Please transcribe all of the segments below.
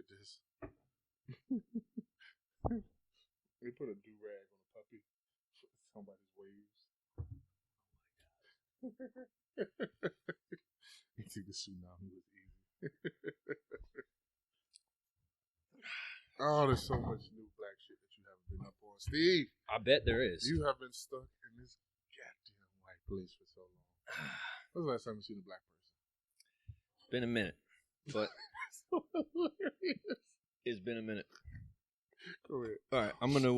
this. They put a do-rag on a puppy. Somebody's waves. You see the tsunami was easy. Oh, there's so much new black shit that you haven't been up on. Steve, I bet there is. you have been stuck in this goddamn white place for so long. When's the last time you seen a black person? It's been a minute, but it's been a minute. Go ahead. All right, I'm gonna.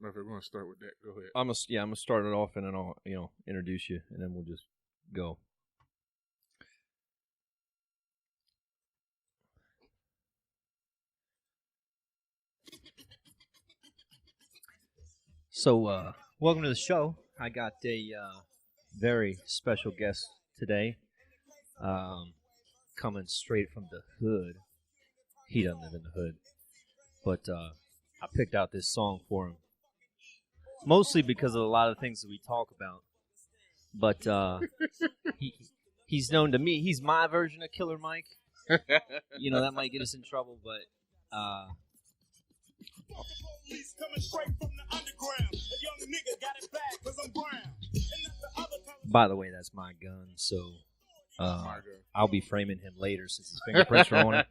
Matter of fact, we're gonna start with that. Go ahead. I'm gonna start it off, and then I'll introduce you, and then we'll just go. So, welcome to the show. I got a very special guest today, coming straight from the hood. He doesn't live in the hood, but I picked out this song for him, mostly because of a lot of things that we talk about. But he's known to me. He's my version of Killer Mike. That might get us in trouble, but. By the way, that's my gun, so I'll be framing him later since his fingerprints are on it.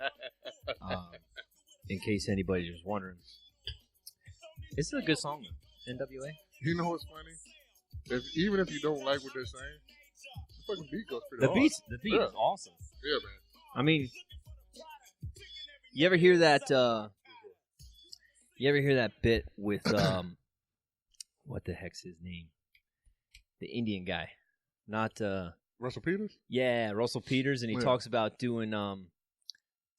In case anybody's just wondering. It's a good song, though. NWA. You know what's funny? Even if you don't like what they're saying, the fucking beat goes pretty hard. The beat is awesome. Yeah, man. I mean, you ever hear that? You ever hear that bit with what the heck's his name? The Indian guy, not Russell Peters. Yeah, Russell Peters, and he talks about doing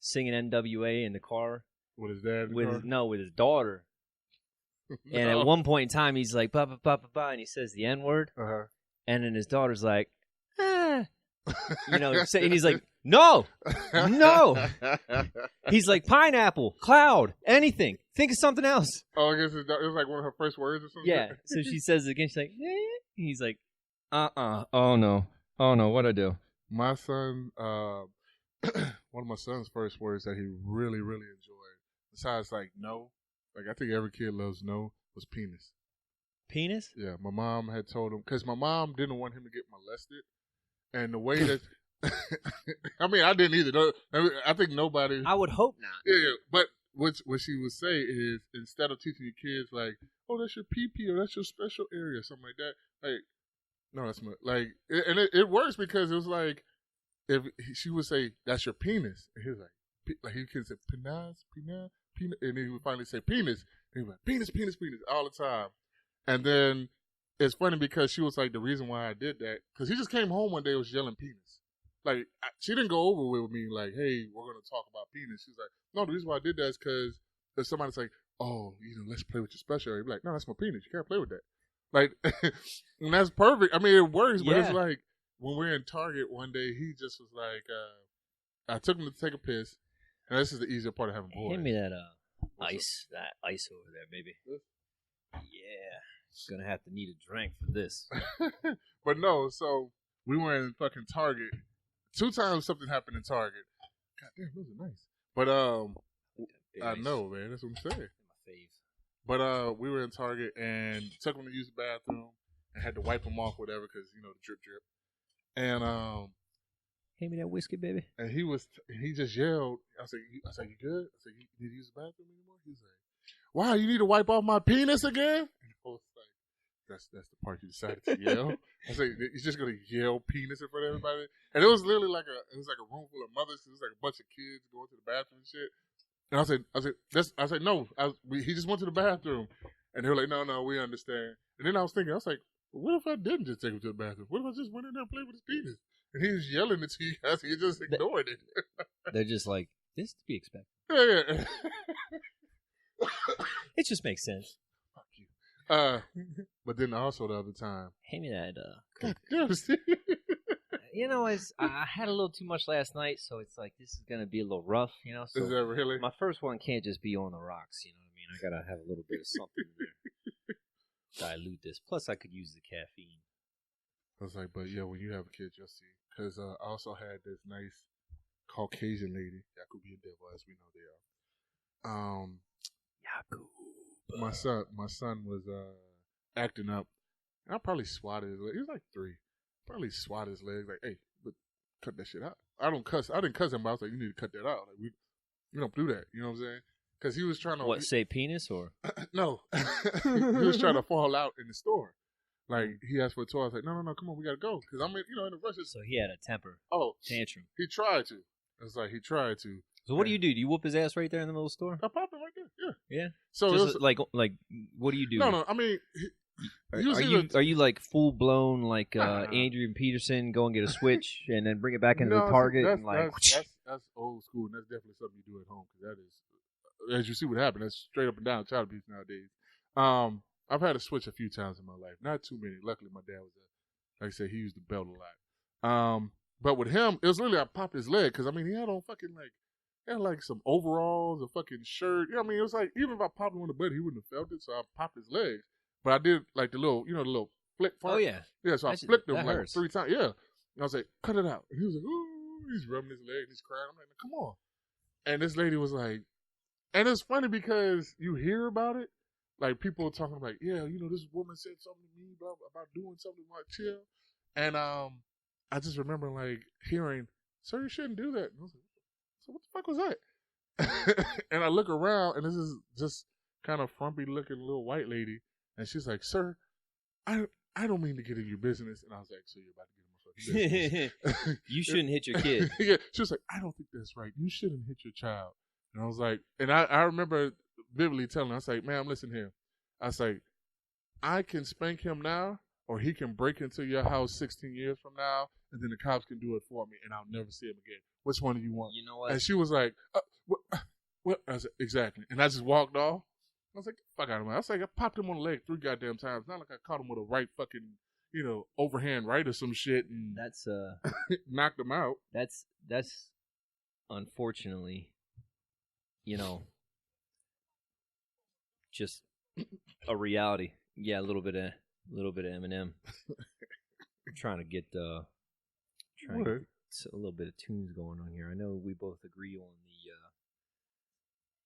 singing NWA in the car with his dad. With his daughter. No. And at one point in time, he's like, "Ba ba ba ba ba," and he says the N word, and then his daughter's like, "Ah," and he's like, "No, no." He's like, "Pineapple, cloud, anything. Think of something else." Oh, I guess it was like one of her first words or something. Yeah. So she says it again. She's like, "Eh." He's like, "Oh no, what'd I do?" My son, one of my son's first words that he really, really enjoyed, besides like no, like I think every kid loves no, was penis. Penis? Yeah, my mom had told him, because my mom didn't want him to get molested. And the way that, I mean, I didn't either. I think nobody. I would hope not. Yeah, but what she would say is, instead of teaching your kids like, oh, that's your pee-pee or that's your special area or something like that, like, no, that's my, like, and it works because it was like, if she would say, that's your penis, and he was like he could say, penis, and he would finally say penis, and he was like, penis, all the time. And then it's funny because she was like, the reason why I did that, because he just came home one day and was yelling penis. Like, she didn't go over with me like, hey, we're going to talk about penis. She's like, no, the reason why I did that is because if somebody's like, oh, let's play with your special area. You'd be like, no, that's my penis. You can't play with that. Like, and that's perfect. I mean, it works, but it's like, when we're in Target one day, he just was like, I took him to take a piss, and this is the easier part of having boys. Hand me that ice over there, baby. Yeah. Gonna have to need a drink for this. But no, so we were in fucking Target. 2 times something happened in Target. God damn, those are nice. But I know, man. That's what I'm saying. My fave. But we were in Target and took him to use the bathroom and had to wipe him off, whatever, because the drip. And hand me that whiskey, baby. And he just yelled. I was like, you good? I said, you need to use the bathroom anymore? He was like, wow, you need to wipe off my penis again? And I was like, that's the part you decided to yell. I said, he's just gonna yell penis in front of everybody. And it was literally like a room full of mothers. It was like a bunch of kids going to the bathroom and shit. And I said, no. He just went to the bathroom. And they were like, no, we understand. And then I was thinking, what if I didn't just take him to the bathroom? What if I just went in there and played with his penis? And he was yelling at you guys. He just ignored it. They're just like, this is to be expected. Yeah. It just makes sense. Fuck you. But then also the other time. Hand me that. I had a little too much last night, so it's like this is gonna be a little rough, So is that really? My first one can't just be on the rocks, you know what I mean? I gotta have a little bit of something there. Dilute this. Plus, I could use the caffeine. I was like, but yeah, when you have a kid, you'll see. Because I also had this nice Caucasian lady. That could be a devil, as we know they are. My son was acting up. And I probably swatted his leg. He was like 3. Probably swatted his legs. Like, hey, look, cut that shit out. I didn't cuss him, but I was like, you need to cut that out. Like, we don't do that. You know what I'm saying? Because he was trying to say penis or no, he was trying to fall out in the store. Like he asked for a toy. I was like, no, come on, we gotta go. Because I'm in the rush. So he had a temper. Tantrum. He tried to. It's like he tried to. So what do you do? Do you whoop his ass right there in the middle of the store? I popped him right there. Yeah. Yeah. So just it was, like what do you do? No. I mean, are you like full blown like Adrian Peterson? Go and get a switch and then bring it back into the target. That's old school, and that's definitely something you do at home because that is, as you see what happened, that's straight up and down child abuse nowadays. I've had to switch a few times in my life, not too many. Luckily, my dad was like I said, he used the belt a lot. But with him, it was literally I popped his leg because I mean he had on fucking like some overalls, a fucking shirt. You know what I mean? It was like even if I popped him on the butt, he wouldn't have felt it. So I popped his legs, but I did like the little flick part. Oh yeah, yeah. So I flicked him like 3 times. Yeah, and I was like, cut it out. And he was like, ooh. He's rubbing his leg, he's crying. I'm like, come on. And this lady was like, and it's funny because you hear about it, like people talking like, yeah, this woman said something to me about doing something like chill. And I just remember like hearing, sir, you shouldn't do that. And I was like, so what the fuck was that? And I look around, and this is just kind of frumpy looking little white lady, and she's like, sir, I don't mean to get in your business. And I was like, so you're about to get in my fucking business. You shouldn't hit your kid. Yeah. She was like, I don't think that's right. You shouldn't hit your child. And I was like, and I remember vividly telling her, I was like, ma'am, listen here. I was like, I can spank him now, or he can break into your house 16 years from now, and then the cops can do it for me, and I'll never see him again. Which one do you want? You know what? And she was like, what? I said, exactly. And I just walked off. I was like, fuck out of me. I was like, I popped him on the leg 3 goddamn times. Not like I caught him with a right fucking, overhand right or some shit and that's knocked him out. That's unfortunately, just a reality. Yeah, a little bit of Eminem. Trying to get a little bit of tunes going on here. I know we both agree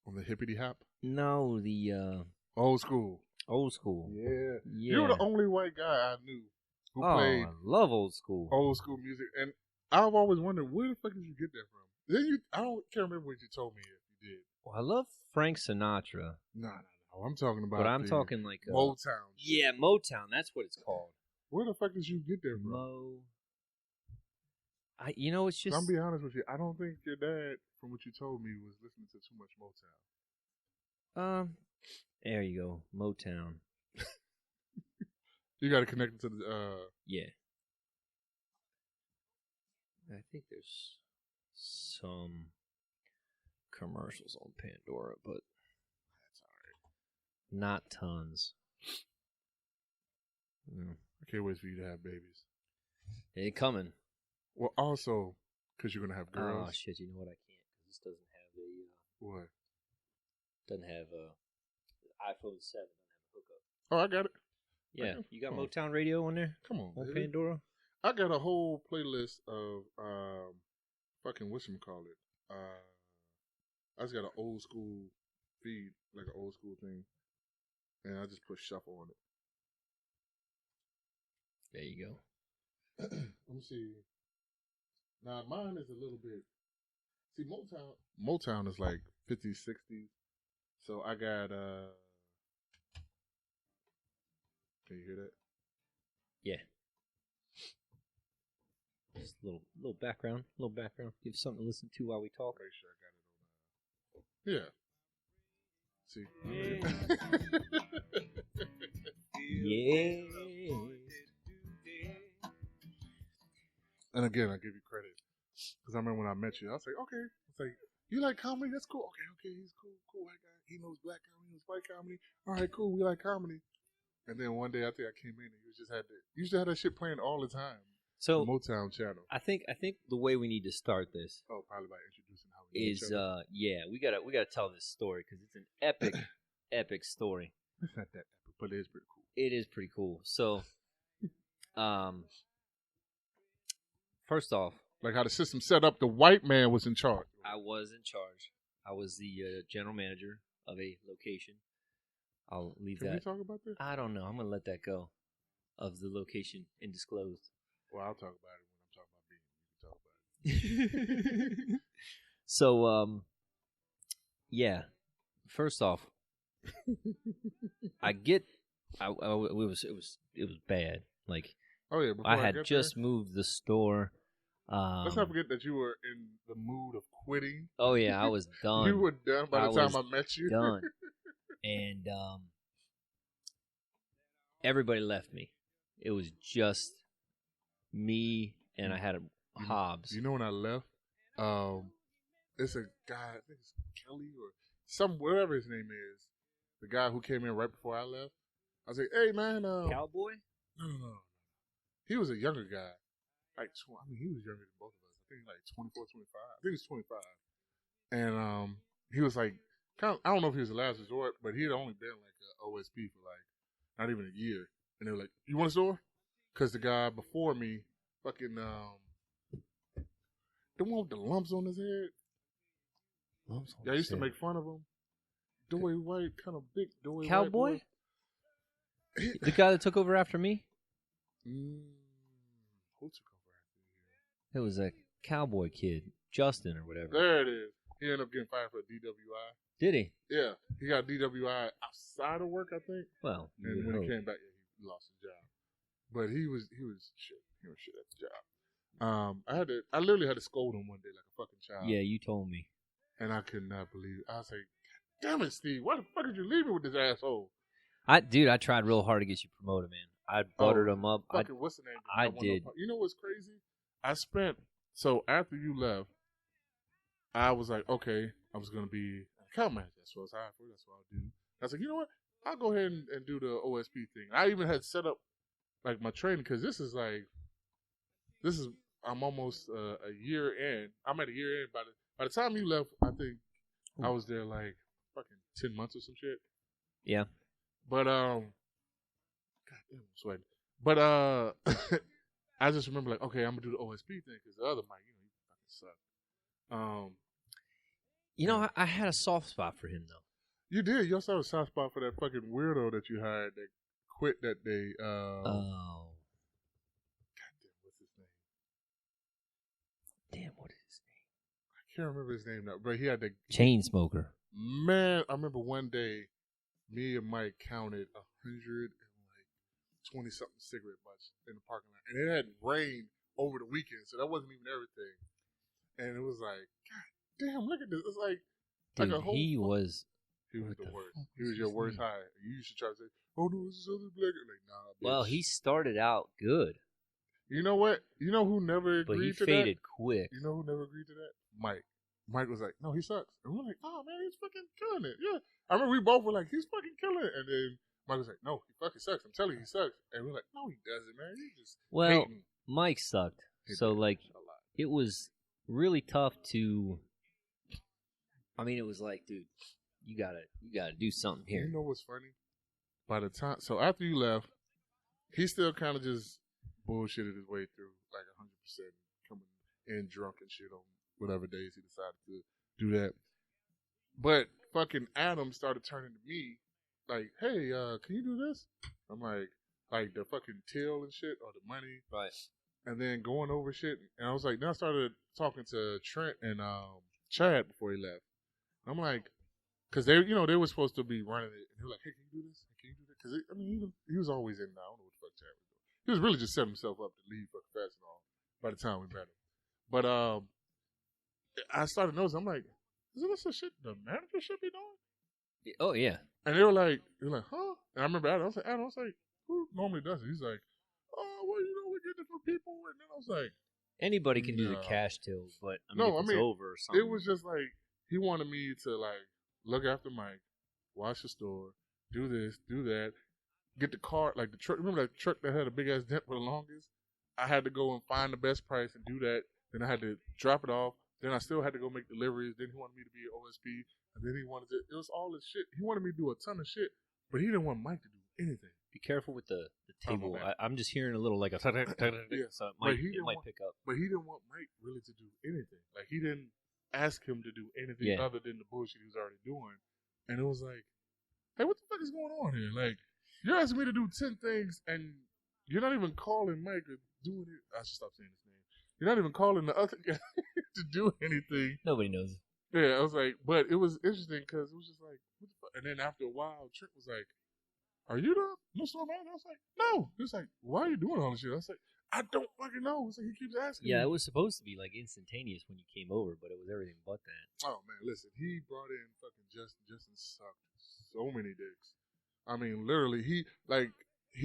on the hippity hop. No, the old school. Old school. Yeah. You're the only white guy I knew who played. I love old school. Old school music, and I've always wondered where the fuck did you can't remember what you told me if you did. Well, I love Frank Sinatra. No. I'm talking about. But I'm talking like Motown. Yeah, Motown. That's what it's called. Where the fuck did you get that from? It's just. I'm be honest with you. I don't think your dad, from what you told me, was listening to too much Motown. There you go, Motown. You got to connect it to the. Yeah. I think there's some commercials on Pandora, but that's all right. Not tons. I can't wait for you to have babies. They ain't coming. Well, also, because you're going to have girls. Oh, shit, you know what? I can't. Because this doesn't have a... what? Doesn't have a... iPhone 7 doesn't have a hookup. Oh, I got it. Yeah. You got Motown radio on there? Come on, baby. Pandora? I got a whole playlist of fucking whatchamacallit. I just got an old school feed, like an old school thing. And I just put shuffle on it. There you go. Let me see. Now mine is a little bit. See, Motown is like 50s, 60s. So I got. Can you hear that? Yeah. Just a little background. Give something to listen to while we talk. Pretty sure I got it on. Yeah. See. Yeah. And again, I give you credit. Because I remember when I met you, I was like, okay. It's like, you like comedy? That's cool. Okay, he's cool white guy. He knows black comedy, he knows white comedy. All right, cool, we like comedy. And then one day I think I came in and you just had that shit playing all the time. So the Motown channel. I think the way we need to start this. Oh, probably by introducing how we is we gotta tell this story because it's an epic, epic story. It's not that epic, but it is pretty cool. It is pretty cool. So, first off, Like how the system set up, the white man was in charge. I was in charge. I was the general manager of a location. I'll leave Can that. we talk about this? I don't know. I'm gonna let that go. Of the location indisclosed. Well, I'll talk about it when I'm talking about being. You can talk about it. So, yeah. First off, it was bad. Like, oh yeah, I had just moved the store. Let's not forget that you were in the mood of quitting. Oh yeah, I was done. You were done by the time I met you. Done. And everybody left me. It was just me, and I had a Hobbs. You know when I left? It's a guy, I think it's Kelly or whatever his name is. The guy who came in right before I left. I was like, hey man, Cowboy? No. He was a younger guy. Like, he was younger than both of us. I think like 24, 25. I think he was 25. And he was like, I don't know if he was the last resort, but he had only been like an OSP for like not even a year. And they were like, you want a store? Because the guy before me, fucking, the one with the lumps on his head. I used to make fun of him. Doy white, kind of big. Doy Cowboy? White boy. The guy that took over after me? Who took over after you? It was a cowboy kid, Justin or whatever. There it is. He ended up getting fired for DWI. Did he? Yeah, he got DWI outside of work, I think. Well, and when he came back, he lost his job. But he was shit. He was shit at the job. I literally had to scold him one day like a fucking child. Yeah, you told me. And I could not believe it. I was like, damn it, Steve, why the fuck did you leave me with this asshole? I tried real hard to get you promoted, man. I buttered him up. What's the name? I did. You know what's crazy? So after you left, I was like, okay, I was going to be an account manager. That's what I was hired for. That's what I'll do. I was like, you know what? I'll go ahead and do the OSP thing. I even had set up like my training because I'm almost a year in. I'm at a year in. By the time you left, I think I was there like fucking 10 months or some shit. Yeah. But God damn, I'm sweating. But I just remember like, okay, I'm gonna do the OSP thing because the other Mike, he fucking sucked. I had a soft spot for him though. You did. You also have a soft spot for that fucking weirdo that you hired that quit that day. Oh. God damn, what's his name? Damn, what is his name? I can't remember his name now, but he had the chain smoker. Man, I remember one day, me and Mike counted 120 something cigarette butts in the parking lot, and it had rained over the weekend, so that wasn't even everything. And it was like, God damn, look at this! It's like, dude, like a whole. He was the worst. He was your worst hire. You used to try to say, "Oh no, this is other black." Like, nah. Bitch. Well, he started out good. You know what? You know who never agreed to that? But he faded quick. You know who never agreed to that? Mike. Mike was like, no, he sucks. And we're like, oh, man, he's fucking killing it. Yeah. I remember we both were like, he's fucking killing it. And then Mike was like, no, he fucking sucks. I'm telling you, he sucks. And we're like, no, he doesn't, man. He's just hating. Mike sucked. So, like, it was really tough to... I mean, it was like, dude, you gotta do something here. You know what's funny? By the time... So, after you left, he still kind of just bullshitted his way through, like, 100%, coming in drunk and shit on whatever days he decided to do that. But fucking Adam started turning to me like, hey, can you do this? I'm like the fucking till and shit or the money. Right. And then going over shit. And I was like, then I started talking to Trent and Chad before he left. I'm like, because they were supposed to be running it. And they were like, hey, can you do this? Can you do that? Because, I mean, he was always in there. I don't know what the fuck Chad was doing. He was really just setting himself up to leave fucking fast and all by the time we met him. But I started noticing, I'm like, isn't this the shit the manager should be doing? Oh, yeah. And they were like, huh? And I remember Adam, I was like, who normally does it? He's like, oh, well, we get different people. And then I was like, anybody can do the cash tills, but if it's over or something. It was just like, he wanted me to like, look after Mike, wash the store, do this, do that, get the car, like the truck. Remember that truck that had a big ass dent for the longest? I had to go and find the best price and do that. Then I had to drop it off. Then I still had to go make deliveries. Then he wanted me to be an OSP. And then he wanted to, it was all this shit. He wanted me to do a ton of shit, but he didn't want Mike to do anything. Be careful with the table. man. I'm just hearing a little like a so it might pick up. But he didn't want Mike really to do anything. Like, he didn't ask him to do anything other than the bullshit he was already doing. And it was like, hey, what the fuck is going on here? Like, you're asking me to do 10 things, and you're not even calling Mike or doing it. I should stop saying his name. You're not even calling the other guy to do anything. Nobody knows. Yeah, I was like, but it was interesting because it was just like, what the fuck? And then after a while, Trent was like, are you the store manager? I was like, no. He was like, why are you doing all this shit? I was like, I don't fucking know. So he keeps asking me. It was supposed to be like instantaneous when you came over, but it was everything but that. Oh, man, listen, he brought in fucking Justin sucked so many dicks. I mean, literally, he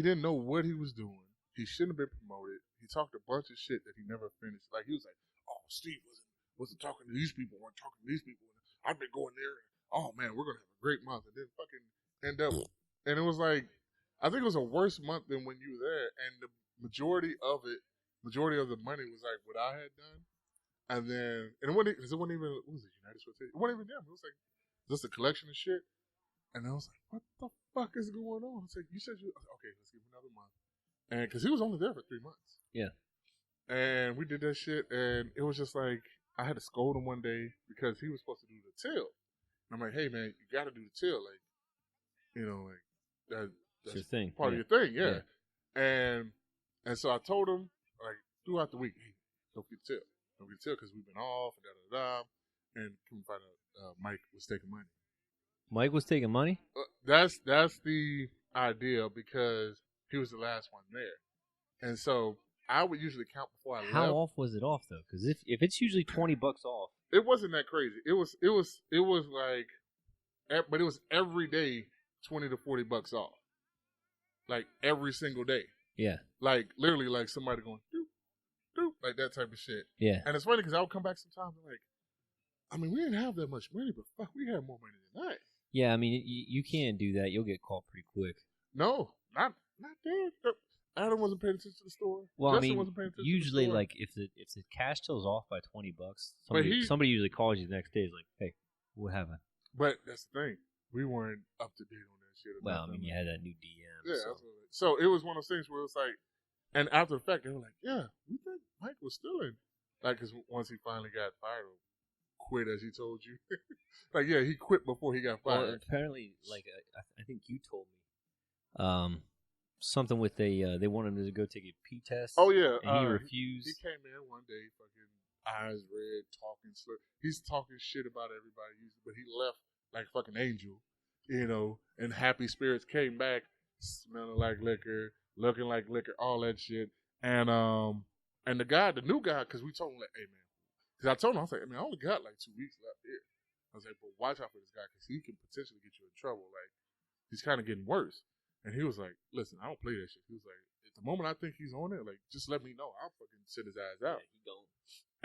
didn't know what he was doing. He shouldn't have been promoted. He talked a bunch of shit that he never finished. Like, he was like, oh, Steve wasn't talking to these people, weren't talking to these people. I've been going there. Oh, man, we're going to have a great month. And then fucking end up. And it was like, I think it was a worse month than when you were there. And the majority of the money was like what I had done. And then, and it wasn't even, what was it, United States? It wasn't even them. It was like just a collection of shit. And I was like, what the fuck is going on? It's like, you said you, okay, let's give him another month. And because he was only there for 3 months. Yeah. And we did that shit, and it was just like, I had to scold him one day because he was supposed to do the till. And I'm like, hey, man, you got to do the till. Like, you know, like, that's your thing. part of your thing, yeah. And so I told him, like, throughout the week, hey, don't get the till. Don't get the till because we've been off, and da-da-da. And come find out Mike was taking money. Mike was taking money? That's the idea because he was the last one there. And so I would usually count before I left. How off was it off, though? Because if it's usually $20 off. It wasn't that crazy. It was like, but it was every day $20 to $40 off. Like every single day. Yeah. Like literally like somebody going, doop, doop, like that type of shit. Yeah. And it's funny because I would come back sometimes and like, I mean, we didn't have that much money, but fuck, we had more money than that. Yeah, I mean, you can do that. You'll get caught pretty quick. No, not there. Adam wasn't paying attention to the store. Well, Justin I mean, wasn't paying attention usually, to the store. like, if the cash till's off by $20, somebody usually calls you the next day. Is like, hey, what happened? But that's the thing. We weren't up to date on that shit. Well, I mean, you had that new DM. Yeah, absolutely. So it was one of those things where it was like, and after the fact, they were like, yeah, we think Mike was stealing. Like, because once he finally got fired, or quit, as he told you. Like, yeah, he quit before he got fired. Well, apparently, like, I think you told me something with they wanted him to go take a pee test. Oh, yeah. And he refused. He came in one day, fucking eyes red, talking slur. He's talking shit about everybody, but he left like fucking angel, you know, and happy spirits, came back smelling like liquor, looking like liquor, all that shit. And the guy, the new guy, because we told him, like, hey, man, because I told him, I was like, I mean, I only got like 2 weeks left here. I was like, but watch out for this guy because he can potentially get you in trouble. Like, he's kind of getting worse. And he was like, listen, I don't play that shit. He was like, at the moment I think he's on it, like, just let me know. I'll fucking sit his ass out. Yeah, he gone.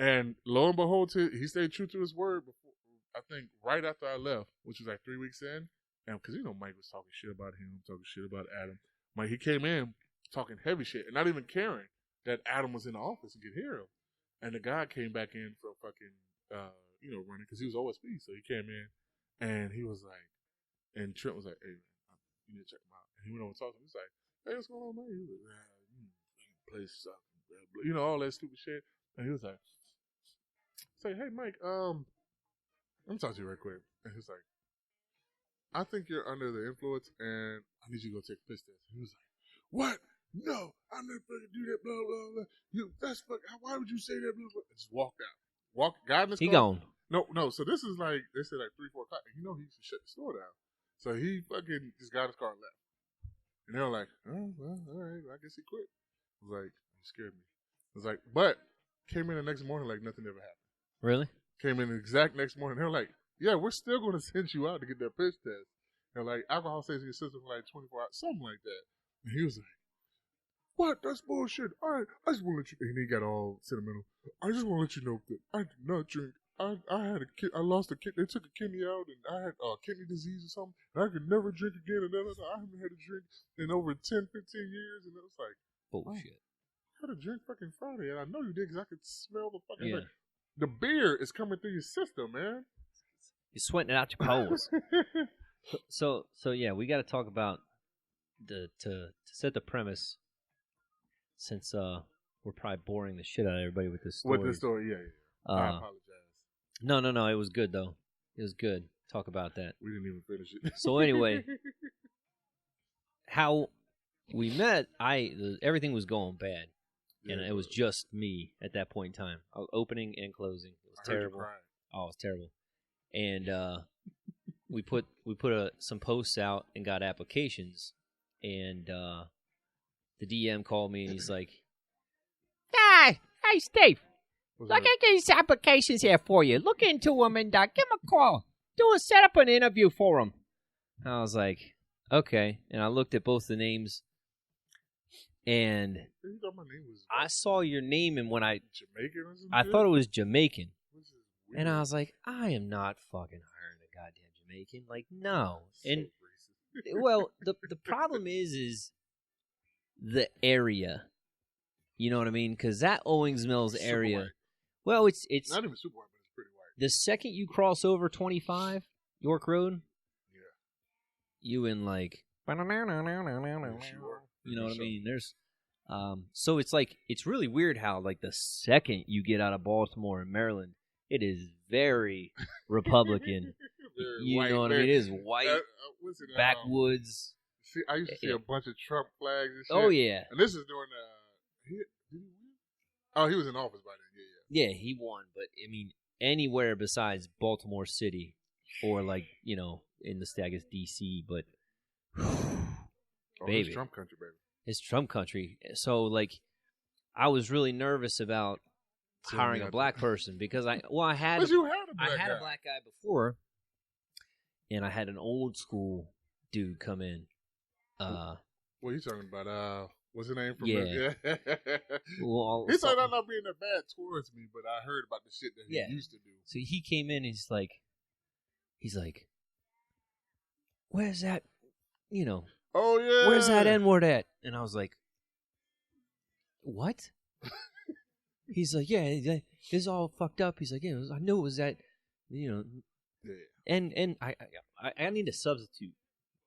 And lo and behold, he stayed true to his word before, I think, right after I left, which was like 3 weeks in. And because, you know, Mike was talking shit about him, talking shit about Adam. Mike, he came in talking heavy shit and not even caring that Adam was in the office and could hear him. And the guy came back in for fucking, you know, running because he was OSP. So he came in and he was like, and Trent was like, hey, man, you need to check him out. And he went over and talked to him. He was like, hey, what's going on, man? He was like, place sucks. You know, all that stupid shit. And he was like, say, hey, Mike, let me talk to you right quick. And he was like, I think you're under the influence and I need you to go take a piss test. And he was like, what? No, I'm not going to do that, blah, blah, blah. That's fucking, why would you say that? Blah, blah. Just walked out. Got in his car. He gone. No. So this is like, they said like 3, 4 o'clock. You know, he used to shut the store down. So he fucking just got his car and left. And they were like, oh, well, all right. I guess he quit. I was like, you scared me. I was like, but came in the next morning like nothing ever happened. Really? Came in the exact next morning. They were like, yeah, we're still going to send you out to get that piss test. And like, alcohol stays in your system for like 24 hours, something like that. And he was like, what? That's bullshit. All right, I just want to let you. And he got all sentimental. I just want to let you know that I did not drink. I had a kid. I lost a kid. They took a kidney out, and I had kidney disease or something. And I could never drink again. And then I haven't had a drink in over 10, 15 years. And it was like, bullshit. I had a drink fucking Friday, and I know you did because I could smell the fucking thing. The beer is coming through your system, man. You're sweating it out your pores. So yeah, we got to talk about to set the premise, since we're probably boring the shit out of everybody with this story. With the story, yeah. I apologize. No. It was good though. It was good. Talk about that. We didn't even finish it. So anyway, how we met, everything was going bad, and it was just me at that point in time. I was opening and closing. It was terrible. Oh, it was terrible. And we put some posts out and got applications, and the DM called me and he's like, "Hey, Steve, look at these applications here for you. Look into them and give them a call. Set up an interview for them." I was like, okay. And I looked at both the names, and I saw your name, and when Jamaican or something? I thought it was Jamaican. And I was like, I am not fucking hiring a goddamn Jamaican. Like, no. And well, the problem is the area. You know what I mean? Because that Owings Mills area, white. Well, it's not even super white, but it's pretty white. The second you cross over 25 York Road, you in like, you know what I mean? There's, so it's like, it's really weird how like the second you get out of Baltimore and Maryland, it is very Republican. You know what I mean? It is white, backwoods. See, I used to see a bunch of Trump flags and shit. Oh yeah. And this is during did he win? Oh, he was in office by then. Yeah, he won. But I mean, anywhere besides Baltimore City, or like, you know, in the state, I guess DC, but baby, it's Trump country, baby. It's Trump country. So like, I was really nervous about hiring a black person because I had a black guy before, and I had an old school dude come in. What are you talking about? What's his name from? Yeah. Well, he said I'm not being that bad towards me, but I heard about the shit that he used to do. So he came in and he's like, where's that, you know? Oh yeah. Where's that N-word at? And I was like, what? He's like, yeah, it's all fucked up. He's like, yeah, I knew it was that, you know. Yeah. And I need a substitute.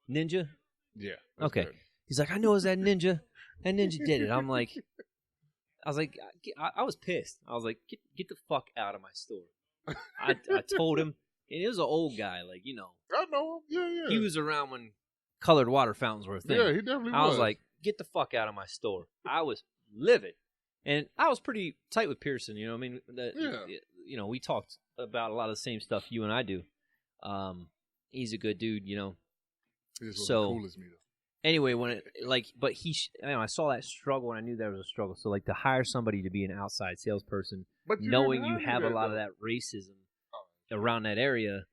Ninja? Yeah. Okay. Good. He's like, I know it was that ninja. That ninja did it. I was pissed. I was like, get the fuck out of my store. I told him, and it was an old guy, like, you know. I know him. Yeah. He was around when colored water fountains were a thing. Yeah, he definitely was. I was like, get the fuck out of my store. I was livid. And I was pretty tight with Pearson, you know what I mean? You know, we talked about a lot of the same stuff you and I do. He's a good dude, you know. He's so cool as me, though. Anyway, but I saw that struggle, and I knew there was a struggle. So, like, to hire somebody to be an outside salesperson, knowing you have a lot of that racism around that area,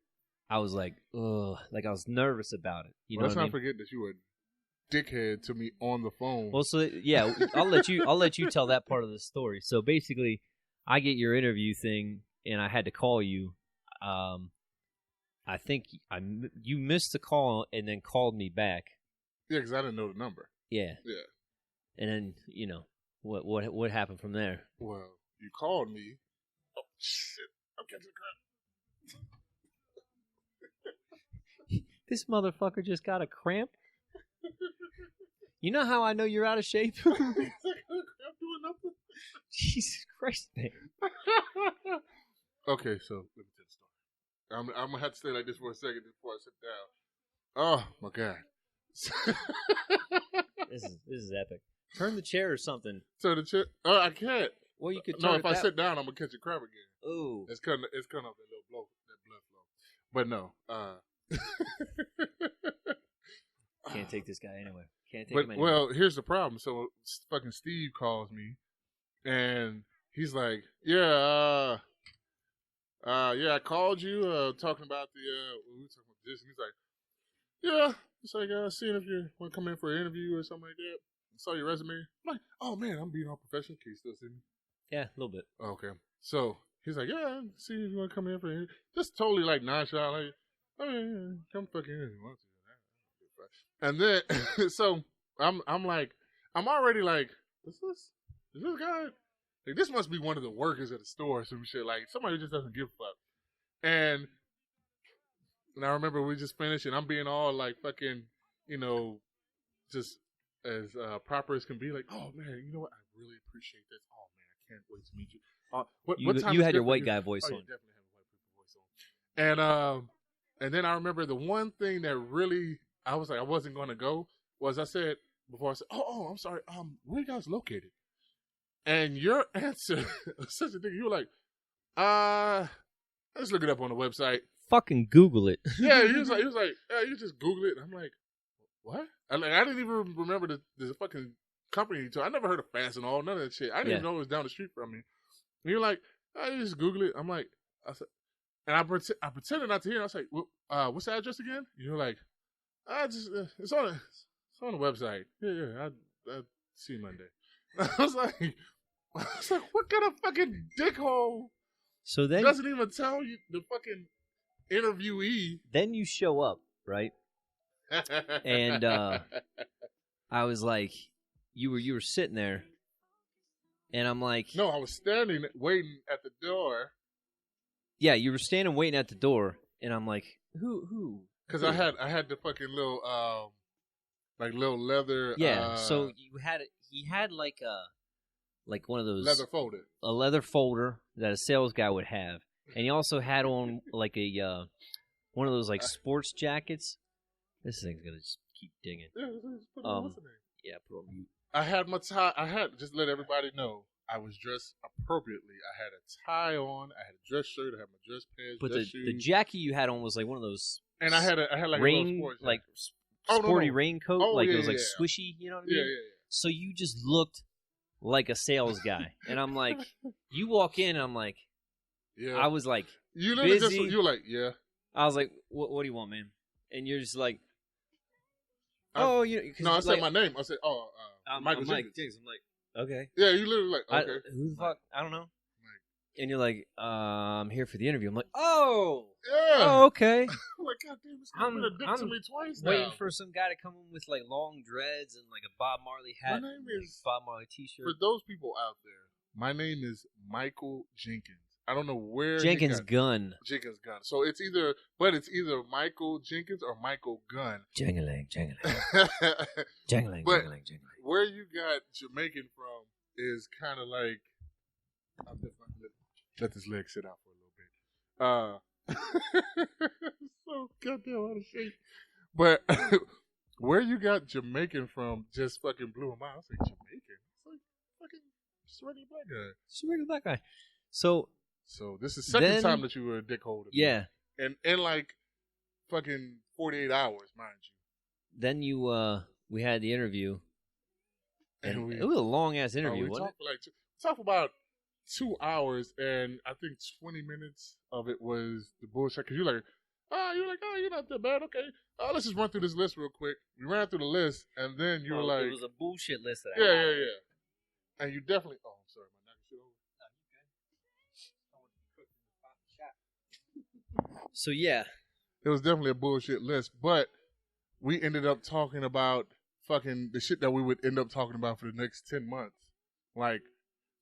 I was like, ugh, like I was nervous about it. You know what I mean? Let's not forget that you were a dickhead to me on the phone. Well, so yeah, I'll let you tell that part of the story. So basically, I get your interview thing, and I had to call you. I think you missed the call and then called me back. Yeah, because I didn't know the number. Yeah. And then, you know, what happened from there? Well, you called me. Oh, shit. I'm catching a cramp. This motherfucker just got a cramp? You know how I know you're out of shape? Jesus Christ, man. Okay, so let me tell the story. I'm going to have to stay like this for a second before I sit down. Oh, my God. This is epic. Turn the chair or something. Turn the chair. Oh, I can't. Well, you could. No, if I sit down, I'm gonna catch a crab again. Ooh, it's cutting up that little blood flow. But no. Can't take this guy anywhere. Can't take him anywhere. Well, here's the problem. So fucking Steve calls me, and he's like, "Yeah, I called you talking about we were talking about this," and he's like, "Yeah." It's like, seeing if you want to come in for an interview or something like that. I saw your resume. I'm like, oh, man, I'm being all professional. Can you still see me? Yeah, a little bit. Okay. So he's like, yeah, see if you want to come in for an interview. Just totally like nonchalant. Like, oh, yeah, come fucking in if you want to. And then, so I'm like, I'm already like, is this guy? Like, this must be one of the workers at the store or some shit. Like, somebody who just doesn't give a fuck. And I remember we just finished, and I'm being all like fucking, you know, just as proper as can be. Like, oh man, you know what? I really appreciate this. Oh man, I can't wait to meet you. What time you is had good your for white you? guy voice Oh, on. you definitely have a white people voice on. And then I remember the one thing that really I was like I wasn't going to go was I said before I said, oh, I'm sorry. Where you guys located? And your answer was such a thing. You were like, let's look it up on the website. Fucking Google it. Yeah, he was like, yeah, you just Google it. I'm like, what? I didn't even remember the fucking company. I never heard of Fast and All, none of that shit. I didn't even know it was down the street from me. And you're like, you just Google it. I'm like, I said, and I pretended not to hear. I was like, what's the address again? You're like, it's on the website. Yeah, I see you Monday. I was like, what kind of fucking dickhole? So then doesn't even tell you the fucking interviewee. Then you show up, right? And I was like, you were sitting there, and I'm like, no, I was standing waiting at the door. Yeah, you were standing waiting at the door, and I'm like, who? Because I had the fucking little little leather. Yeah, so you had it. He had like one of those leather folder, a leather folder that a sales guy would have, and he also had on like a one of those like sports jackets. This thing's gonna just keep dinging. Yeah, put on yeah, put on mute. I had my tie. I had just let everybody know I was dressed appropriately. I had a tie on. I had a dress shirt. I had my dress pants. But dress the jacket you had on was like one of those. And I had like rain, a little sports like jacket. sporty raincoat, like it was like yeah. swishy. You know what I mean? Yeah. So you just looked like a sales guy, and I'm like, you walk in, and I'm like, yeah. I was like, you literally busy. you were like, yeah. I was like, what do you want, man? And you're just like, no, I said my name. I said, Michael Jenkins. I'm like, okay. Yeah, you literally like, okay. Who the fuck? I don't know. And you're like, I'm here for the interview. I'm like, oh, yeah. Oh, okay. I'm like, God damn, this guy's been a dick to me twice now. Waiting for some guy to come in with like long dreads and like a Bob Marley hat. My name is Bob Marley t-shirt. For those people out there, my name is Michael Jenkins. I don't know where Jenkins Gunn. Jenkins Gunn. So it's either Michael Jenkins or Michael Gunn. Jangling. But where you got Jamaican from is kind of like, I'm just going to let this leg sit out for a little bit. So goddamn out of shape. But where you got Jamaican from just fucking blew my mind. I was like, Jamaican? It's like fucking just a regular black guy. Just a regular black guy. So this is the second time that you were a dickhole. Yeah. And in like fucking 48 hours, mind you. Then we had the interview. And it was a long ass interview, wasn't it? We talked for about 2 hours, and I think 20 minutes of it was the bullshit. Because you're like, you're not that bad. Okay, let's just run through this list real quick. We ran through the list, and then you were like, it was a bullshit list that I had. Yeah. And you definitely. Oh, I'm sorry, my knocking shit over. So yeah, it was definitely a bullshit list, but we ended up talking about fucking the shit that we would end up talking about for the next 10 months. Like,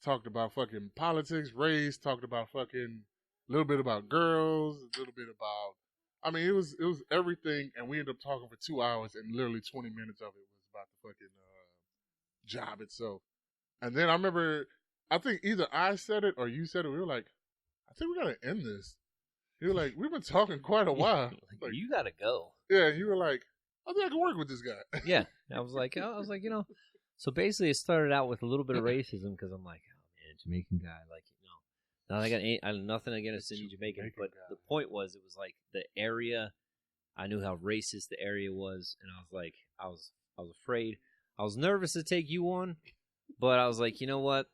talked about fucking politics, race, talked about fucking a little bit about girls, a little bit about, I mean, it was everything, and we ended up talking for 2 hours, and literally 20 minutes of it was about the fucking job itself. And then I remember, I think either I said it or you said it, we were like, I think we gotta end this. You were like, we've been talking quite a while. Like, you gotta go. Yeah, you were like, I think I can work with this guy. Yeah, I was like, So basically, it started out with a little bit of racism because I'm like, oh man, Jamaican guy, like Now I got nothing against any Jamaican, but the point was, it was like the area. I knew how racist the area was, and I was like, I was afraid. I was nervous to take you on, but I was like, you know what?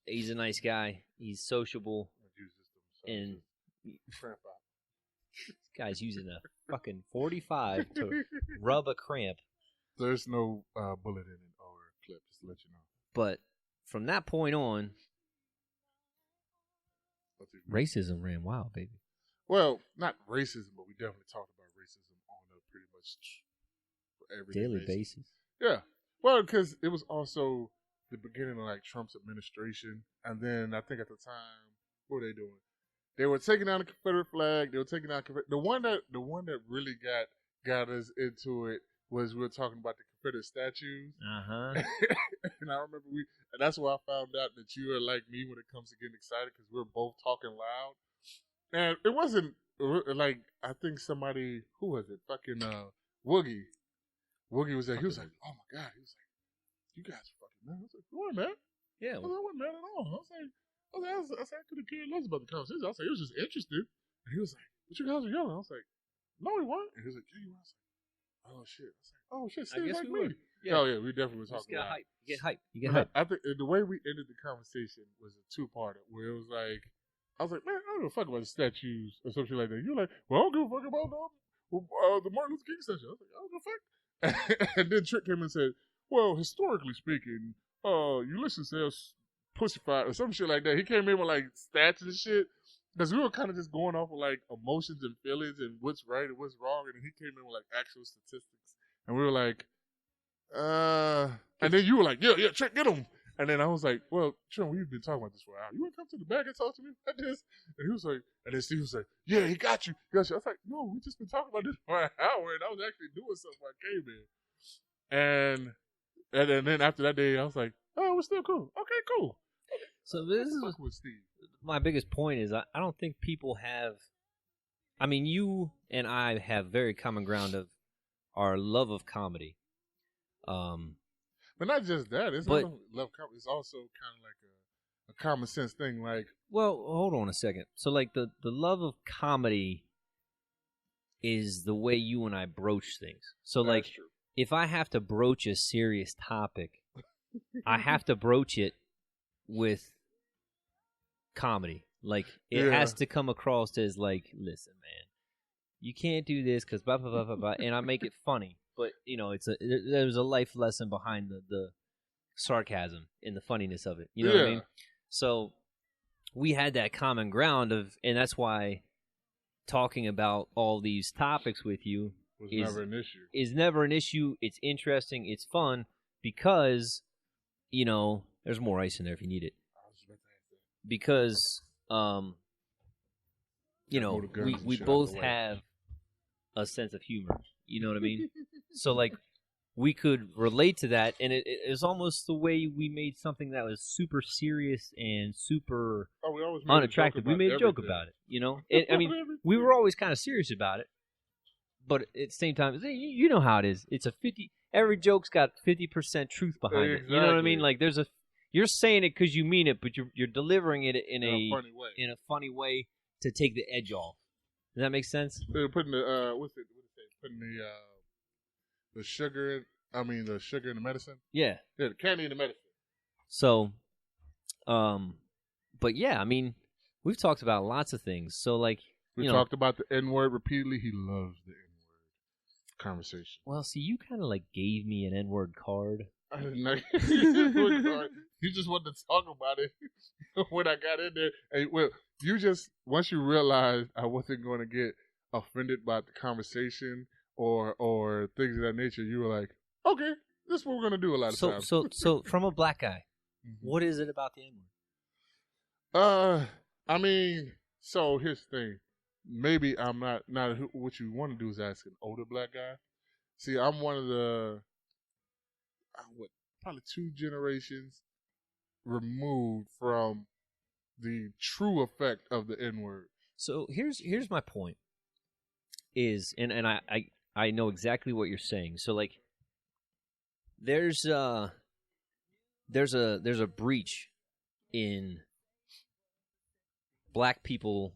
He's a nice guy. He's sociable, and this guy's using a fucking 45 to rub a cramp. There's no bullet in it or clip, just to let you know. But from that point on, racism ran wild, baby. Well, not racism, but we definitely talked about racism on a pretty much every daily basis. Yeah. Well, because it was also the beginning of like Trump's administration, and then I think at the time, what were they doing? They were taking down the Confederate flag. They were taking down the one that really got us into it was we were talking about the Confederate statues. And I remember and that's why I found out that you are like me when it comes to getting excited because we're both talking loud. And it wasn't like, I think somebody, who was it? Fucking Woogie. Woogie was there. He was like, oh my God. He was like, you guys are fucking mad. I was like, you weren't mad. Yeah. I wasn't mad at all. I could have cared less about the conversation. I was like, it was just interested. And he was like, but you guys were yelling. I was like, no, we weren't. And he was like, yeah, you were. I was like, oh shit. I was like, oh shit, see, like me. Yeah. Oh yeah, we definitely were talking about it. You get hype. I think the way we ended the conversation was a two-parter where it was like, I was like, man, I don't give a fuck about the statues or something like that. You're like, well, I don't give a fuck about the Martin Luther King statue. I was like, I don't give a fuck. And then Trick came and said, well, historically speaking, Ulysses says pussified or some shit like that. He came in with like stats and shit. Because we were kind of just going off of like emotions and feelings and what's right and what's wrong. And then he came in with like actual statistics. And we were like, and then you were like, yeah, Trick, get him. And then I was like, well, Trent, we've been talking about this for an hour. You want to come to the back and talk to me about this? And he was like, and then Steve was like, yeah, he got you. I was like, no, we just been talking about this for an hour, and I was actually doing something when I came in. And then after that day, I was like, oh, we're still cool. Okay, cool. So this is with Steve. My biggest point is I don't think people have. I mean, you and I have very common ground of our love of comedy. But not just that. It's love comedy. It's also kind of like a common sense thing. Like, well, hold on a second. So, like the love of comedy is the way you and I broach things. So, like, true. If I have to broach a serious topic, I have to broach it with comedy. Like, it has to come across as like, listen, man, you can't do this because blah blah blah blah blah, and I make it funny. But you know, there's a life lesson behind the sarcasm and the funniness of it. You know what I mean? So we had that common ground and that's why talking about all these topics with you never an issue. Is never an issue. It's interesting. It's fun because you know there's more ice in there if you need it. Because you know we both have a sense of humor. You know what I mean? So, like, we could relate to that, and it was almost the way we made something that was super serious and super unattractive. We made a joke about it, you know? I mean, we were always kind of serious about it, but at the same time, you know how it is. It's every joke's got 50% truth behind it. You know what I mean? Like, you're saying it because you mean it, but you're delivering it in a funny way to take the edge off. Does that make sense? They're putting putting the sugar in the medicine. Yeah, the candy in the medicine. So, but yeah, I mean, we've talked about lots of things. So, like, we talked about the N-word repeatedly. He loves the N-word conversation. Well, see, you kind of like gave me an N-word card. I didn't know. You just wanted to talk about it when I got in there. And, well, once you realized I wasn't going to get offended by the conversation or things of that nature, you were like, okay, this is what we're going to do a lot of times. So from a black guy, what is it about the N-word? I mean, so here's the thing. Maybe I'm not what you want to do is ask an older black guy. See, I'm one of the, probably 2 generations removed from the true effect of the N-word. So here's my point. And I know exactly what you're saying. So like there's a breach in black people.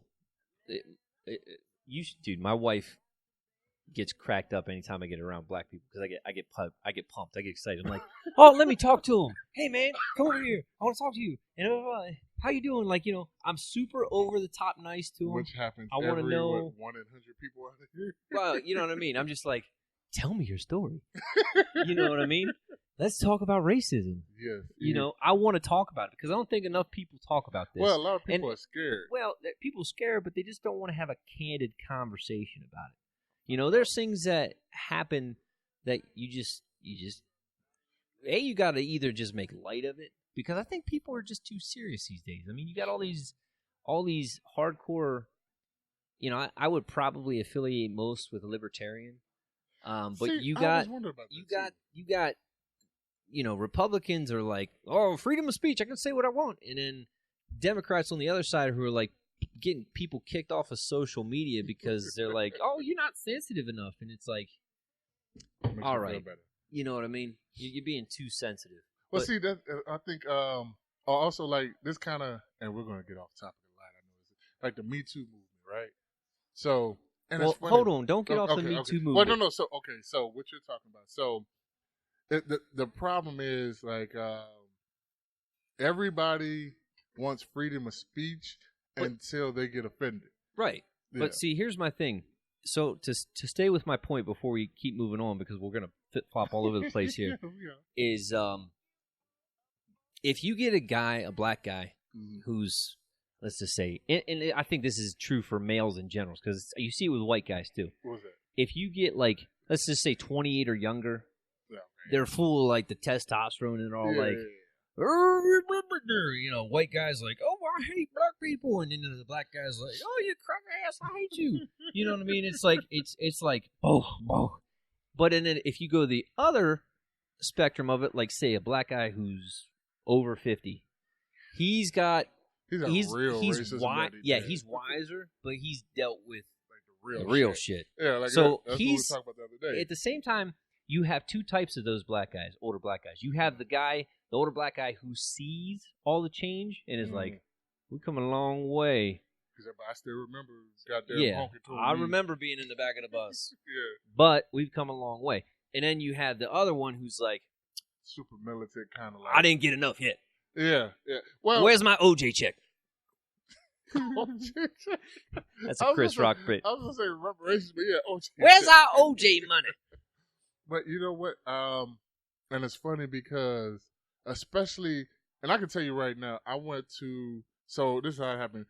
Dude, my wife gets cracked up anytime I get around black people because I get pumped, I get excited. I'm like, oh, let me talk to him. Hey man, come over here. I want to talk to you. And how you doing? Like, you know, I'm super over the top nice to him. Which happens I want to know 1 in 100 people out here. Well, you know what I mean. I'm just like, tell me your story. You know what I mean? Let's talk about racism. Yes. You know, I want to talk about it because I don't think enough people talk about this. Well, a lot of people are scared. Well, people are scared, but they just don't want to have a candid conversation about it. You know, there's things that happen that you got to either just make light of it, because I think people are just too serious these days. I mean, you got all these hardcore, you know, I would probably affiliate most with a libertarian. But See, you I got always wondered about that, you got Republicans are like, oh, freedom of speech, I can say what I want, and then Democrats on the other side who are like getting people kicked off of social media because they're like, oh, you're not sensitive enough, and it's like, all right, you know what I mean? You're being too sensitive. Well, see, that I think also like this kind of, and we're gonna get off topic a lot. I know, it's like the Me Too movement, right? So, and well, it's funny. hold on, don't get off the Me Too movement. Well, no. So, okay, so what you're talking about? So, the problem is like everybody wants freedom of speech until they get offended, right? Yeah. But see, here's my thing. So to stay with my point before we keep moving on, because we're gonna flip flop all over the place here, is if you get a black guy, who's, let's just say, and I think this is true for males in general, because you see it with white guys too. What was that? If you get like, let's just say 28 or younger, they're full of like the testosterone and all white guys like, oh, I hate black people, and then the black guys like, oh, you crack ass, I hate you. You know what I mean? It's like it's like both. But then if you go the other spectrum of it, like say a black guy who's over 50, he's wiser, but he's dealt with like the real shit. Yeah, like so that's what we talked about the other day. At the same time, you have two types of those black guys, older black guys. You have the older black guy who sees all the change and is like, we're coming a long way. Because I still remember goddamn honky. I remember being in the back of the bus. Yeah. But we've come a long way. And then you have the other one who's like, super militant kind of like, I didn't get enough yet. Yeah. Well, where's my OJ check? That's a Chris Rock bit. I was going to say reparations, but yeah, OJ. Where's our OJ money? But you know what? And it's funny because, especially, and I can tell you right now, I went to, so this is how it happened,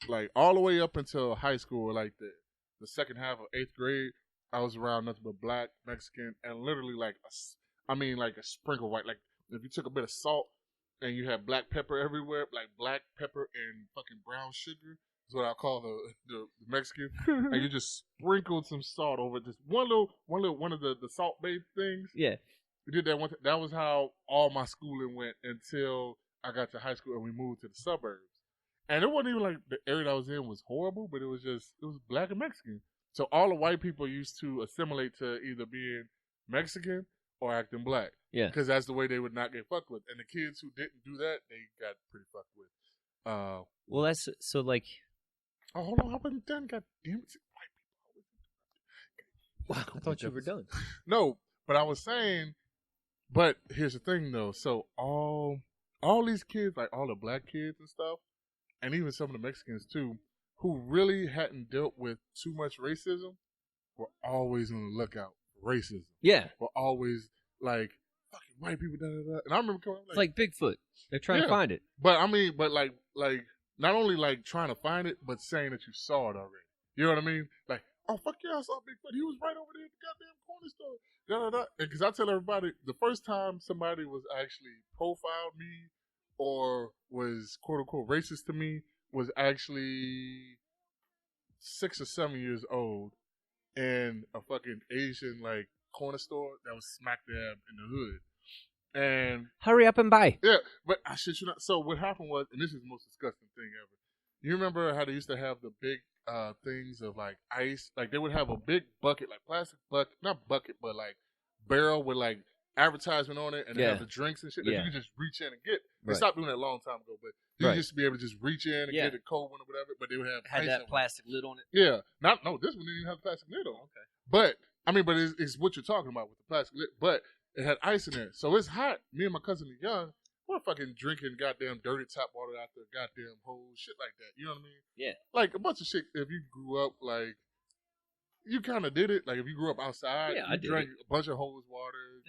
like all the way up until high school, like the second half of 8th grade, I was around nothing but black, Mexican, and literally like a sprinkle white. Like if you took a bit of salt and you had black pepper everywhere, like black pepper and fucking brown sugar is what I call the Mexican, and you just sprinkled some salt over just one of the salt-based things. Yeah. We did that one. That was how all my schooling went until I got to high school and we moved to the suburbs. And it wasn't even like the area I was in was horrible, but it was black and Mexican. So all the white people used to assimilate to either being Mexican or acting black. Yeah. Because that's the way they would not get fucked with. And the kids who didn't do that, they got pretty fucked with. Well, that's so like. Oh, hold on, I wasn't done. God damn it, white people. Wow, I thought you were done. No, but I was saying. But here's the thing, though. So all these kids, like all the black kids and stuff, and even some of the Mexicans too, who really hadn't dealt with too much racism, were always on the lookout for racism. Yeah, were always like fucking white people. Da, da, da. And I remember coming. It's like Bigfoot. They're trying to find it. But I mean, like not only like trying to find it, but saying that you saw it already. You know what I mean? Like, oh fuck yeah, I saw Bigfoot. He was right over there at the goddamn corner store. Because I tell everybody, the first time somebody was actually profiled me or was quote unquote racist to me was actually 6 or 7 years old in a fucking Asian like corner store that was smack dab in the hood. And hurry up and buy. Yeah, but I shit you not. So what happened was, and this is the most disgusting thing ever. You remember how they used to have the big things of like ice? Like they would have a big bucket, like plastic bucket, not bucket, but like barrel with like advertisement on it, and they have the drinks and shit that you could just reach in and get. They stopped doing that a long time ago, but you used to be able to just reach in and get a cold one or whatever. But they would have had that plastic lid on it. Yeah, this one didn't even have the plastic lid on. Okay, but I mean, but it's what you're talking about with the plastic lid, but it had ice in there, so it's hot. Me and my cousin are young. We're fucking drinking goddamn dirty tap water out the goddamn hole, shit like that. You know what I mean? Yeah. Like a bunch of shit. If you grew up like, you kind of did it. Like if you grew up outside, you drank a bunch of hose water,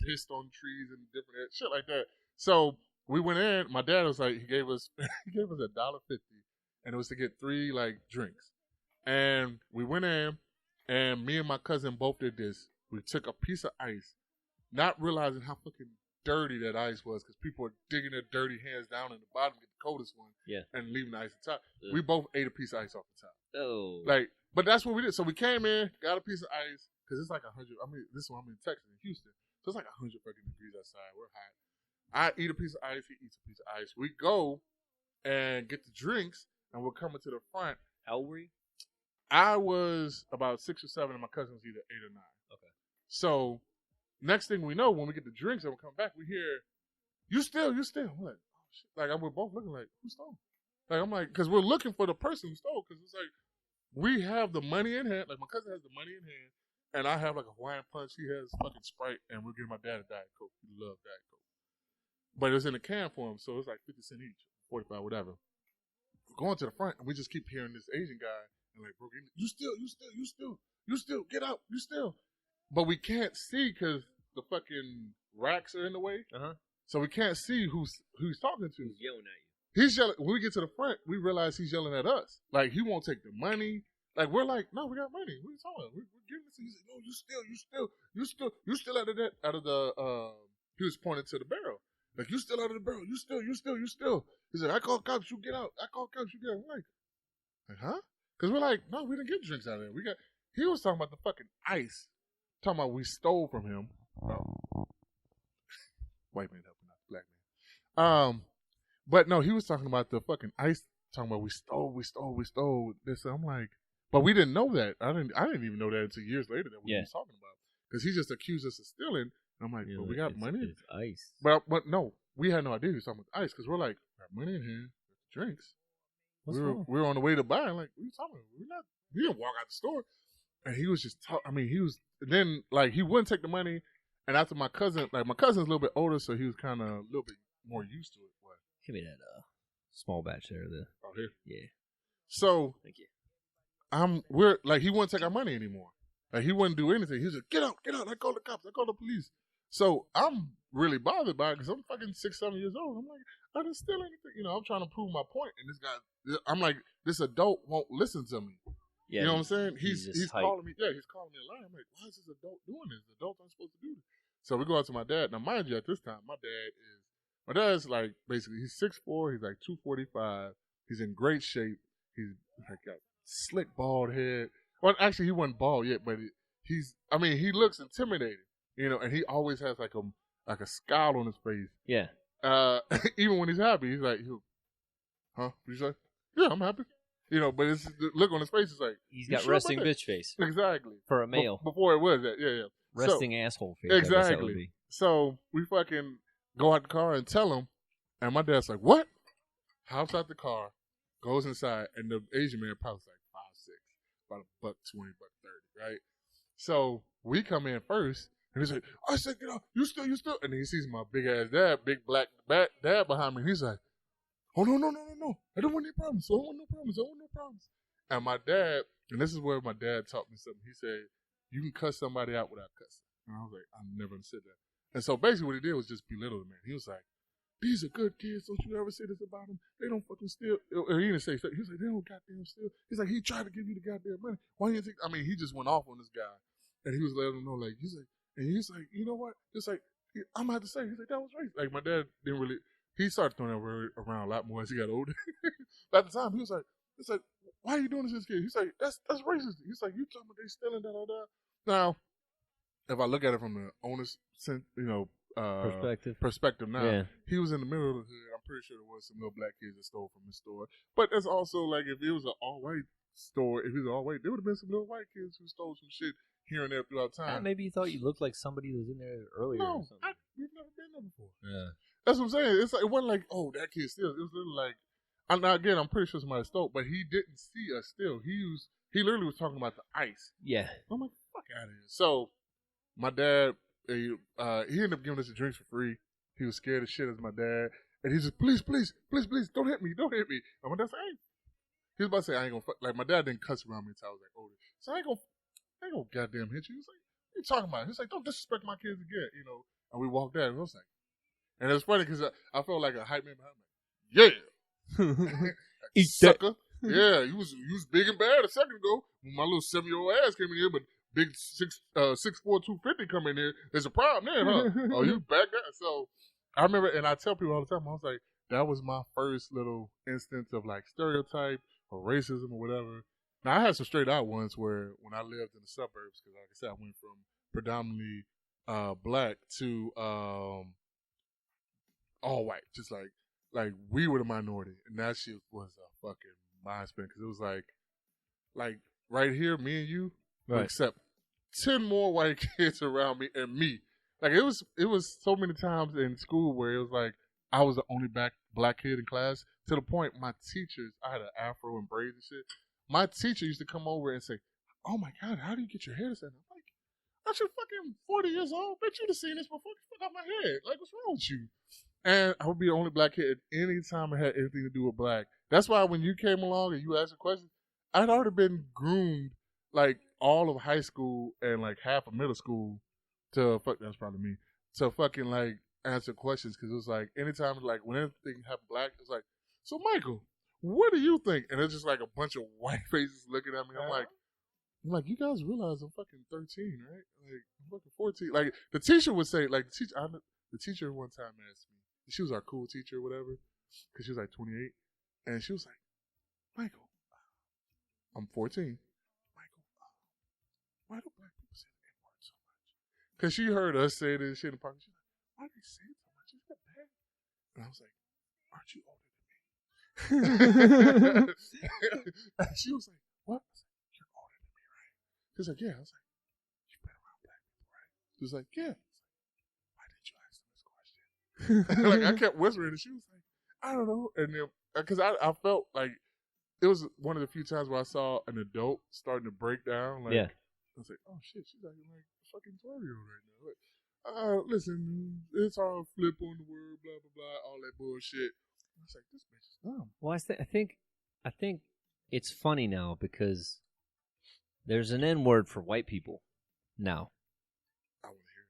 pissed on trees and different shit like that. So we went in. My dad was like, he gave us $1.50, and it was to get 3 like drinks. And we went in, and me and my cousin both did this. We took a piece of ice, not realizing how fucking dirty that ice was, because people were digging their dirty hands down in the bottom to get the coldest one, and leaving the ice on top. We both ate a piece of ice off the top. Oh, like But that's what we did. So we came in, got a piece of ice, because it's like 100. I mean, this one I'm in Texas, in Houston. So it's like 100 fucking degrees outside. We're hot. I eat a piece of ice. He eats a piece of ice. We go and get the drinks, and we're coming to the front. How old were you? I was about 6 or 7, and my cousin was either 8 or 9. Okay. So next thing we know, when we get the drinks and we come back, we hear, you still. I'm like, oh, shit. Like, we're both looking like, who stole? Like, I'm like, because we're looking for the person who stole, because it's like, we have the money in hand. Like, my cousin has the money in hand, and I have like a Hawaiian Punch. He has fucking Sprite, and we're giving my dad a Diet Coke. He loves Diet Coke. But it was in a can for him, so it's like 50 cents each, 45, whatever. We're going to the front, and we just keep hearing this Asian guy, and like, bro, you still, get out, you still. But we can't see because the fucking racks are in the way. Uh-huh. So we can't see who he's talking to. He's yelling at you. He's yelling. When we get to the front, we realize he's yelling at us. Like, he won't take the money. Like, we're like, no, we got money. What are you talking about? We're giving it to you. He's like, no, you still out of the, he was pointing to the barrel. Like, you still out of the barrel. You still. He said, I call cops, you get out. I call cops, you get out. I'm like, huh? Because we're like, no, we didn't get drinks out of there. He was talking about the fucking ice. Talking about we stole from him. Oh. White man helping out black man. But no, he was talking about the fucking ice. Talking about we stole this. I'm like, but we didn't know that. I didn't even know that until years later that we was talking about. Because he just accused us of stealing. And I'm like, but we got money. It's ice. But no, we had no idea he was talking about ice. Because we're like, got money in here, drinks. We were on the way to buy. Like, what are you talking about? We didn't walk out the store. And he was just then like, he wouldn't take the money. And after my cousin's a little bit older, so he was kind of a little bit more used to it. What? Give me that small batch there. Oh, here? Yeah. So, thank you. We're like, he wouldn't take our money anymore. Like, he wouldn't do anything. He was like, get out. I called the cops. I called the police. So I'm really bothered by it because I'm fucking 6, 7 years old. I'm like, I didn't steal anything. You know, I'm trying to prove my point. And this guy, I'm like, this adult won't listen to me. Yeah, you know what I'm saying? He's calling me. Yeah, he's calling me a liar. I'm like, why is this adult doing this? The adults aren't supposed to do this. So we go out to my dad. Now, mind you, at this time, my dad's like, basically, he's 6'4", he's like 245. He's in great shape. He's like got slick bald head. Well, actually, he wasn't bald yet, but he looks intimidating, you know, and he always has like a scowl on his face. Yeah. Even when he's happy, he's like, huh? What you say? Yeah, I'm happy. You know, but it's the look on his face is like, he's got resting bitch face. Exactly. For a male. Before it was that, yeah. Resting asshole face. Exactly. So we fucking go out the car and tell him, and my dad's like, what? Hops out the car, goes inside, and the Asian man probably like 5'6", about $1.20, $1.30, right? So we come in first, and he's like, I said, get out, you still. And he sees my big ass dad, big black dad behind me, and he's like, oh, no. I don't want any problems. I don't want no problems. And my dad, and this is where my dad taught me something. He said, you can cuss somebody out without cussing. And I was like, I never said that. And so basically what he did was just belittle the man. He was like, these are good kids. Don't you ever say this about them. They don't fucking steal. Or he didn't say stuff. He was like, they don't goddamn steal. He's like, he tried to give you the goddamn money. Why you think? I mean, he just went off on this guy. And he was letting him know, like, he's like, you know what? It's like, I'm going to have to say, he's like, that was racist. Like, my dad didn't really. He started throwing that word around a lot more as he got older. But at the time, he was like, it's like, why are you doing this to this kid? He's like, that's racist. He's like, you talking about they stealing, da. Now, if I look at it from the owner's, perspective now, yeah. He was in the middle of the hood. I'm pretty sure there was some little black kids that stole from his store. But that's also like, if it was an all-white store, if it was all-white, there would have been some little white kids who stole some shit here and there throughout time. Maybe you thought you looked like somebody who was in there earlier or something. We've never been there before. Yeah. That's what I'm saying. It's like, it wasn't like, oh, that kid steals. It was literally like, I'm pretty sure somebody stole, but he didn't see us steal. He literally was talking about the ice. Yeah. I'm like, fuck out of here. So, my dad, he ended up giving us the drinks for free. He was scared as shit as my dad. And he's just, please, don't hit me. And my dad's like, hey. He was about to say, I ain't gonna fuck. Like, my dad didn't cuss around me until I was like older. So I ain't gonna goddamn hit you. He's like, what are you talking about? He's like, don't disrespect my kids again, you know. And we walked out, and I was like, and it was funny because I felt like a hype man behind me. Yeah. Eat sucker. That. Yeah, you was big and bad a second ago when my little 7-year-old ass came in here, but big 6'4", 250 come in here. There's a problem there, huh? Oh, you back there. So I remember, and I tell people all the time, I was like, that was my first little instance of like stereotype or racism or whatever. Now, I had some straight out ones where when I lived in the suburbs, because like I said, I went from predominantly black to all white, just like we were the minority, and that shit was a fucking mind spin because it was like right here, me and you, Right. except 10 more white kids around me and me. Like it was so many times in school where it was like I was the only black kid in class to the point my teachers, I had an afro and braids and shit. My teacher used to come over and say, "Oh my God, how do you get your hair this?" And I'm like, "Aren't you fucking 40 years old? Bet you'd have seen this before. Get the fuck out my head. Like, what's wrong with you?" And I would be the only black kid any time it had anything to do with black. That's why when you came along and you asked a question, I'd already been groomed like all of high school and like half of middle school to that's probably me, to fucking like answer questions because it was like anytime like when anything happened black, it was like, "So Michael, what do you think?" And it's just like a bunch of white faces looking at me. I'm like, you guys realize I'm fucking 13, right? Like I'm fucking 14. Like the teacher would say, like the teacher one time asked me, she was our cool teacher or whatever, because she was like 28, and she was like, "Michael, I'm 14. Michael, why do black people say the N-word so much?" Because she heard us say this shit in the park. She's like, "Why do they say it so much? Is that bad?" And I was like, "Aren't you older than me?" And she was like, "What?" I was like, "You're older than me, right?" She was like, "Yeah." I was like, "You've been around black people, right?" She was like, "Yeah." I was like, "Why didn't you ask them this question?" Like I kept whispering, and she was like, "I don't know." And then because I felt like it was one of the few times where I saw an adult starting to break down. Like, Yeah. I was like, "Oh shit, she's acting like a fucking 12-year-old right now." Like, listen, it's all flip on the word, blah blah blah, all that bullshit. I was like, "This bitch is dumb." Well, I think it's funny now because there's an N word for white people now. I want to hear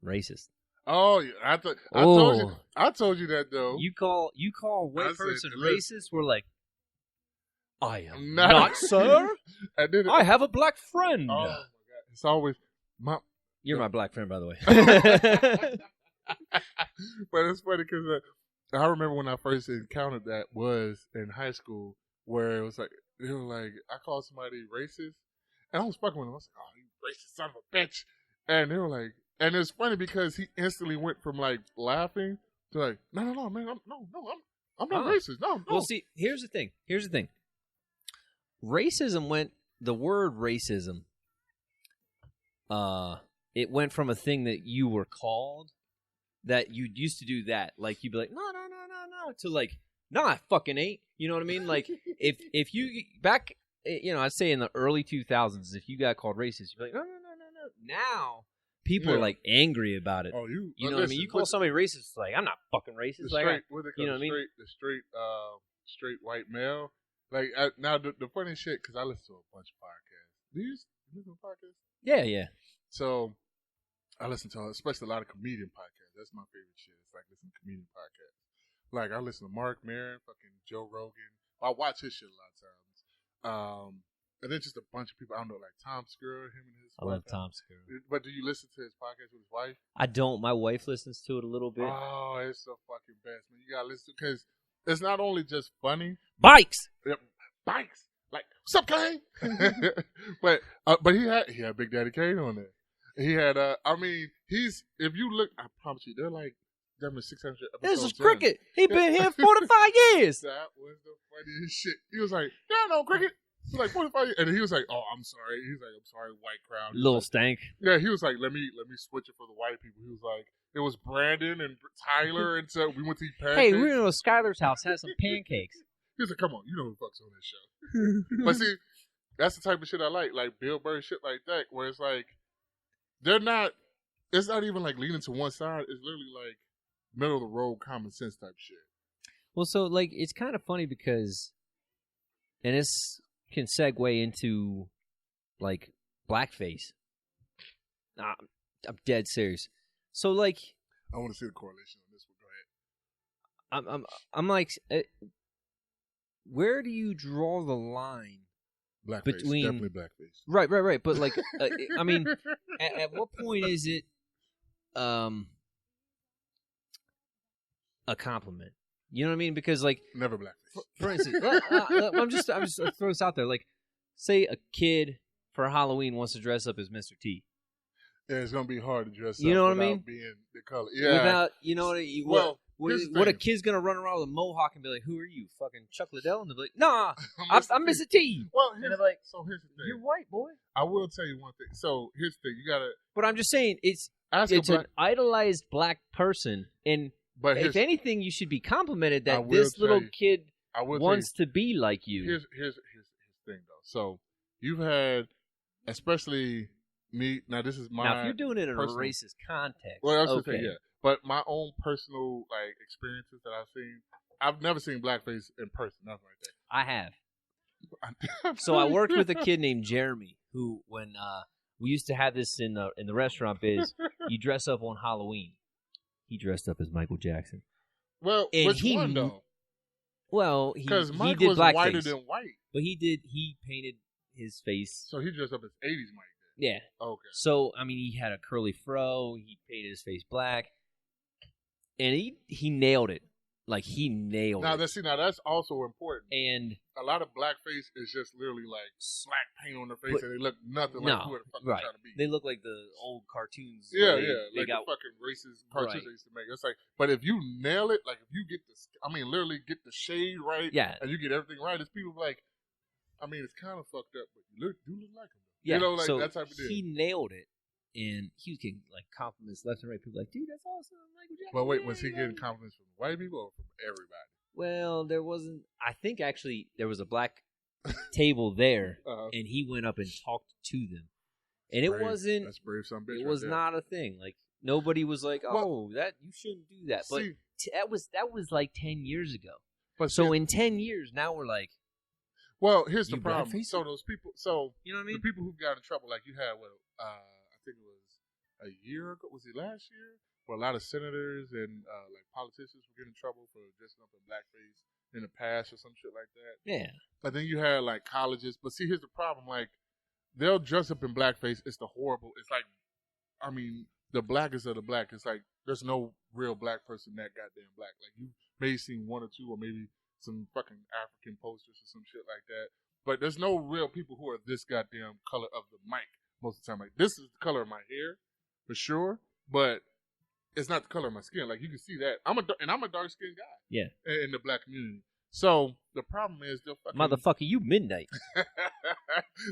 it. Racist. Oh yeah, I told you that though. You call a white I said, person look, racist? We're like, I am Nah. not, sir. And then I have a black friend. Oh my god, it's always You're my black friend, by the way. But it's funny because I remember when I first encountered that was in high school, where it was like they were like I called somebody racist, and I was fucking with them. I was like, "Oh, you racist son of a bitch!" And they were like, and it's funny because he instantly went from like laughing to like, "No, man, I'm not racist. No." Well, see, here's the thing. The word racism, it went from a thing that you were called, that you used to do that. Like, you'd be like, no, to like, no, I fucking ain't. You know what I mean? Like, if you, back, I'd say in the early 2000s, if you got called racist, you'd be like, no. Now, people are like angry about it. Oh, you know what I mean? You call somebody racist, it's like, I'm not fucking racist. Like, you know what I mean? The straight white male. Like now, the funny shit, because I listen to a bunch of podcasts. Do you listen to podcasts? Yeah. So I listen to especially a lot of comedian podcasts. That's my favorite shit. It's like listening to comedian podcasts. Like I listen to Mark Maron, fucking Joe Rogan. I watch his shit a lot of times. And then just a bunch of people. I don't know, like Tom Segura, him and his. I love Tom Segura. But do you listen to his podcast with his wife? I don't. My wife listens to it a little bit. Oh, it's the fucking best, man. You gotta listen because it's not only just funny. Bikes. Like, what's up, Kane? but he had Big Daddy Kane on there. He had if you look, I promise you, they're like 600 episodes. This is Cricket. He been here 45 years. That was the funniest shit. He was like, "Yeah, no, Cricket." He was like 45 years. And he was like, "Oh, I'm sorry." He was like, "I'm sorry, white crowd." Little stank. Yeah, he was like, let me switch it for the white people. He was like, it was Brandon and Tyler, and so we went to eat pancakes. Hey, we went to Skylar's house, had some pancakes. He was like, "Come on, you know who fucks on this show." But see, that's the type of shit I like Bill Burr shit like that, where it's like it's not even like leaning to one side. It's literally like middle of the road common sense type shit. Well, so like it's kind of funny because, and this can segue into like blackface. I'm dead serious. So like, I want to see the correlation on this one. Go ahead. I'm like, where do you draw the line? Blackface, between definitely blackface. Right. But like, I mean, at what point is it a compliment? You know what I mean? Because like, never blackface. For instance, I'm just throwing this out there. Like, say a kid for Halloween wants to dress up as Mr. T. Yeah, it's gonna be hard to dress You up know what I without mean? being the color. Yeah. Without, you know Well, what a kid's gonna run around with a mohawk and be like, "Who are you, fucking Chuck Liddell?" And they'll be like, "Nah, I'm Mr. T." Well, and they're like, so here's the thing. "You're white, boy." I will tell you one thing. So here's the thing. You gotta. But I'm just saying, it's an idolized black person, and if anything, you should be complimented that this little kid wants to be like you. Here's the thing, though. So you've had, especially me. Now this is my. Now, if you're doing it in a racist context, well, I was gonna say, yeah. But my own personal experiences that I've never seen blackface in person, nothing like that. I have. So I worked with a kid named Jeremy, who when we used to have this in the restaurant biz, you dress up on Halloween. He dressed up as Michael Jackson. Well, and which one though? Well, because he did was whiter blackface. than white, but he painted his face. So he dressed up as '80s Mike. Yeah. Okay. So I mean, he had a curly fro. He painted his face black. And he nailed it. Like, he nailed it. Now, that's also important. And a lot of blackface is just literally like black paint on their face, and they look nothing like who the fuck they're trying to be. They look like the old cartoons. Yeah, like the fucking racist cartoons they used to make. It's like, but if you nail it, like if you get literally get the shade right, and you get everything right, it's people like, I mean, it's kind of fucked up, but you do look like them. Yeah, you know, like so that type of deal. He nailed it. And he was getting compliments left and right. People like, dude, that's awesome, Michael Jackson. But wait, was he getting compliments from white people or from everybody? Well, there wasn't. I think actually there was a black table there, and he went up and talked to them. And it wasn't. That's brave, some bitch. It was not a thing. Like nobody was like, "Oh, that you shouldn't do that." But that was like 10 years ago. But so in 10 years, now we're like, well, here's the problem. So those people, you know what I mean? The people who got in trouble, like you had, I think it was a year ago. Was it last year? Where a lot of senators and politicians were getting in trouble for dressing up in blackface in the past or some shit like that. Yeah. But then you had colleges. But see, here's the problem. They'll dress up in blackface. It's the horrible. It's like, I mean, the blackest of the black. It's like there's no real black person that goddamn black. Like you may have seen one or two, or maybe some fucking African posters or some shit like that. But there's no real people who are this goddamn color of the mic. Most of the time, like this is the color of my hair, for sure, but it's not the color of my skin. Like you can see that I'm a dark skinned guy. Yeah. In the black community. So the problem is they'll fucking motherfucker, you midnight.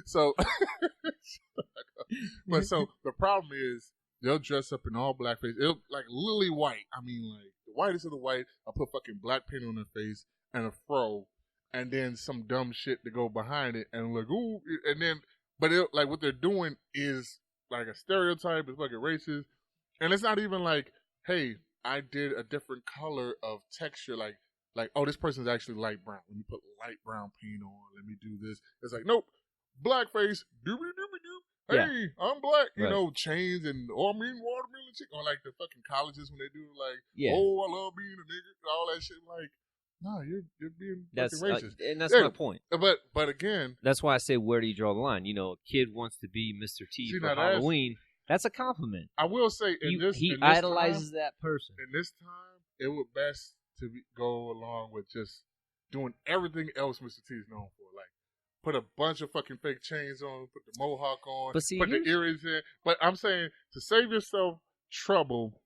So the problem is they'll dress up in all blackface. It'll like lily white. I mean like the whitest of the white. I'll put fucking black paint on their face and a fro and then some dumb shit to go behind it and like ooh and then but what they're doing is like a stereotype. It's fucking racist. And it's not even like, hey, I did a different color of texture. Like, oh, this person's actually light brown. Let me put light brown paint on. Let me do this. It's like, nope, blackface. Doobie-doobie-doo. Hey, I'm black. You know, chains and, watermelon chicken. Or like the fucking colleges when they do oh, I love being a nigga. All that shit. Like, no, you're being fucking racist. And that's my point. But again. That's why I say, where do you draw the line? You know, a kid wants to be Mr. T for Halloween. That's a compliment. I will say, he idolizes that person. In this time, it would best to go along with just doing everything else Mr. T is known for. Like, put a bunch of fucking fake chains on, put the mohawk on, put the earrings in. But I'm saying, to save yourself trouble,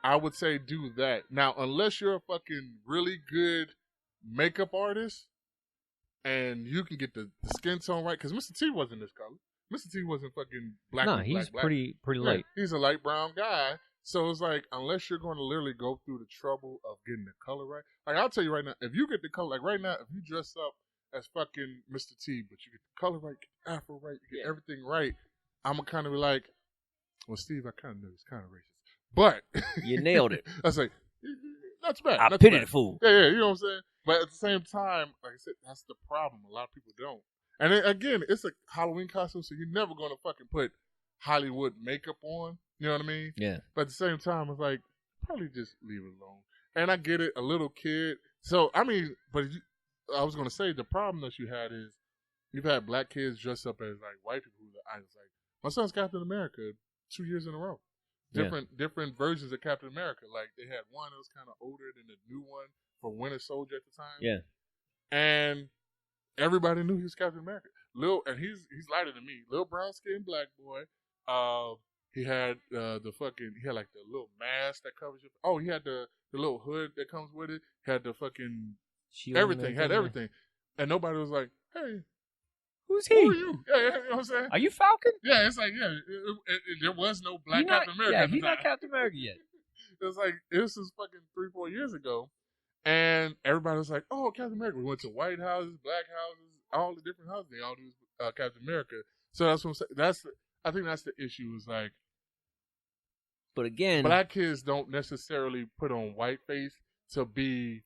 I would say do that. Now, unless you're a fucking really good makeup artist and you can get the skin tone right, because Mr. T wasn't this color. Mr. T wasn't fucking black. No, he's pretty light. He's a light brown guy. So it's like, unless you're going to literally go through the trouble of getting the color right. Like, I'll tell you right now, if you get the color, like right now, if you dress up as fucking Mr. T, but you get the color right, get the afro right, you get everything right, I'm going to kind of be like, well, Steve, I kind of know he's kind of racist. But. You nailed it. I was like, that's bad. I pity the fool. Yeah, you know what I'm saying? But at the same time, like I said, that's the problem. A lot of people don't. And then, again, it's a Halloween costume, so you're never going to fucking put Hollywood makeup on. You know what I mean? Yeah. But at the same time, it's like, probably just leave it alone. And I get it, a little kid. So, I mean, I was going to say, the problem that you had is, you've had black kids dress up as, like, white people. I was like, my son's Captain America 2 years in a row. Different versions of Captain America. Like, they had one that was kind of older than the new one for Winter Soldier at the time. Yeah. And everybody knew he was Captain America. and he's lighter than me. Little brown skinned black boy. He had he had like the little mask that covers your. Oh, he had the little hood that comes with it. Had the fucking everything. Had everything, and nobody was like, "Hey, who's he? Who are you?" Yeah, you know what I'm saying. Are you Falcon? Yeah, it's like there was no black Captain America. Yeah, he's not Captain America yet. It's like this was fucking 3-4 years ago, and everybody was like, "Oh, Captain America." We went to white houses, black houses, all the different houses. They all do Captain America. So that's what I'm saying. I think that's the issue. Is like, but again, black kids don't necessarily put on white face to be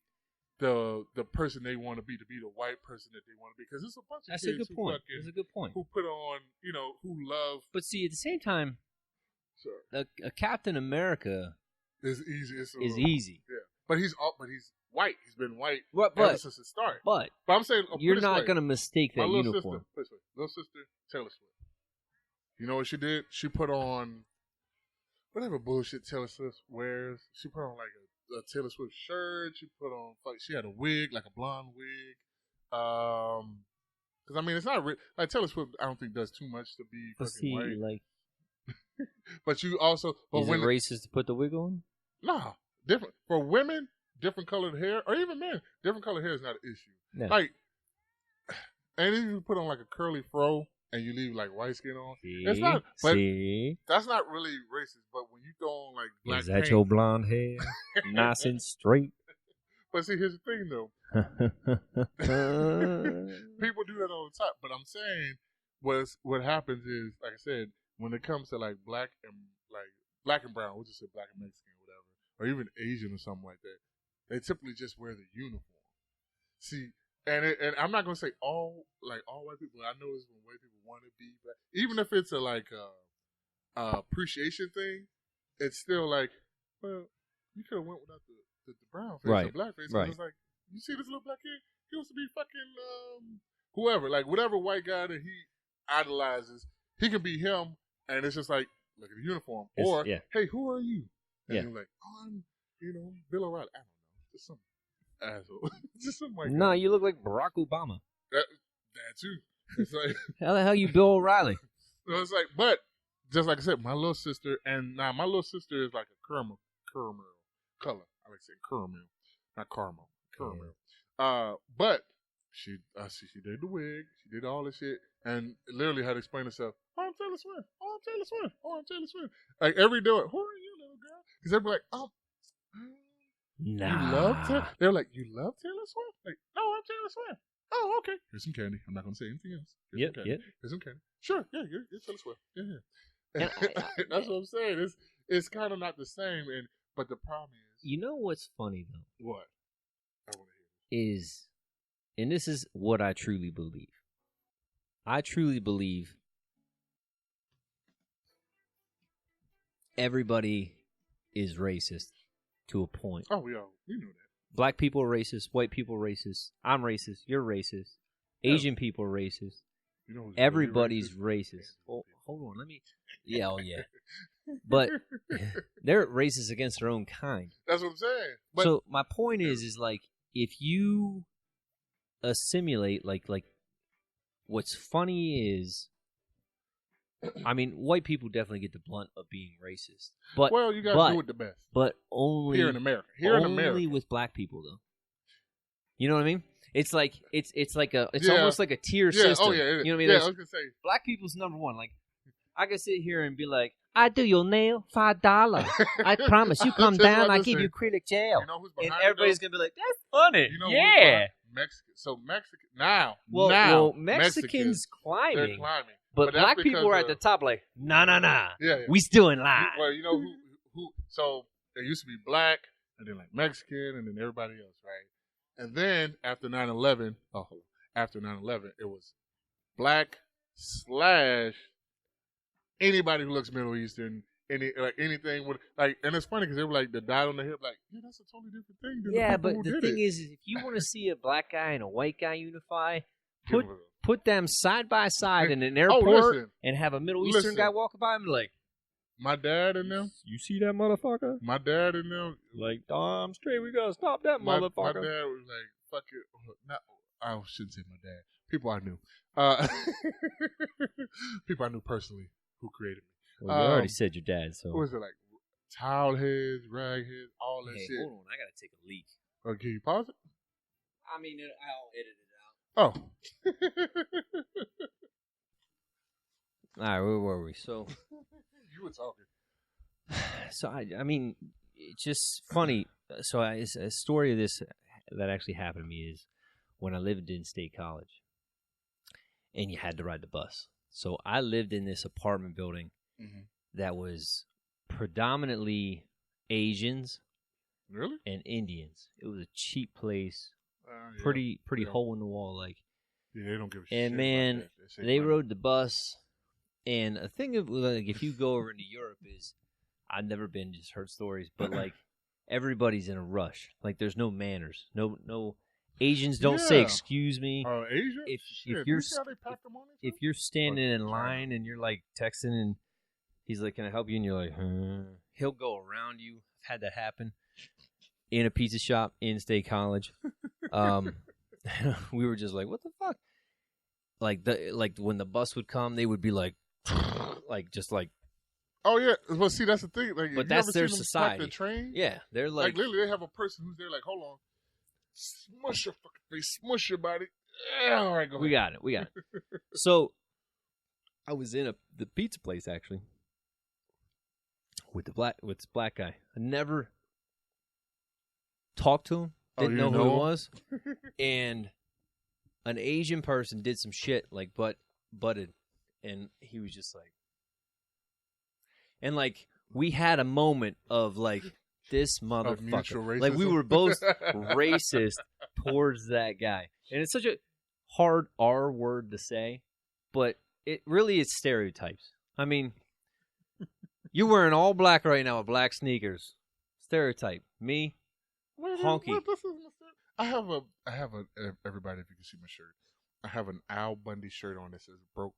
the person they want to be the white person that they want to be, because there's a bunch of that's kids a good point. That's a good point. Who put on, who love. But see, at the same time, a Captain America is easy. Is easy. Yeah, but he's white. He's been white ever since the start. But I'm saying you're not going to mistake that uniform. Little sister Taylor Swift. You know what she did? She put on whatever bullshit Taylor Swift wears. She put on like a Taylor Swift shirt. She put on she had a wig, like a blonde wig. Because I mean, it's not like Taylor Swift. I don't think does too much to be fucking white. Like, but you also is it racist to put the wig on? Nah, different for women. Different colored hair, or even men, different colored hair is not an issue. No. Like, and if you put on like a curly fro and you leave like white skin on, it's not. But that's not really racist. But when you throw on like black is that paint, your blonde hair, nice and straight? But see, here's the thing though. People do that all the time. But I'm saying what happens is, like I said, when it comes to like black and brown, we'll just say black and Mexican, or whatever, or even Asian or something like that. They typically just wear the uniform. See, and I'm not gonna say all white people. I know it's when white people want to be, but even if it's a appreciation thing, it's still like, well, you could have went without the brown face or black face. Right. It's like, you see this little black kid? He wants to be fucking whoever, like whatever white guy that he idolizes. He can be him, and it's just like, look at the uniform. Or, hey, who are you? And you're like, oh, I'm Bill O'Reilly. I don't know. Just some asshole. Just some white guy. No, you look like Barack Obama. That too. It's like, how the hell you Bill O'Reilly? So it's like, but just like I said, my little sister, and now my little sister is like a caramel color. I like saying caramel, not caramel. But she did the wig, she did all this shit, and literally had to explain herself. Oh, I'm Taylor Swift. Oh, I'm Taylor Swift. Oh, I'm Taylor Swift. Like every day, who are you, little girl? Because they'd be like, oh. Nah. You love Taylor? They're like, you love Taylor Swift? Like, no, I'm Taylor Swift. Oh, okay. Here's some candy. I'm not going to say anything else. Here's some candy. Sure, yeah, you're Taylor Swift. Yeah. That's what I'm saying. It's kind of not the same. But the problem is, you know what's funny though? What? I want to hear is, and this is what I truly believe. I truly believe everybody is racist. To a point. Oh, we know that. Black people are racist. White people are racist. I'm racist. You're racist. Asian people are racist. Everybody's really racist. Oh, hold on. Let me. Yeah, But they're racist against their own kind. That's what I'm saying. But, so my point is like, if you assimilate, like what's funny is, I mean, white people definitely get the blunt of being racist. But you got to do it the best. But only here in America. Only with black people, though. You know what I mean? It's like almost like a tier system. Oh yeah, you know what I mean? Yeah, I was gonna say black people's number one. Like, I can sit here and be like, I do your nail $5. I promise you come down, I give you acrylic gel. You know who's behind and everybody's gonna be like, that's funny. You know Mexican. So Mexican now. Well, Mexicans climbing. They're climbing. But black people are at the top, like, nah. Yeah. We still in line. Well, you know who? So there used to be black, and then like Mexican, and then everybody else, right? And then after 9/11, it was black / anybody who looks Middle Eastern, anything with like, and it's funny because they were like the dot on the hip, like, yeah, that's a totally different thing. Yeah, but the thing is, if you want to see a black guy and a white guy unify, put them side by side in an airport and have a Middle Eastern guy walking by and be like, my dad and them. You see that motherfucker? My dad and them. Like, straight, we gotta stop that motherfucker. My dad was like, fuck it. I shouldn't say my dad. People I knew. People I knew personally who created me. Well, you already said your dad, so. What was it like? Towel heads, rag heads, all that shit. Hold on, I gotta take a leak. Oh, can you pause it? I mean, I'll edit it out. Oh. All right, where were we? So. You were talking. So I mean, it's just funny. So a story of this that actually happened to me is when I lived in State College, and you had to ride the bus. So I lived in this apartment building that was predominantly Asians, really, and Indians. It was a cheap place, yeah. pretty hole in the wall, like. Yeah, they don't give a shit. And man, they rode the bus. And a thing of like, if you go over into Europe is, I've never been, just heard stories, but like everybody's in a rush. Like there's no manners. No Asians don't say excuse me. Asia? If Shit, you're see how they pack them on if you're standing in line and you're like texting and he's like, "Can I help you?" and you're like, he'll go around you. I've had that happen in a pizza shop in State College. We were just like, "What the fuck?" Like when the bus would come, they would be like. Just like, oh yeah, well see that's the thing. Like, but that's their society. The train? Yeah, they're like literally they have a person who's there like, hold on, smush your fucking face, smush your body. Yeah, all right, go ahead. We got it. So, I was in the pizza place actually with this black guy. I never talked to him. Didn't know who he was, and an Asian person did some shit like butted. And he was just like, and like we had a moment of like this motherfucker. Like we were both racist towards that guy, and it's such a hard R word to say, but it really is stereotypes. I mean, you're wearing all black right now with black sneakers. Stereotype. Me, honky. I have a everybody if you can see my shirt. I have an Al Bundy shirt on that says broke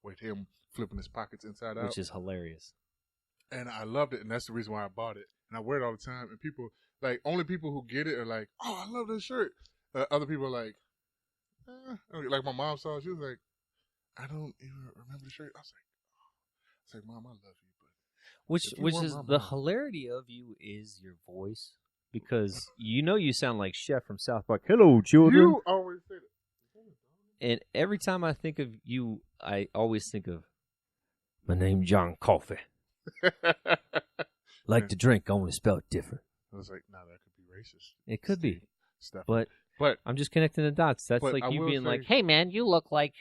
with him flipping his pockets inside out. Which is hilarious. And I loved it, and that's the reason why I bought it. And I wear it all the time, and people, like, only people who get it are like, oh, I love this shirt. Other people are like, like my mom saw it, she was like, I don't even remember the shirt. I was like, Mom, I love you. But which is the hilarity of you is your voice, because you sound like Chef from South Park. Hello, children. You always say that. And every time I think of you, I always think of my name, John Coffee. Like to drink, only spelled different. I was like, no, that could be racist. It could be, stuff. But I'm just connecting the dots. That's like you being like, "Hey, man, you look like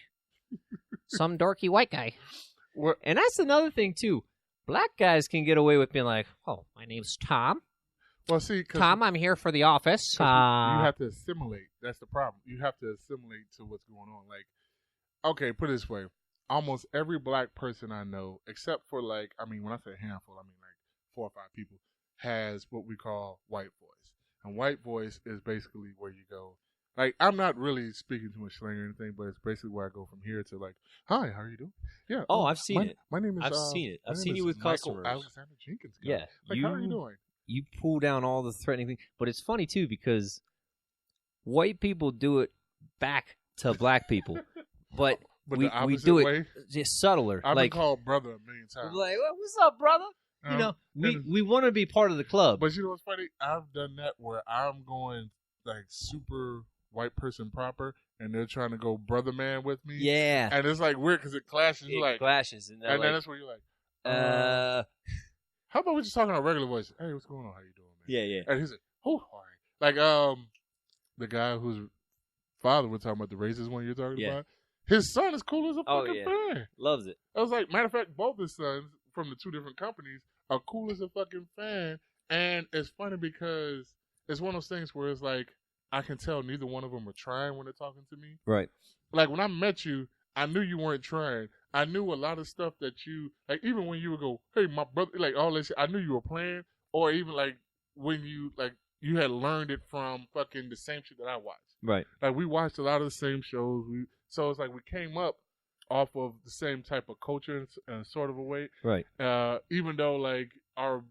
some dorky white guy." What? And that's another thing too. Black guys can get away with being like, "Oh, my name's Tom." Well, see, Tom, I'm here for the office. You have to assimilate. That's the problem. You have to assimilate to what's going on. Like, okay, put it this way. Almost every black person I know, except for like, I mean, when I say handful, I mean like 4 or 5 people, has what we call white voice. And white voice is basically where you go. Like, I'm not really speaking too much slang or anything, but it's basically where I go from here to like, hi, how are you doing? Yeah. Oh, I've seen it. My name is. I've seen it. I've seen you with Michael customers. Alexander Jenkins. Guy. Yeah. Like, how are you doing? You pull down all the threatening things. But it's funny, too, because white people do it back to black people. But we do it just subtler. I've been called brother a million times. We're like, what's up, brother? We want to be part of the club. But you know what's funny? I've done that where I'm going like super white person proper, and they're trying to go brother man with me. Yeah. And it's like weird because it clashes. It clashes. And then that's where you're like, how about we just talk in our regular voice? Hey, what's going on? How you doing, man? Yeah. And he's like, oh, all right. Like, the guy whose father we're talking about, the racist one you're talking about, his son is cool as a fucking fan. Loves it. I was like, matter of fact, both his sons from the 2 different companies are cool as a fucking fan. And it's funny because it's one of those things where it's like, I can tell neither one of them are trying when they're talking to me. Right. Like, when I met you, I knew you weren't trying. I knew a lot of stuff that you, like, even when you would go, hey, my brother, like, all this shit, I knew you were playing. Or even, like, when you, like, you had learned it from fucking the same shit that I watched. Right. Like, we watched a lot of the same shows. So it's like we came up off of the same type of culture in sort of a way. Right. Even though, like, our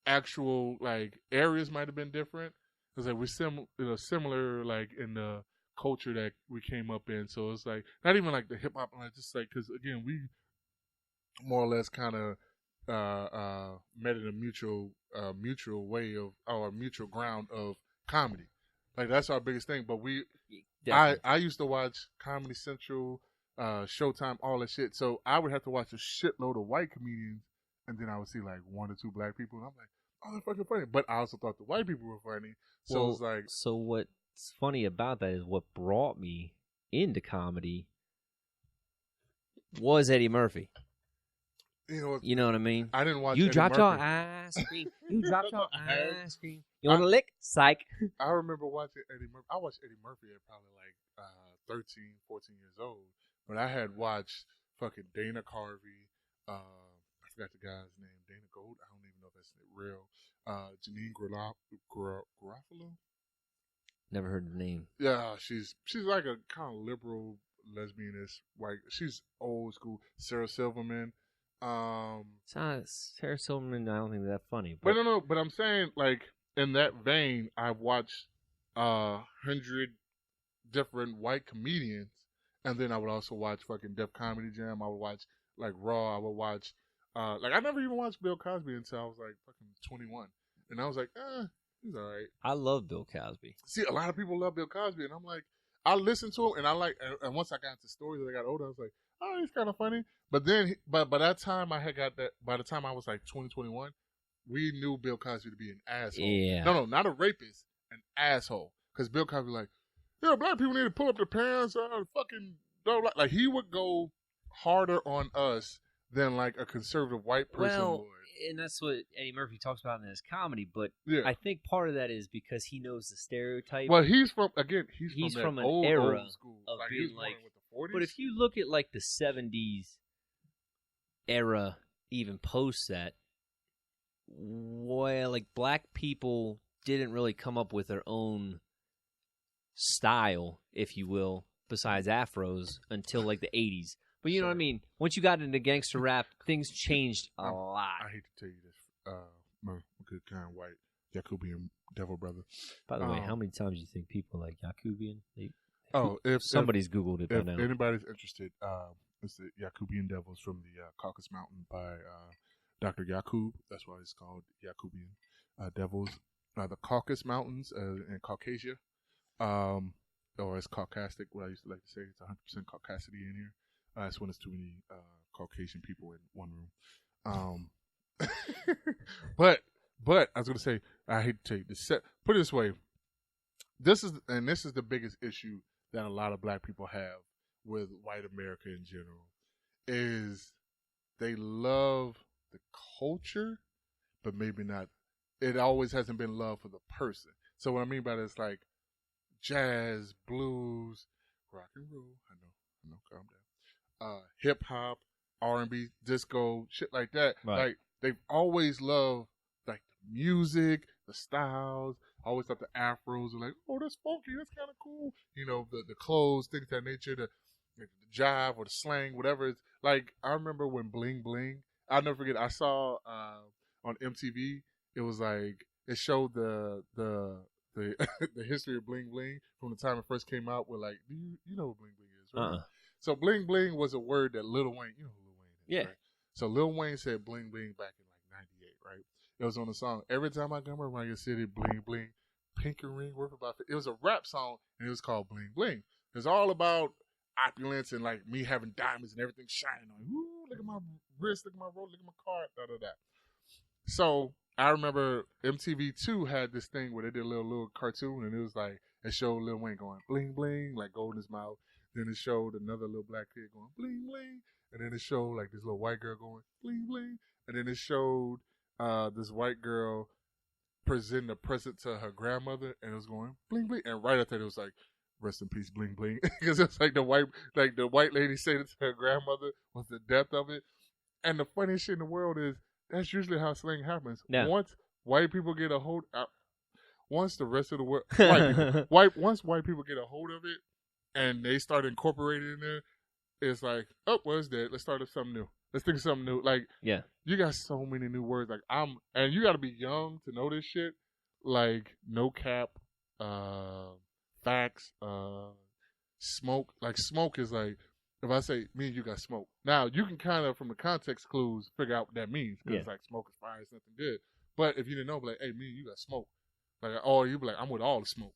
actual, like, areas might have been different. Because, like, we're similar, like, in the culture that we came up in. So it's like not even like the hip hop, like just like because again we more or less kind of met in a mutual way of our mutual ground of comedy. Like that's our biggest thing. But I used to watch Comedy Central, Showtime, all that shit. So I would have to watch a shitload of white comedians, and then I would see like 1 or 2 black people, and I'm like, oh, they're fucking funny. But I also thought the white people were funny. So it's like, so what's funny about that is what brought me into comedy was Eddie Murphy. You know what I mean? I didn't watch. You Eddie dropped Murphy. your ice cream. You dropped your ice cream. You want a lick? Psych. I remember watching Eddie Murphy. I watched Eddie Murphy at probably like 13, 14 years old. But I had watched fucking Dana Carvey. I forgot the guy's name. Dana Gold. I don't even know if that's real. Janine Garofalo. Never heard the name. Yeah, she's like a kind of liberal lesbianist white. She's old school. Sarah Silverman. It's not Sarah Silverman. I don't think that funny. But no. But I'm saying like in that vein, I've watched 100 different white comedians, and then I would also watch fucking Def Comedy Jam. I would watch like Raw. I would watch like I never even watched Bill Cosby until I was like fucking 21, and I was like, he's all right. I love Bill Cosby. See, a lot of people love Bill Cosby, and I'm like, I listen to him, and I like, and once I got into stories as I got older, I was like, oh, he's kind of funny. But then, but by that time, I had got that. By the time I was like 20, 21, we knew Bill Cosby to be an asshole. Yeah. No, not a rapist, an asshole. Because Bill Cosby like, yeah, black people need to pull up their pants, fucking, like he would go harder on us than like a conservative white person would. And that's what Eddie Murphy talks about in his comedy, but Yeah. I think part of that is because he knows the stereotype. Well, he's from from an old, era old school. of Like, being he was like, born with the 40s. But if you look at like the 70s era, even post that, well, like black people didn't really come up with their own style, if you will, besides afros until like the 80s. But you know what I mean? Once you got into gangster rap, things changed a lot. I hate to tell you this, my good kind white Jacobian devil brother. By the way, how many times do you think people like Jacobian? If somebody's Googled it by if now. anybody's interested, it's the Jacobian Devils from the Caucasus Mountain by Dr. Yakub. That's why it's called Jacobian Devils. The Caucasus Mountains in Caucasia, or it's Caucastic, what I used to like to say. It's 100% Caucasity in here. That's when it's too many Caucasian people in one room. But I was going to say, I hate to take this. Put it this way. This is the biggest issue that a lot of black people have with white America in general, is they love the culture, but maybe not. It always hasn't been love for the person. So what I mean by that is like jazz, blues, rock and roll. I know, calm down. Hip hop, R&B, disco, shit like that. Right. Like they've always loved like the music, the styles. Always thought the afros are like, oh, that's funky, that's kind of cool. You know, the clothes, things of that nature, the jive or the slang, whatever. It's like I remember when Bling Bling. I'll never forget. I saw on MTV. It was like it showed the the history of Bling Bling from the time it first came out. Where like, you know what Bling Bling is, right? So Bling Bling was a word that Lil Wayne, you know who Lil Wayne is, yeah. Right? So Lil Wayne said Bling Bling back in like '98, right? It was on the song Every Time I Come Around Your City, Bling Bling, Pink and Ring worth about. It was a rap song and it was called Bling Bling. It's all about opulence and like me having diamonds and everything shining on. Ooh, look at my wrist, look at my roll, look at my car, da da da. So I remember MTV2 had this thing where they did a little cartoon, and it was like it showed Lil Wayne going bling bling, like gold in his mouth. Then it showed another little black kid going bling bling, and then it showed like this little white girl going bling bling, and then it showed this white girl presenting a present to her grandmother, and it was going bling bling, and right after that it was like rest in peace bling bling, because it's like the white lady said it to her grandmother was the death of it. And the funniest shit in the world is that's usually how slang happens. Yeah. Once white people get a hold, once the rest of the world, once white people get a hold of it, and they start incorporating it in there, it's like, oh, well, it's dead. Let's start something new. Let's think of something new. Like, yeah, you got so many new words. Like and you got to be young to know this shit. Like no cap, facts, smoke. Like smoke is like if I say me and you got smoke. Now you can kind of from the context clues figure out what that means because like smoke is fire, it's nothing good. But if you didn't know, be like, hey, me and you got smoke. Like, or you be like, I'm with all the smoke.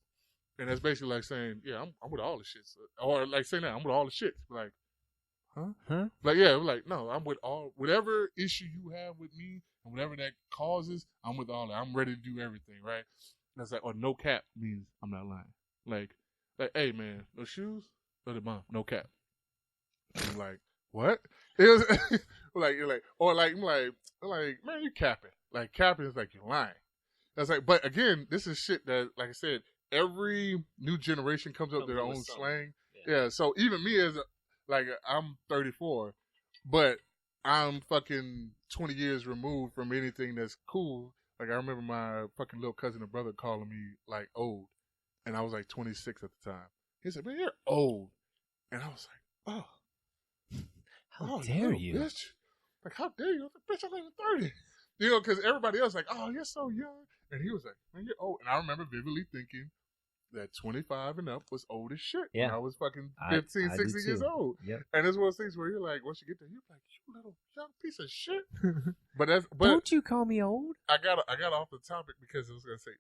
And that's basically like saying, yeah, I'm with all the shit. Or like saying that, I'm with all the shit. Like, huh? Like, yeah, like, no, I'm with all, whatever issue you have with me and whatever that causes, I'm with all that. I'm ready to do everything, right? And that's like, or no cap means I'm not lying. Like, hey, man, no shoes? No, no cap. I'm like, what? It was like, you're like, or like, I'm like, man, you capping. Like, capping is like, you're lying. That's like, but again, this is shit that, like I said, every new generation comes up with their own slang. Yeah. So even me as I'm 34, but I'm fucking 20 years removed from anything that's cool. Like I remember my fucking little cousin and brother calling me like old, and I was like 26 at the time. He said, "Man, you're old," and I was like, "Oh, how dare you, bitch! Like how dare you? I was like, bitch, I'm not even 30." You know, because everybody else like, "Oh, you're so young." And he was like, man, you're old. And I remember vividly thinking that 25 and up was old as shit. Yeah. When I was fucking 15, 16 years old. Yep. And it's one of those things where you're like, once you get there, you're like, you little young piece of shit. But don't you call me old? I got off the topic because I was going to say,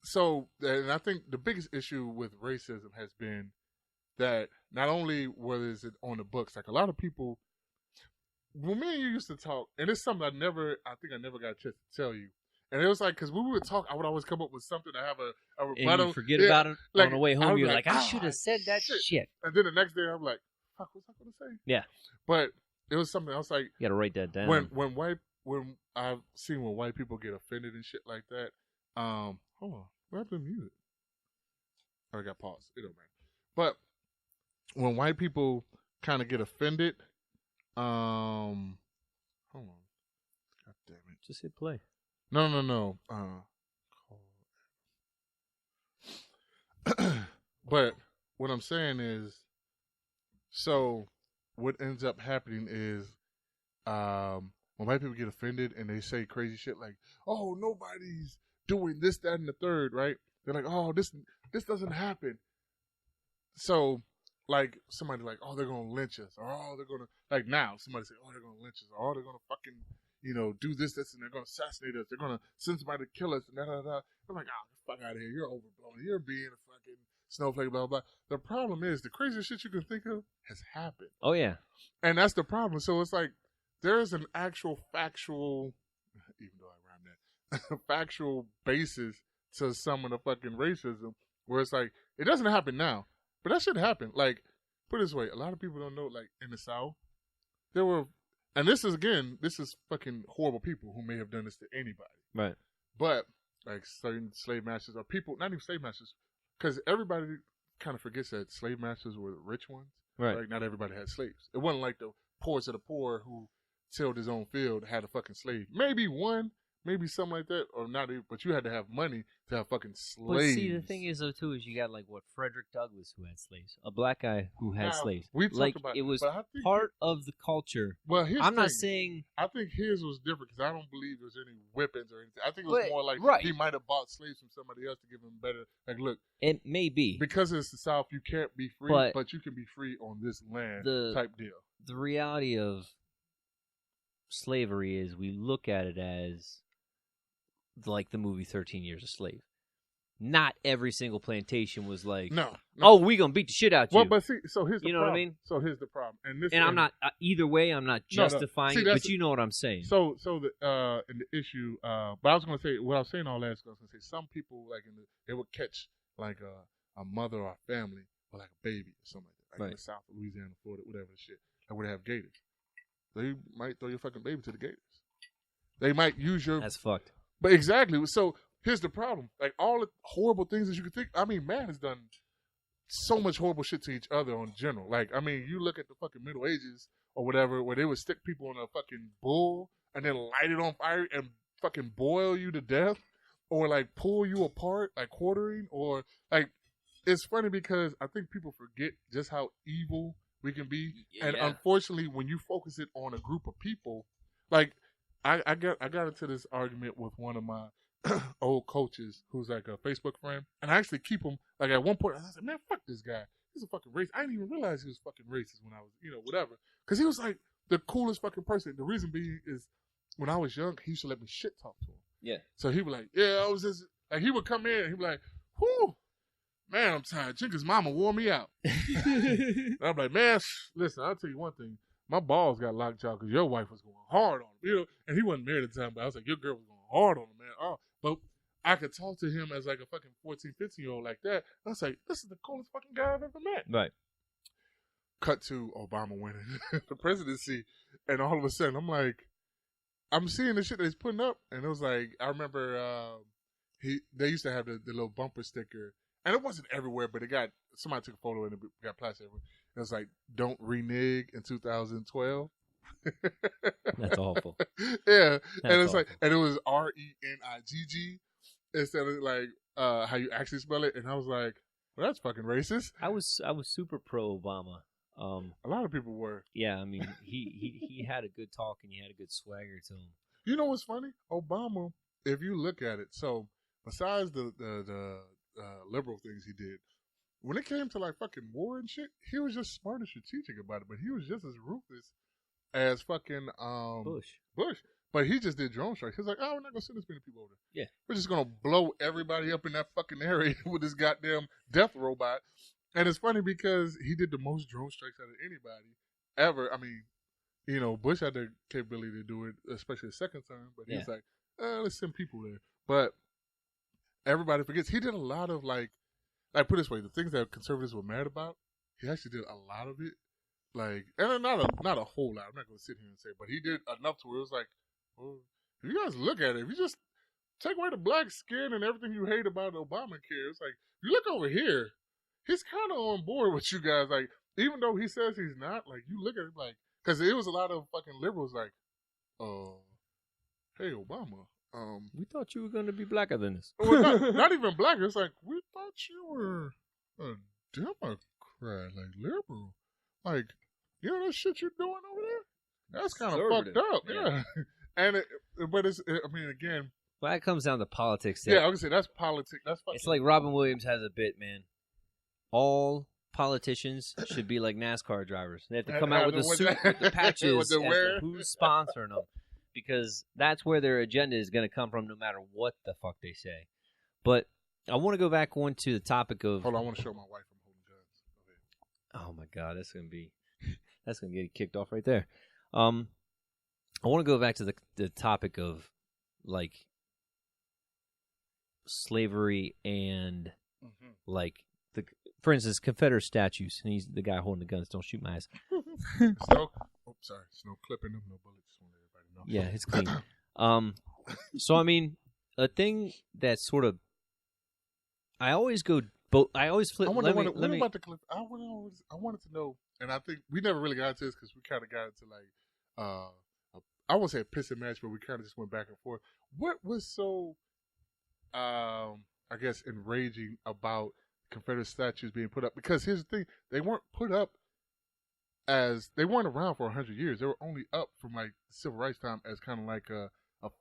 so, and I think the biggest issue with racism has been that not only was it on the books, like a lot of people, when me and you used to talk, and it's something I think I never got a chance to tell you. And it was like, because when we would talk, I would always come up with something to have a rebuttal. And you forget about it like, on the way home. You're like, I should have said that shit. And then the next day, I'm like, fuck, what was I going to say? Yeah. But it was something else like. You got to write that down. When I've seen when white people get offended and shit like that. Hold on. What happened to music? Oh, I got paused. It don't matter. But when white people kind of get offended, hold on. God damn it. Just hit play. No. But what I'm saying is, so what ends up happening is, when white people get offended and they say crazy shit like, "Oh, nobody's doing this, that, and the third," right? They're like, "Oh, this doesn't happen." So, like somebody like, "Oh, they're gonna lynch us," or "Oh, they're gonna like now." Somebody say, "Oh, they're gonna lynch us," or "Oh, they're gonna fucking." Do this, and they're going to assassinate us. They're going to send somebody to kill us, and da-da-da. I'm like, fuck out of here. You're overblown. You're being a fucking snowflake, blah, blah, blah. The problem is, the craziest shit you can think of has happened. Oh, yeah. And that's the problem. So it's like, there's an actual factual, even though I rhymed that, factual basis to some of the fucking racism, where it's like, it doesn't happen now, but that should happen. Like, put it this way, a lot of people don't know, like, in the South, there were, and this is fucking horrible people who may have done this to anybody. Right. But, like, certain slave masters or people, not even slave masters, because everybody kind of forgets that slave masters were the rich ones. Right. Like, not everybody had slaves. It wasn't like the poorest of the poor who tilled his own field had a fucking slave. Maybe one, maybe something like that, or not even, but you had to have money to have fucking slaves. But see, the thing is, though, too, is you got, like, what, Frederick Douglass, who had slaves. A black guy who had slaves. We talked like, about it was part of the culture. Well, I'm not saying... I think his was different, because I don't believe there's any weapons or anything. I think it was more like he might have bought slaves from somebody else to give him better... Like, look... It may be. Because it's the South, you can't be free, but you can be free on this land type deal. The reality of slavery is we look at it as... like the movie 13 Years a Slave. Not every single plantation was like, no. Oh, we gonna beat the shit out you. Well, but see, so here's the problem. You know what I mean? So here's the problem, and I'm not either way. I'm not justifying it, but you know what I'm saying. So the in the issue, but I was gonna say what I was saying all last. I was gonna say some people like they would catch like a mother or a family or like a baby or something like that, like in the South, Louisiana, Florida, whatever the shit, that would have gators. They might throw your fucking baby to the gators. They might use your. That's fucked. But exactly. So here's the problem. Like all the horrible things that you could think. I mean, man has done so much horrible shit to each other in general. Like, I mean, you look at the fucking Middle Ages or whatever, where they would stick people on a fucking bull and then light it on fire and fucking boil you to death, or like pull you apart, like quartering, or like it's funny because I think people forget just how evil we can be. Yeah. And unfortunately, when you focus it on a group of people, like I got into this argument with one of my old coaches who's like a Facebook friend, and I actually keep him. Like at one point, I said, "Man, fuck this guy. he's a fucking racist. I didn't even realize he was fucking racist when I was, whatever. Because he was like the coolest fucking person. The reason being is when I was young, he used to let me shit talk to him. Yeah. So he was like, yeah, I was just, like, he would come in and he'd be like, whew, man, I'm tired. Jenkins' mama wore me out. And I'm like, man, listen, I'll tell you one thing. My balls got lockjaw because your wife was going hard on him. And he wasn't married at the time, but I was like, your girl was going hard on him, man. Oh, but I could talk to him as like a fucking 14, 15-year-old like that. I was like, this is the coolest fucking guy I've ever met. Right. Cut to Obama winning the presidency. And all of a sudden, I'm like, I'm seeing the shit that he's putting up. And it was like, I remember they used to have the little bumper sticker. And it wasn't everywhere, but somebody took a photo and it got plastered everywhere. It was like, don't renege in 2012. That's awful. Yeah. That's and it's awful. like, and it was RENIGG instead of like how you actually spell it. And I was like, well, that's fucking racist. I was super pro Obama. A lot of people were. Yeah, I mean, he had a good talk and he had a good swagger to him. You know what's funny? Obama, if you look at it, so besides the liberal things he did, when it came to like fucking war and shit, he was just smart and strategic about it. But he was just as ruthless as fucking Bush. But he just did drone strikes. He was like, oh, we're not gonna send this many people over there. Yeah, we're just gonna blow everybody up in that fucking area with this goddamn death robot. And it's funny because he did the most drone strikes out of anybody ever. I mean, Bush had the capability to do it, especially the second time. But he was like, let's send people there. But everybody forgets he did a lot of like put it this way, the things that conservatives were mad about, he actually did a lot of it. Like, and not a whole lot. I'm not going to sit here and say, but he did enough to where it was like, well, if you guys look at it, if you just take away the black skin and everything you hate about Obamacare, it's like, if you look over here, he's kind of on board with you guys. Like, even though he says he's not, like, you look at it like, because it was a lot of fucking liberals like, hey, Obama, we thought you were going to be blacker than this. Well, not even black. It's like, we thought you were a Democrat, like liberal. Like, that shit you're doing over there? That's kind of fucked up. Yeah. And but I mean, again. Well, that comes down to politics. Yeah, I was going to say, that's politics. That's fucking. It's like Robin Williams has a bit, man. All politicians should be like NASCAR drivers. They have to come out with the suit, with the patches, with the wear. Who's sponsoring them. Because that's where their agenda is going to come from no matter what the fuck they say. But I want to go back on to the topic of... Hold on, I want to show my wife I'm holding guns. Oh, my God. That's going to get kicked off right there. I want to go back to the topic of, like, slavery and, for instance, Confederate statues. And he's the guy holding the guns. Don't shoot my ass. Snow clipping them, no bullets. Yeah, it's clean. So I mean, a thing that sort of, I always go both. I always flip. About the clip? I wanted to know, and I think we never really got into this because we kind of got into like, I won't say a pissing match, but we kind of just went back and forth. What was so, I guess, enraging about Confederate statues being put up? Because here's the thing: they weren't put up. They weren't around for 100 years. They were only up from like the civil rights time as kind of like a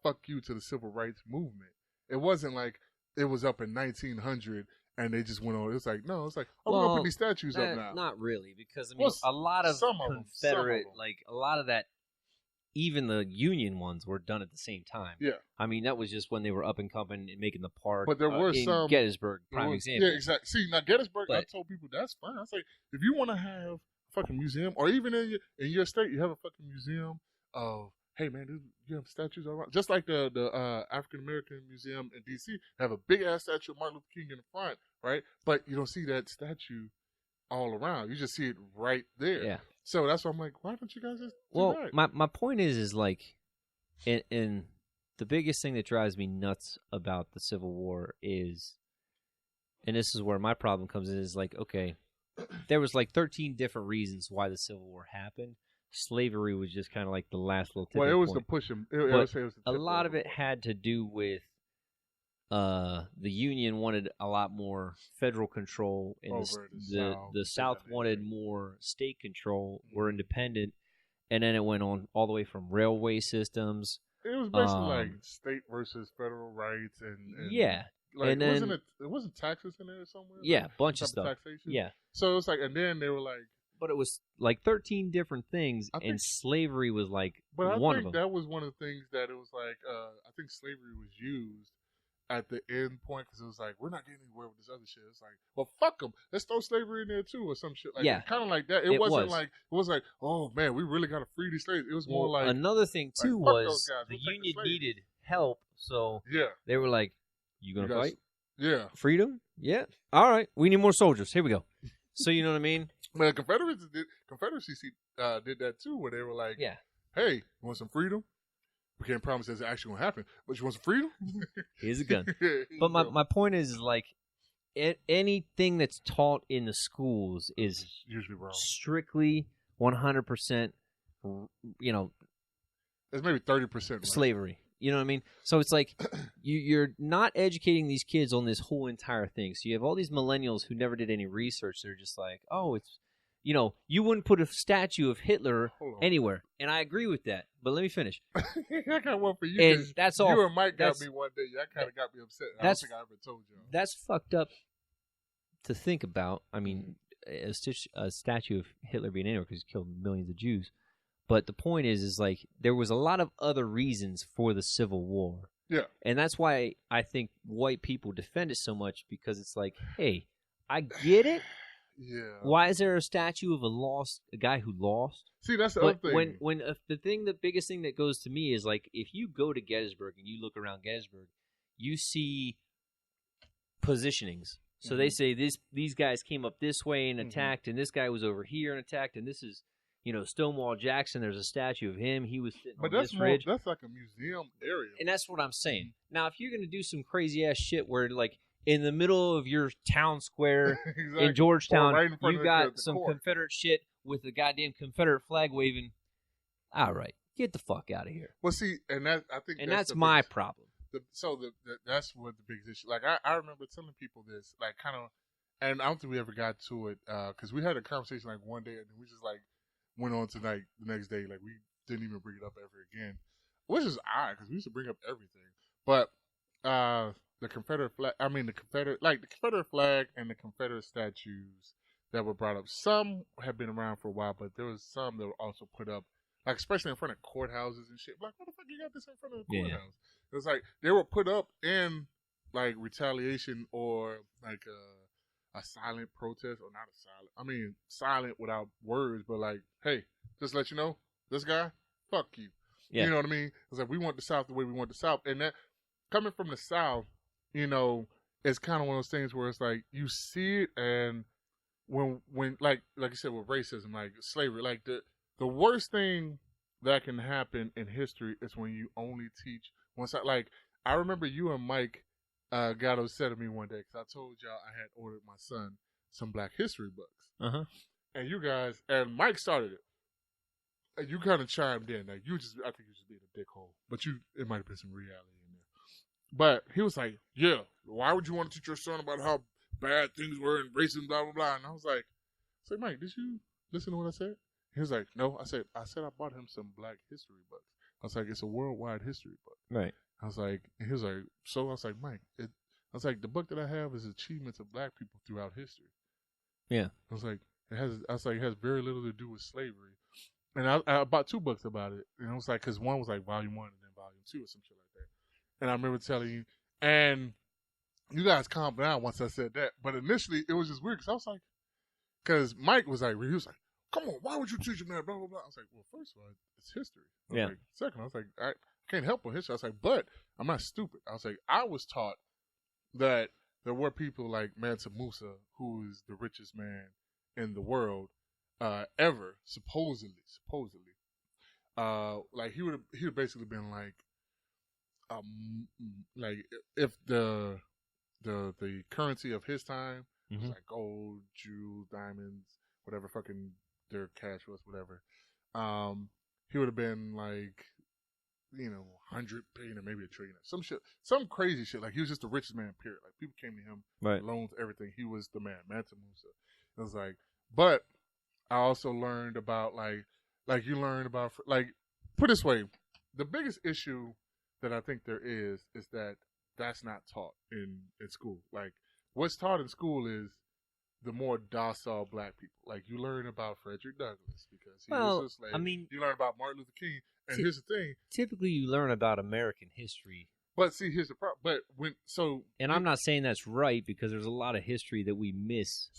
fuck you to the civil rights movement. It wasn't like it was up in 1900 and they just went on. It's like, no, it's like, we're going to put these statues up now. Not really, because I mean, a lot of Confederate, like a lot of that, even the Union ones were done at the same time. Yeah. I mean, that was just when they were up and coming and making the park. But there were some. Gettysburg, prime example. Yeah, exactly. See, now Gettysburg, I told people that's fine. I was like, if you want to have fucking museum, or even in your state, you have a fucking museum of, hey man, you have statues all around. Just like the African American Museum in DC, have a big ass statue of Martin Luther King in the front, right? But you don't see that statue all around. You just see it right there. Yeah. So that's why I'm like, why don't you guys just do that? my point is like, and the biggest thing that drives me nuts about the Civil War is, and this is where my problem comes in, is like, okay, there was like 13 different reasons why the Civil War happened. Slavery was just kind of like the last little tipping point. Well, it was the pushing. A lot of it had to do with the Union wanted a lot more federal control, and the South wanted more state control. Were independent, and then it went on all the way from railway systems. It was basically like state versus federal rights, and yeah. like and then it wasn't taxes in there somewhere. yeah, like, bunch of some type stuff. taxation. Yeah, So it's like, and then they were like, but it was like 13 different things, I think, and slavery was like but I one of think them. that was one of the things that it was like. I think slavery was used at the end point because it was like we're not getting anywhere with this other shit. It's like, well, fuck them. Let's throw slavery in there too, or some shit like Yeah. kind of like that. It wasn't like oh man, we really got to free these slaves. It was more like another thing too like, fuck those was guys. the We'll take Union slaves. needed help, so Yeah, they were like, "You gonna You guys- fight? yeah. Freedom? Yeah. All right. We need more soldiers. Here we go." So you know what I mean? But Confederacy did that too, where they were like, Yeah. hey, you want some freedom? We can't promise that's actually going to happen, but you want some freedom? Here's a gun. Yeah, But my point is like, anything that's taught in the schools is it's usually wrong. strictly 100%. You know, It's maybe 30% right. slavery. You know what I mean? So it's like you're not educating these kids on this whole entire thing. So you have all these millennials who never did any research. They're just like, oh, it's, you know, you wouldn't put a statue of Hitler anywhere. And I agree with that. But let me finish. I got one for you. And that's all. You and Mike got me one day. That kind of got me upset. I don't think I ever told you. That's fucked up to think about. I mean, a statue of Hitler being anywhere because he killed millions of Jews. But the point is like there was a lot of other reasons for the Civil War. Yeah. And that's why I think white people defend it so much because it's like, hey, I get it. Yeah. Why is there a statue of a guy who lost? See, that's the other thing. The biggest thing that goes to me is like if you go to Gettysburg and you look around Gettysburg, you see positionings. So they say these guys came up this way and attacked, and this guy was over here and attacked, and this is, you know, Stonewall Jackson. There's a statue of him. He was sitting on this ridge. That's like a museum area. And that's what I'm saying. Now, if you're going to do some crazy ass shit where, like, in the middle of your town square exactly. in Georgetown, right in you got some Confederate shit with the goddamn Confederate flag waving. All right, get the fuck out of here. Well, see, and that I think, and that's my problem. That's what the biggest issue. Like I remember telling people this, like kind of, and I don't think we ever got to it because we had a conversation like one day and we just like went on tonight the next day, like we didn't even bring it up ever again, which is odd because we used to bring up everything. But the Confederate flag, the Confederate flag and the Confederate statues that were brought up. Some have been around for a while, but there was some that were also put up, like especially in front of courthouses and shit. Like, what the fuck you got this in front of the courthouse? Yeah. It was like they were put up in like retaliation or like a silent protest, or not a silent. I mean, silent without words, but like, hey, just let you know, this guy, fuck you. Yeah. You know what I mean? It's like we want the South the way we want the South, and that coming from the South, you know, it's kind of one of those things where it's like you see it, and when like you said with racism, like slavery, like the worst thing that can happen in history is when you only teach one side. Like I remember you and Mike got upset at me one day because I told y'all I had ordered my son some Black History books, and you guys and Mike started it. And you kind of chimed in, like I think you just being a dickhole, but it might have been some reality in there. But he was like, "Yeah, why would you want to teach your son about how bad things were and racism, blah blah blah?" And I was like, "Mike, did you listen to what I said?" He was like, "No." I said I bought him some Black History books. I was like, "It's a worldwide history book." Right. I was like, and he was like, so I was like, "Mike, I was like, the book that I have is achievements of Black people throughout history." Yeah. I was like, it has very little to do with slavery. And I bought 2 books about it. And I was like, because one was like volume 1 and then volume 2 or some shit like that. And I remember telling you, and you guys calmed down once I said that. But initially, it was just weird because I was like, because Mike was like, "Come on, why would you teach him that?" Blah, blah, blah. I was like, well, first of all, it's history. Like, second, I was like, I can't help with history. I was like, but I'm not stupid. I was like, I was taught that there were people like Mansa Musa, who is the richest man in the world ever, supposedly. Like he would have basically been like if the currency of his time was like gold, jewels, diamonds, whatever fucking their cash was, whatever. He would have been like, 100 billion or maybe $1 trillion, some shit, some crazy shit. Like he was just the richest man, period. Like people came to him, loans, everything. He was the man, Mansa Musa. It was like, but I also learned about like you learn about, like, put it this way, the biggest issue that I think there is that that's not taught in school. Like, what's taught in school is the more docile black people. Like, you learn about Frederick Douglass because he was a slave. I mean, you learn about Martin Luther King. And here's the thing. Typically, you learn about American history. But see, here's the problem. And I'm not saying that's right because there's a lot of history that we miss.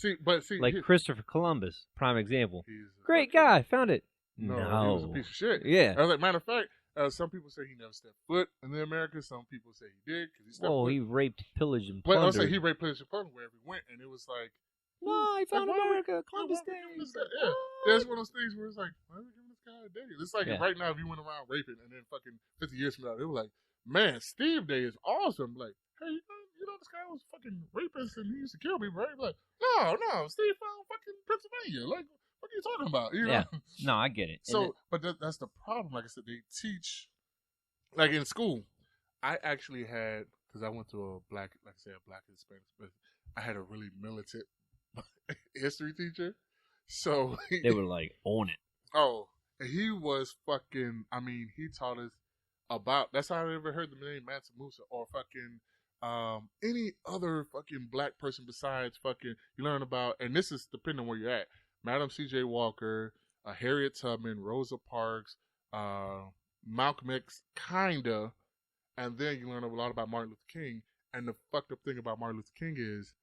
Like Christopher Columbus, prime example. Great guy, found it. No, he was a piece of shit. Yeah. Matter of fact, some people say he never stepped foot in the Americas. Some people say he did because he stepped foot. He raped, pillaged, and But plundered. I'll say he raped, pillaged, and plundered wherever he went, and it was like, no, he found America. Columbus Day. Yeah, that's one of those things where it's like, why are we giving this guy a day? It's like right now, if you went around raping, and then fucking 50 years from now, they were like, man, Steve Day is awesome. Like, hey, you know this guy was fucking rapist and he used to kill people, right? Like, no, Steve found fucking Pennsylvania. Like, what are you talking about? You know? No, I get it. So, but that's the problem. Like I said, they teach, like in school, I actually had, because I went to a black and Hispanic, but I had a really militant history teacher. So they were like, own it. Oh, he was fucking, he taught us about, that's how I ever heard the name Mansa Musa or fucking any other fucking black person besides fucking, you learn about, and this is depending on where you're at, Madam C.J. Walker, Harriet Tubman, Rosa Parks, Malcolm X, kinda, and then you learn a lot about Martin Luther King. And the fucked up thing about Martin Luther King is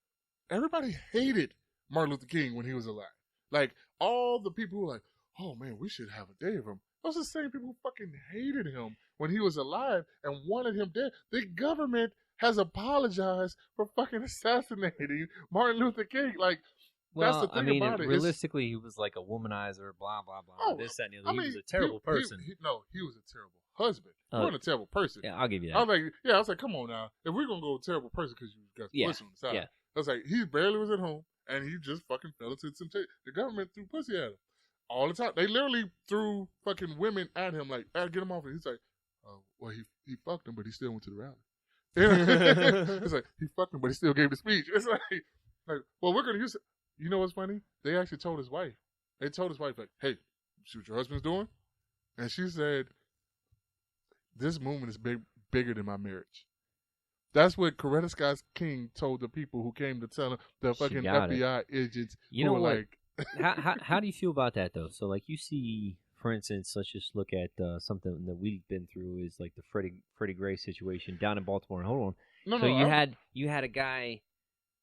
everybody hated Martin Luther King when he was alive. Like, all the people who were like, oh man, we should have a day of him. Those are the same people who fucking hated him when he was alive and wanted him dead. The government has apologized for fucking assassinating Martin Luther King. Like, that's the thing about it. Realistically, he was like a womanizer, blah, blah, blah, this, that, and the other. He was a terrible person. He was a terrible husband. He wasn't a terrible person. Yeah, I'll give you that. I was like, come on now. If we're going to go with terrible person because you got pussy on the side. I was like, he barely was at home, and he just fucking fell into some shit. The government threw pussy at him all the time. They literally threw fucking women at him, like, I had to get him off. And he's like, well, he fucked him, but he still went to the rally. It's like, he fucked him, but he still gave the speech. It's like well, we're going to use it. You know what's funny? They actually told his wife. They told his wife, like, hey, see what your husband's doing? And she said, this movement is bigger than my marriage. That's what Coretta Scott King told the people who came to tell him, the fucking FBI agents. You know what? Like, how do you feel about that, though? So, like, you see, for instance, let's just look at something that we've been through is like the Freddie Gray situation down in Baltimore. Hold on. You had a guy,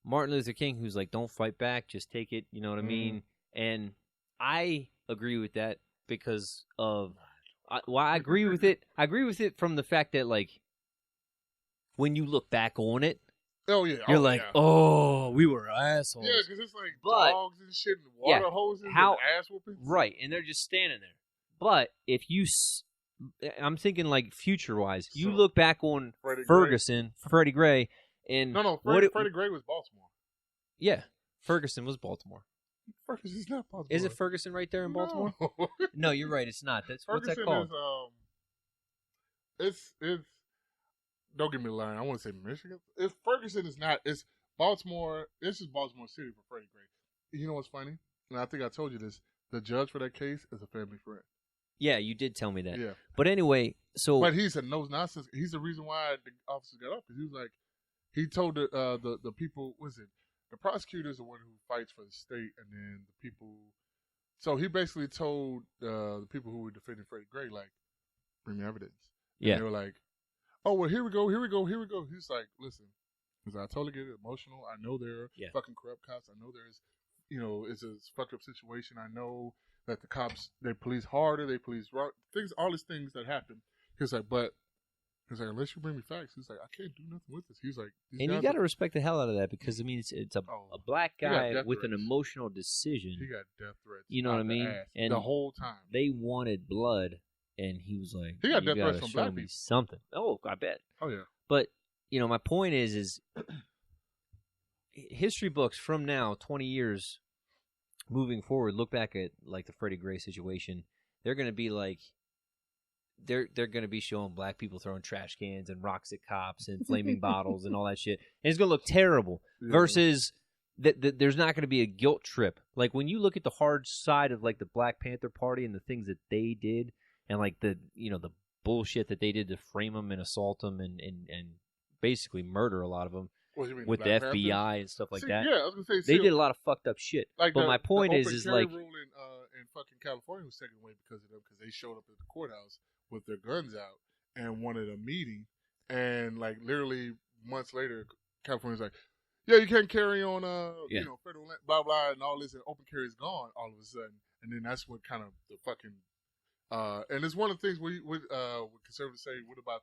Martin Luther King, who's like, don't fight back, just take it, you know what I mean? And I agree with that because of, I agree with it. I agree with it from the fact that, like, when you look back on it, you're like, oh, we were assholes. Yeah, because it's like dogs and shit and water hoses and ass whoopings. Right, and they're just standing there. But if you, I'm thinking like future-wise, you look back on Freddie Gray, and Freddie Gray was Baltimore. Yeah, Ferguson was Baltimore. Ferguson's not Baltimore. Is it Ferguson right there in Baltimore? No, you're right. It's not. What's that called? It's don't get me the line. I want to say Michigan. Ferguson is not. It's Baltimore. This is Baltimore City for Freddie Gray. You know what's funny? And I think I told you this. The judge for that case is a family friend. Yeah, you did tell me that. Yeah. But anyway, But he's a nonsense. He's the reason why the officer got up. Because he was like, he told the people, the prosecutor is the one who fights for the state, and then the people. So he basically told the people who were defending Freddie Gray, like, bring me evidence. And they were like, oh, well, here we go. He's like, listen, because I totally get it, emotional. I know there are fucking corrupt cops. I know there's, it's a fucked up situation. I know that the cops, they police harder, they police wrong, all these things that happen. He's like, unless you bring me facts, he's like, I can't do nothing with this. He's like, and you got to respect the hell out of that because, I mean, it's a black guy with an emotional decision. He got death threats. You know what I mean? And the whole time. They wanted blood. And he was like, he got death threats from black people. Something. Oh, I bet. Oh, yeah. But, my point is history books from now, 20 years moving forward, look back at, like, the Freddie Gray situation. They're going to be like, they're going to be showing black people throwing trash cans and rocks at cops and flaming bottles and all that shit. And it's going to look terrible versus there's not going to be a guilt trip. Like, when you look at the hard side of, like, the Black Panther Party and the things that they did, and, like, the bullshit that they did to frame them and assault them and basically murder a lot of them What do you mean, with the Black Panthers? FBI and stuff like See, that. yeah, I was gonna say They did a lot of fucked up shit. Like but my point the is open like carry rule in fucking California was taken away because of them, because they showed up at the courthouse with their guns out and wanted a meeting, and like literally months later, California's like, yeah, you can't carry on you know, federal land, blah blah, and all this, and open carry is gone all of a sudden, and then that's what kind of the fucking and it's one of the things we conservatives say. What about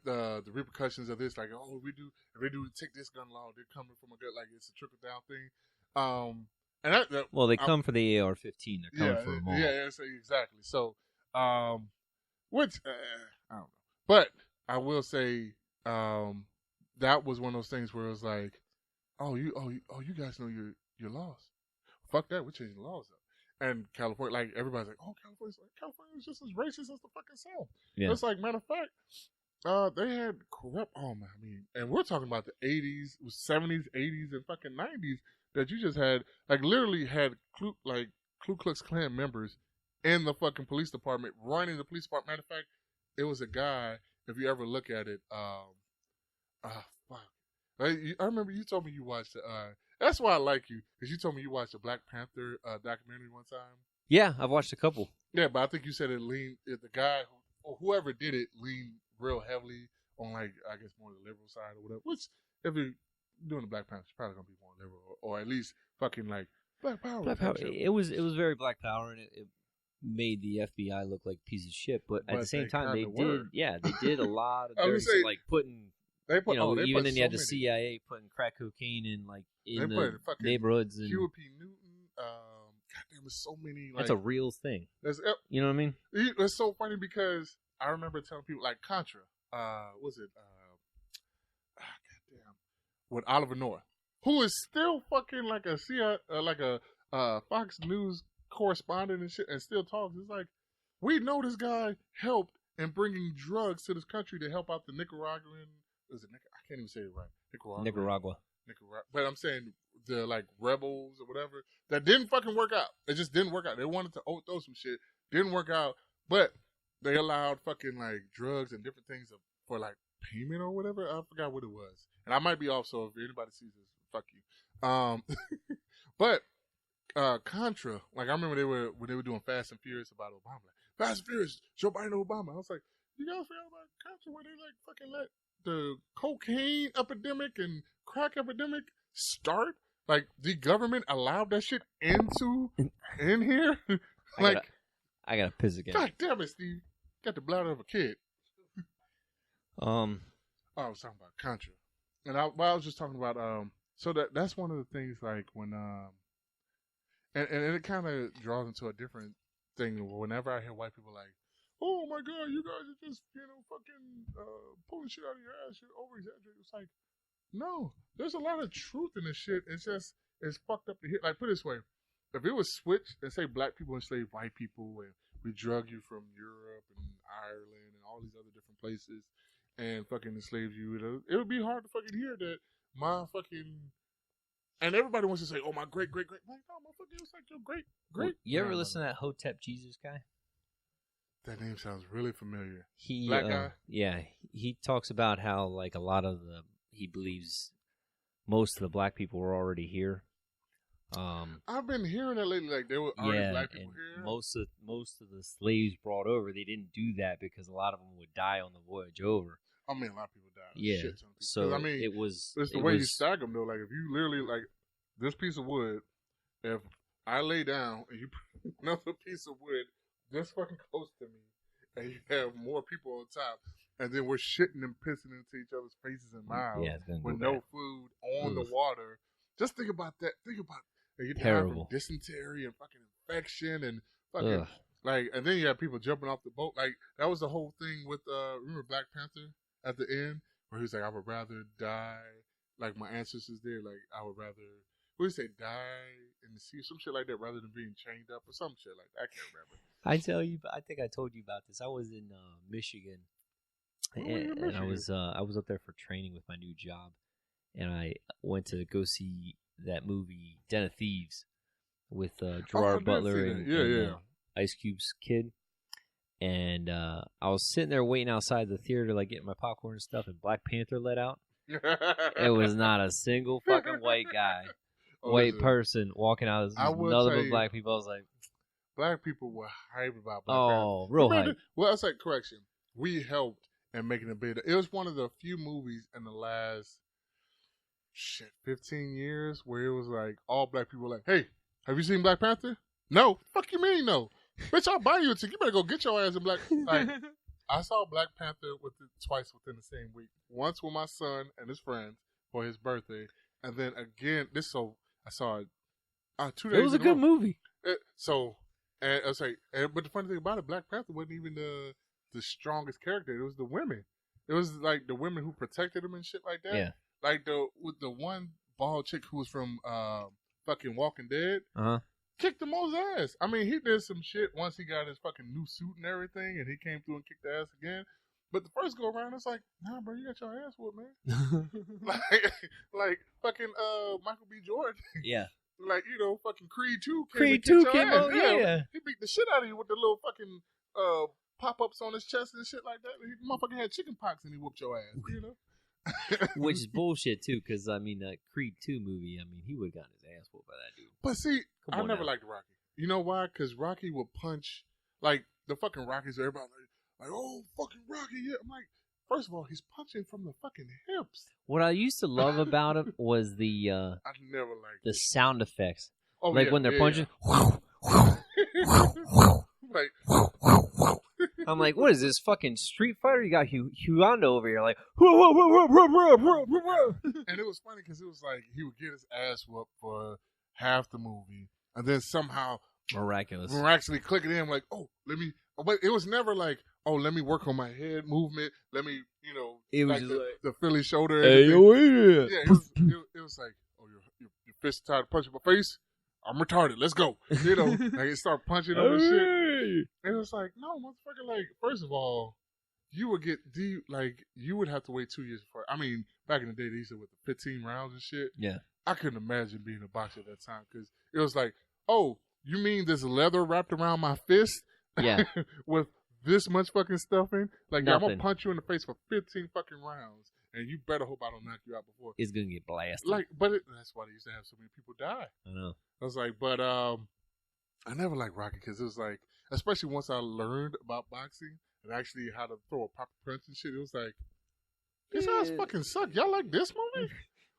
the repercussions of this? Like, oh, if we do take this gun law, they're coming from a good, like it's a trickle down thing. And well, they come for the AR-15. They're coming for them all. Yeah, exactly. So, which I don't know, but I will say, that was one of those things where it was like, oh, you guys know your laws. Fuck that, we're changing the laws up. And California, like everybody's like, oh, California's just as racist as the fucking South. Yeah. It's like, matter of fact, they had corrupt. Oh man, I mean, and we're talking about the 80s, 70s, 80s, and fucking 90s that you just had, like literally had Ku Klux Klan members in the fucking police department, running the police department. Matter of fact, it was a guy. If you ever look at it, fuck. Like, I remember you told me you watched it. That's why I like you, because you told me you watched the Black Panther documentary one time. Yeah, I've watched a couple. Yeah, but I think you said the guy or whoever did it leaned real heavily on, like, I guess more the liberal side or whatever. Which, if you're doing the Black Panther, it's probably gonna be more liberal, or at least fucking like Black Power. Black Power. It was very Black Power, and it made the FBI look like a piece of shit. But at the same time, they did a lot of dirty, like putting. Even then you had the CIA putting crack cocaine in the neighborhoods and Huey P. Newton. Goddamn, there's so many. Like, that's a real thing. You know what I mean? It's so funny because I remember telling people like Contra. Was it? Goddamn, with Oliver North, who is still fucking like a Fox News correspondent and shit, and still talks. It's like, we know this guy helped in bringing drugs to this country to help out the Nicaraguan. I can't even say it right. Nicaragua. But I'm saying the like rebels or whatever that didn't fucking work out. It just didn't work out. They wanted to throw some shit, didn't work out. But they allowed fucking like drugs and different things for like payment or whatever. I forgot what it was, and I might be off. So if anybody sees this, fuck you. But Contra, like I remember when they were doing Fast and Furious about Obama. Like, Fast and Furious, Joe Biden, Obama. I was like, you guys forgot about Contra where they like fucking let the cocaine epidemic and crack epidemic start? Like, the government allowed that shit in here? Like, I gotta piss again. God damn it, Steve. Got the bladder of a kid. I was talking about Contra. And I was just talking about, so that's one of the things, like, when, and it kind of draws into a different thing. Whenever I hear white people like, oh my God, you guys are just, fucking pulling shit out of your ass. You're over-exaggerating. It's like, no, there's a lot of truth in this shit. It's just, it's fucked up to hear. Like, put it this way. If it was switched and say black people enslaved white people and we drug you from Europe and Ireland and all these other different places and fucking enslaved you, it would be hard to fucking hear that my fucking... And everybody wants to say, oh, my great-great... Like, no, motherfucker, it was like your great... You ever listen to that Hotep Jesus guy? That name sounds really familiar. Black guy? Yeah. He talks about how, like, a lot of he believes most of the black people were already here. I've been hearing that lately. Like, there were already black people here. Most of the slaves brought over, they didn't do that because a lot of them would die on the voyage over. I mean, a lot of people died. Yeah. Shit, so I mean, it's the way you stack them, though. Like, if you literally, like, this piece of wood, if I lay down and you put another piece of wood this fucking close to me, and you have more people on top, and then we're shitting and pissing into each other's faces and mouths with no food on the water. Just think about that. Think about you die from dysentery and fucking infection and fucking like, and then you have people jumping off the boat. Like, that was the whole thing with remember Black Panther at the end where he was like, I would rather die like my ancestors did. Like, I would rather, what did he say, die in the sea or some shit like that rather than being chained up or some shit like that. I can't remember. I think I told you about this. I was in Michigan, and I was up there for training with my new job, and I went to go see that movie Den of Thieves with Gerard Butler and Ice Cube's kid, and I was sitting there waiting outside the theater, like getting my popcorn and stuff, and Black Panther let out. It was not a single fucking white guy, white person walking out. There's nothing but black people. I was like, black people were hype about Black Panther. oh, real hype. Well, that's like correction. We helped in making it big. It was one of the few movies in the last 15 years where it was like all black people were like, hey, have you seen Black Panther? No. Fuck you mean no? Bitch, I'll buy you a ticket. You better go get your ass in Black. Like, I saw Black Panther twice within the same week. Once with my son and his friends for his birthday, and then again. I saw it 2 days. It was a good movie. And I was like, but the funny thing about it, Black Panther wasn't even the strongest character. It was the women. It was like the women who protected him and shit like that. Yeah. Like with the one bald chick who was from fucking Walking Dead. Kicked the most ass. I mean, he did some shit once he got his fucking new suit and everything, and he came through and kicked the ass again. But the first go around, it's like, nah, bro, you got your ass whooped, man. like fucking Michael B. Jordan. Yeah. Like, fucking Creed 2. Creed 2 came out, yeah. He beat the shit out of you with the little fucking pop-ups on his chest and shit like that. He motherfucking had chicken pox and he whooped your ass, Which is bullshit, too, because, I mean, that Creed 2 movie, I mean, he would have gotten his ass whooped by that dude. But see, I never liked Rocky. You know why? Because Rocky would punch, like, the fucking Rockies, everybody like, oh, fucking Rocky, yeah. I'm like, first of all, he's punching from the fucking hips. What I used to love about him was the I never liked the sound effects. Oh, like when they're punching. Like, I'm like, what is this fucking Street Fighter? You got Huando over here, like. And it was funny because it was like he would get his ass whooped for half the movie, and then somehow miraculously click it in, like, oh, let me. But it was never like, oh, let me work on my head movement. Let me, it was like just the Philly shoulder. Hey, yeah, it was like, oh, your fist tied to punch in my face. I'm retarded. Let's go. Like it started punching on the shit. And it was like, no, motherfucker. Like, first of all, you would have to wait 2 years before. I mean, back in the day, they used to with the 15 rounds and shit. Yeah. I couldn't imagine being a boxer at that time because it was like, oh, you mean there's leather wrapped around my fist? Yeah. With this much fucking stuffing? Like, yeah, I'm going to punch you in the face for 15 fucking rounds. And you better hope I don't knock you out before. It's going to get blasted. Like, that's why they used to have so many people die. I know. I was like, but I never liked Rocky because it was like, especially once I learned about boxing and actually how to throw a proper punch and shit, it was like, this ass fucking suck. Y'all like this movie?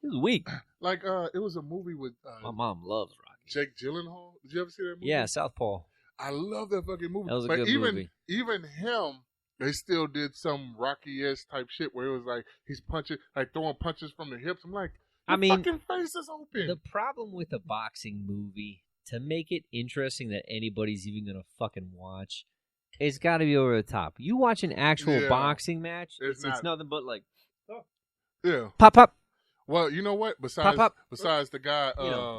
It was weak. Like, it was a movie with my mom loves Rocky. Jake Gyllenhaal. Did you ever see that movie? Yeah, Southpaw. I love that fucking movie. That was a good movie. Even him, they still did some Rocky-esque type shit where it was like he's punching, like throwing punches from the hips. I'm like, fucking face is open. The problem with a boxing movie, to make it interesting that anybody's even gonna fucking watch, it's got to be over the top. You watch an actual boxing match, it's nothing but like, pop. Well, you know what? Besides the guy,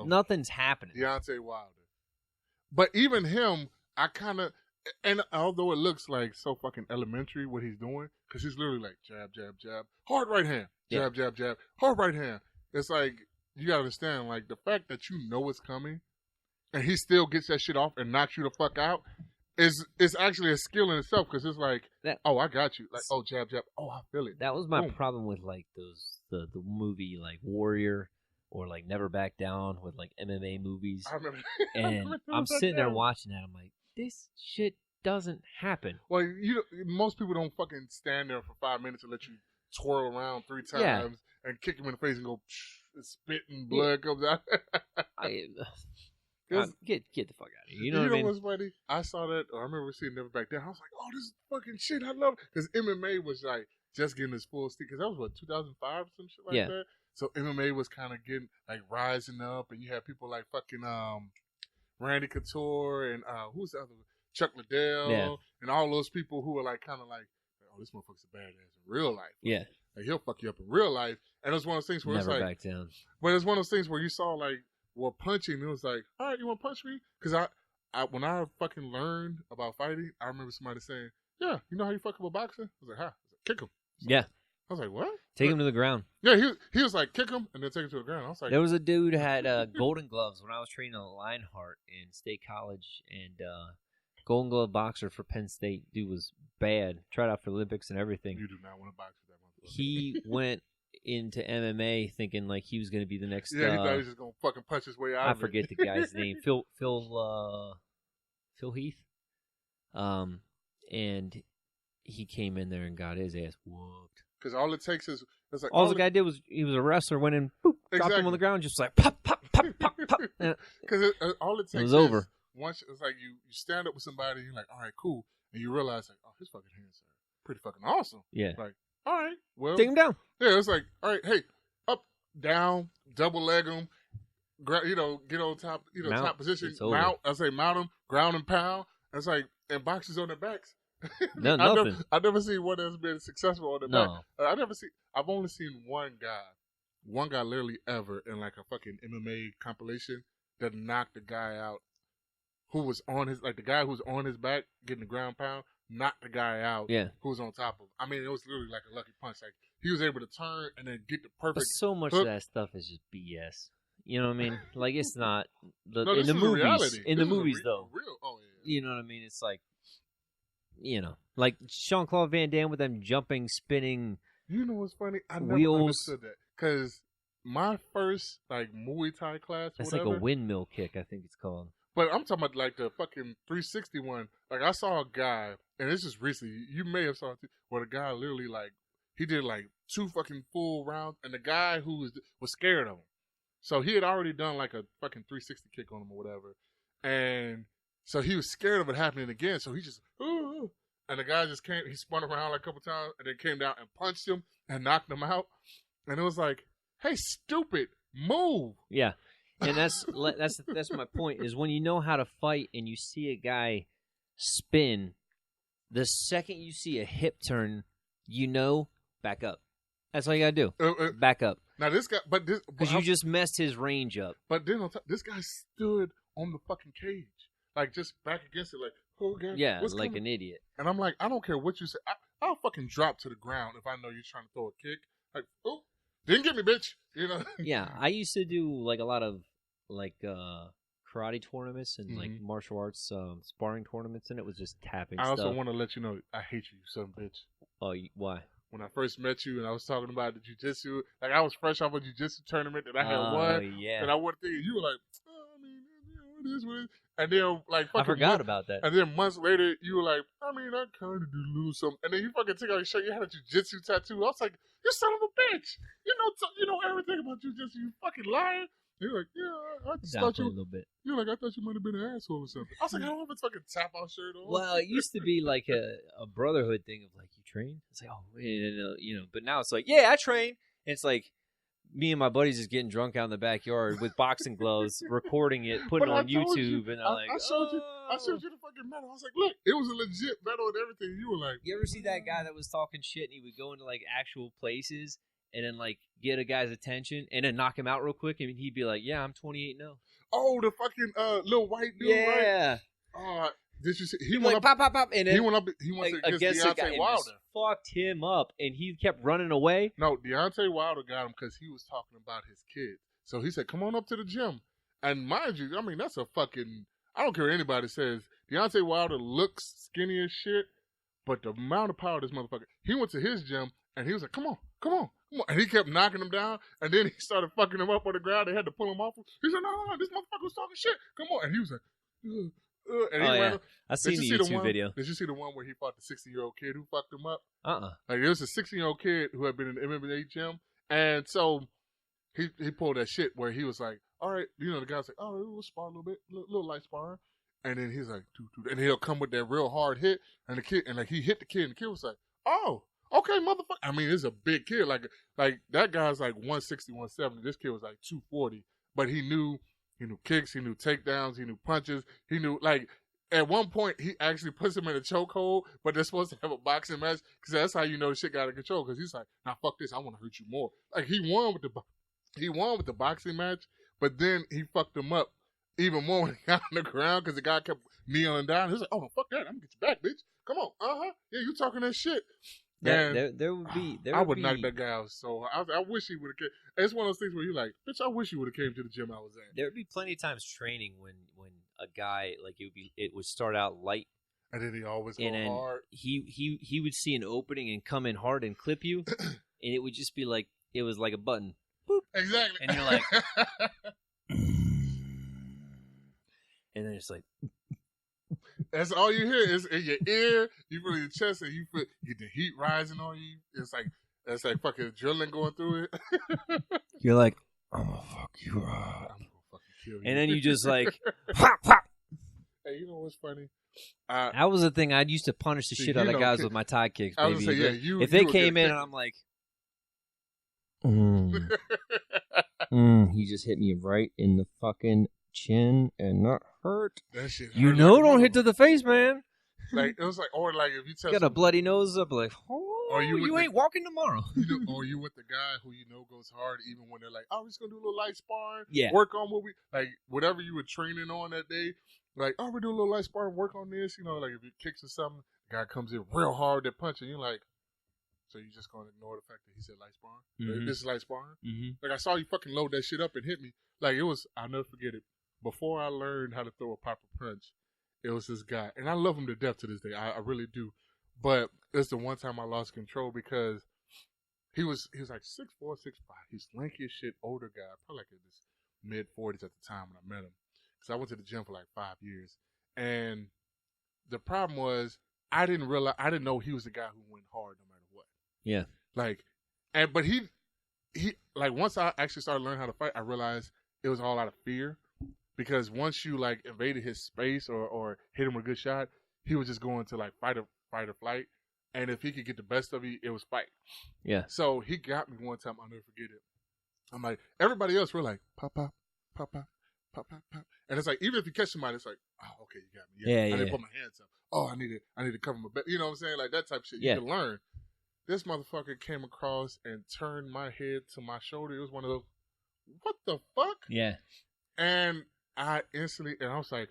nothing's happening. Deontay Wilder. But even him, I kind of, and although it looks like so fucking elementary what he's doing, because he's literally like jab, jab, jab, hard right hand, jab, jab, jab, hard right hand. It's like, you gotta understand, like, the fact that you know it's coming, and he still gets that shit off and knocks you the fuck out, is actually a skill in itself, because it's like, oh, I got you. Like, oh, jab, jab, oh, I feel it. That was my problem with, like, the movie, like, Warrior, or like Never Back Down with like MMA movies. I remember. And I'm sitting there watching that. I'm like, this shit doesn't happen. Well, most people don't fucking stand there for 5 minutes and let you twirl around 3 times and kick him in the face and go and spit and blood comes out. Get the fuck out of here. You know what I mean? What's funny? I saw that. I remember seeing Never Back Down. I was like, oh, this is fucking shit. I love it. Because MMA was like just getting its full steam. Because that was what, 2005 or some shit like that? So MMA was kind of getting like rising up, and you had people like fucking Randy Couture and who's the other one? Chuck Liddell and all those people who were like kind of like, oh, this motherfucker's a badass in real life. Like, like he'll fuck you up in real life. And it was one of those things where Never it's like, back down. But it's one of those things where you saw like, well, punching. And it was like, all right, you want to punch me? Because I when I fucking learned about fighting, I remember somebody saying, yeah, you know how you fuck up a boxer? I was like, how? I was like, kick him. I was like, what? Take him to the ground. Yeah, he was like, kick him, and then take him to the ground. I was like, there was a dude who had golden gloves when I was training at Lionheart in State College, and Golden Glove boxer for Penn State. Dude was bad. Tried out for Olympics and everything. You do not want to box with that motherfucker. He went into MMA thinking like he was going to be the next. Yeah, he thought he was just going to fucking punch his way out. I forget the guy's name. Phil Heath. And he came in there and got his ass whooped. Because all it takes is it's like all the guy did was he was a wrestler, went in, boop, dropped him on the ground, just like pop, pop, pop, pop, pop. Because all it takes was over. Once it's like you stand up with somebody, you're like, all right, cool, and you realize like, oh, his fucking hands are pretty fucking awesome. Yeah. Like, all right, well, take him down. Yeah, it's like, all right, hey, up, down, double leg him, get on top, Mount, top position, mount. I say mount him, ground and pound. It's like, and boxers on their backs. No, nothing. I've never seen one that's been successful on the back. I've only seen one guy literally ever in like a fucking MMA compilation that knocked the guy out who was on his, like the guy who was on his back getting the ground pound, knocked the guy out who was on top of him. I mean, it was literally like a lucky punch. Like he was able to turn and then get the perfect. But so much hook. of that stuff is just BS. You know what I mean? Like it's not No, in the movies. Reality. In this the movies, though. Real. Oh yeah. You know what I mean? It's like, like Jean-Claude Van Damme with them jumping, spinning. You know what's funny? I never wheels. understood that because my first like Muay Thai class, That's whatever, like a windmill kick, I think it's called. But I'm talking about like the fucking 360 one. Like I saw a guy, and this is recently. You may have saw it too, where the guy literally like he did like 2 fucking full rounds, and the guy who was scared of him. So he had already done like a fucking 360 kick on him or whatever, and so he was scared of it happening again. So he just and the guy just came. He spun around like a couple times, and then came down and punched him and knocked him out. And it was like, hey, stupid, move. Yeah. And that's my point, is when you know how to fight and you see a guy spin, the second you see a hip turn, back up. That's all you gotta do. Back up. Now this guy, because you just messed his range up. But then on top, this guy stood on the fucking cage, like just back against it, like, oh god, yeah, what's like coming? An idiot. And I'm like, I don't care what you say, I'll fucking drop to the ground if I know you're trying to throw a kick. Like, oh, didn't get me, bitch. Yeah, I used to do like a lot of like karate tournaments and like martial arts sparring tournaments, and it was just tapping. I also want to let you know I hate you son of a bitch. Oh, why? When I first met you and I was talking about the jiu-jitsu, like I was fresh off a jiu-jitsu tournament that I had won, yeah. and I went there, you were like, I mean, it is what it is. And then like I forgot about that. And then months later, you were like, I mean, I kind of do lose something. And then you fucking took out your shirt, you had a jiu-jitsu tattoo. I was like, you son of a bitch, you know everything about jiu-jitsu, you fucking lying. You're like, yeah, I just thought you a little bit. You're like, I thought you might have been an asshole or something. I was like, I don't have a fucking tap out shirt on. Well, it used to be like a brotherhood thing of like, you train? It's like, oh, but now it's like, yeah, I train. And it's like me and my buddies just getting drunk out in the backyard with boxing gloves, recording it, putting it on YouTube, and I'm like, I showed you the fucking medal. I was like, look, it was a legit medal and everything. You were like, you ever see that guy that was talking shit and he would go into like actual places and then like get a guy's attention and then knock him out real quick, and he'd be like, yeah, I'm 28-0. Oh, the fucking little white dude, yeah. Right? Did you see? He went like, up, pop, and then he went against Deontay Wilder. Fucked him up, and he kept running away. No, Deontay Wilder got him because he was talking about his kid. So he said, come on up to the gym. And mind you, I mean, that's a fucking, I don't care what anybody says, Deontay Wilder looks skinny as shit, but the amount of power this motherfucker, he went to his gym, and he was like, come on. And he kept knocking him down, and then he started fucking him up on the ground. They had to pull him off. He said, no, this motherfucker was talking shit. Come on. And he was like, and he ran up. I seen the YouTube video. Did you see the one where he fought the 60-year-old kid who fucked him up? Uh-uh. Like, there was a 16-year-old kid who had been in the MMA gym, and so he pulled that shit where he was like, all right, the guy's like, oh, we'll spar a little bit, little light sparring. And then he's like, and he'll come with that real hard hit, and the kid, and like he hit the kid, and the kid was like, oh, okay, motherfucker. I mean, it's a big kid. Like that guy's like 160, 170. This kid was like 240. But he knew kicks, he knew takedowns, he knew punches. He knew, like, at one point, he actually puts him in a chokehold, but they're supposed to have a boxing match because that's how you know shit got out of control. Because he's like, nah, fuck this. I want to hurt you more. Like, he won with the boxing match, but then he fucked him up even more when he got on the ground because the guy kept kneeling down. He's like, oh, fuck that. I'm going to get you back, bitch. Come on. Yeah, you talking that shit. There would be. I would knock that guy out so hard. I wish he would have came. It's one of those things where you're like, bitch, I wish you would have came to the gym I was at. There would be plenty of times training when a guy like it would start out light, and then he always go and then hard. he would see an opening and come in hard and clip you, and it would just be like it was like a button. Boop. Exactly. And you're like, and then it's like. That's all you hear is in your ear. You feel your chest, and you get the heat rising on you. It's like fucking adrenaline going through it. You're like, I'm gonna fuck you up. I'm gonna fucking kill you. And then you just like, pop, pop. Hey, you know what's funny? That was the thing. I used to punish the shit out of guys with my tie kicks, baby. I was gonna say, yeah, if they came in and I'm like, he just hit me right in the fucking chin and that hurt. That shit you hurt know, like don't hit to the face, man. Like it was like, or like if you tell got a bloody nose up, like, or you ain't walking tomorrow. Or you with the guy who you know goes hard, even when they're like, oh, we're just gonna do a little light sparring, work on what we like, whatever you were training on that day. Like, oh, we're doing a little light sparring, work on this. You know, like if it kicks or something, the guy comes in real hard at punching, you're like, so you just gonna ignore the fact that he said light sparring? Mm-hmm. This is light sparring? Mm-hmm. Like I saw you fucking load that shit up and hit me. Like it was, I'll never forget it. Before I learned how to throw a proper punch, it was this guy, and I love him to death to this day. I really do. But it's the one time I lost control because he was like 6'4", 6'5". He's lanky as shit, older guy, probably like in his mid-40s at the time when I met him. Because I went to the gym for like 5 years, and the problem was I didn't know he was the guy who went hard no matter what. Yeah. Like, but he like once I actually started learning how to fight, I realized it was all out of fear. Because once you like invaded his space or hit him with a good shot, he was just going to like fight or flight. And if he could get the best of you, it was fight. Yeah. So he got me one time. I'll never forget it. I'm like, everybody else, we're like, pop, pop, pop, pop, pop, pop, pop. And it's like, even if you catch somebody, it's like, oh, okay, you got me. Yeah. I didn't put my hands up. Oh, I need to cover my back. You know what I'm saying? Like that type of shit. You can learn. This motherfucker came across and turned my head to my shoulder. It was one of those, what the fuck? Yeah. And I instantly, and I was like,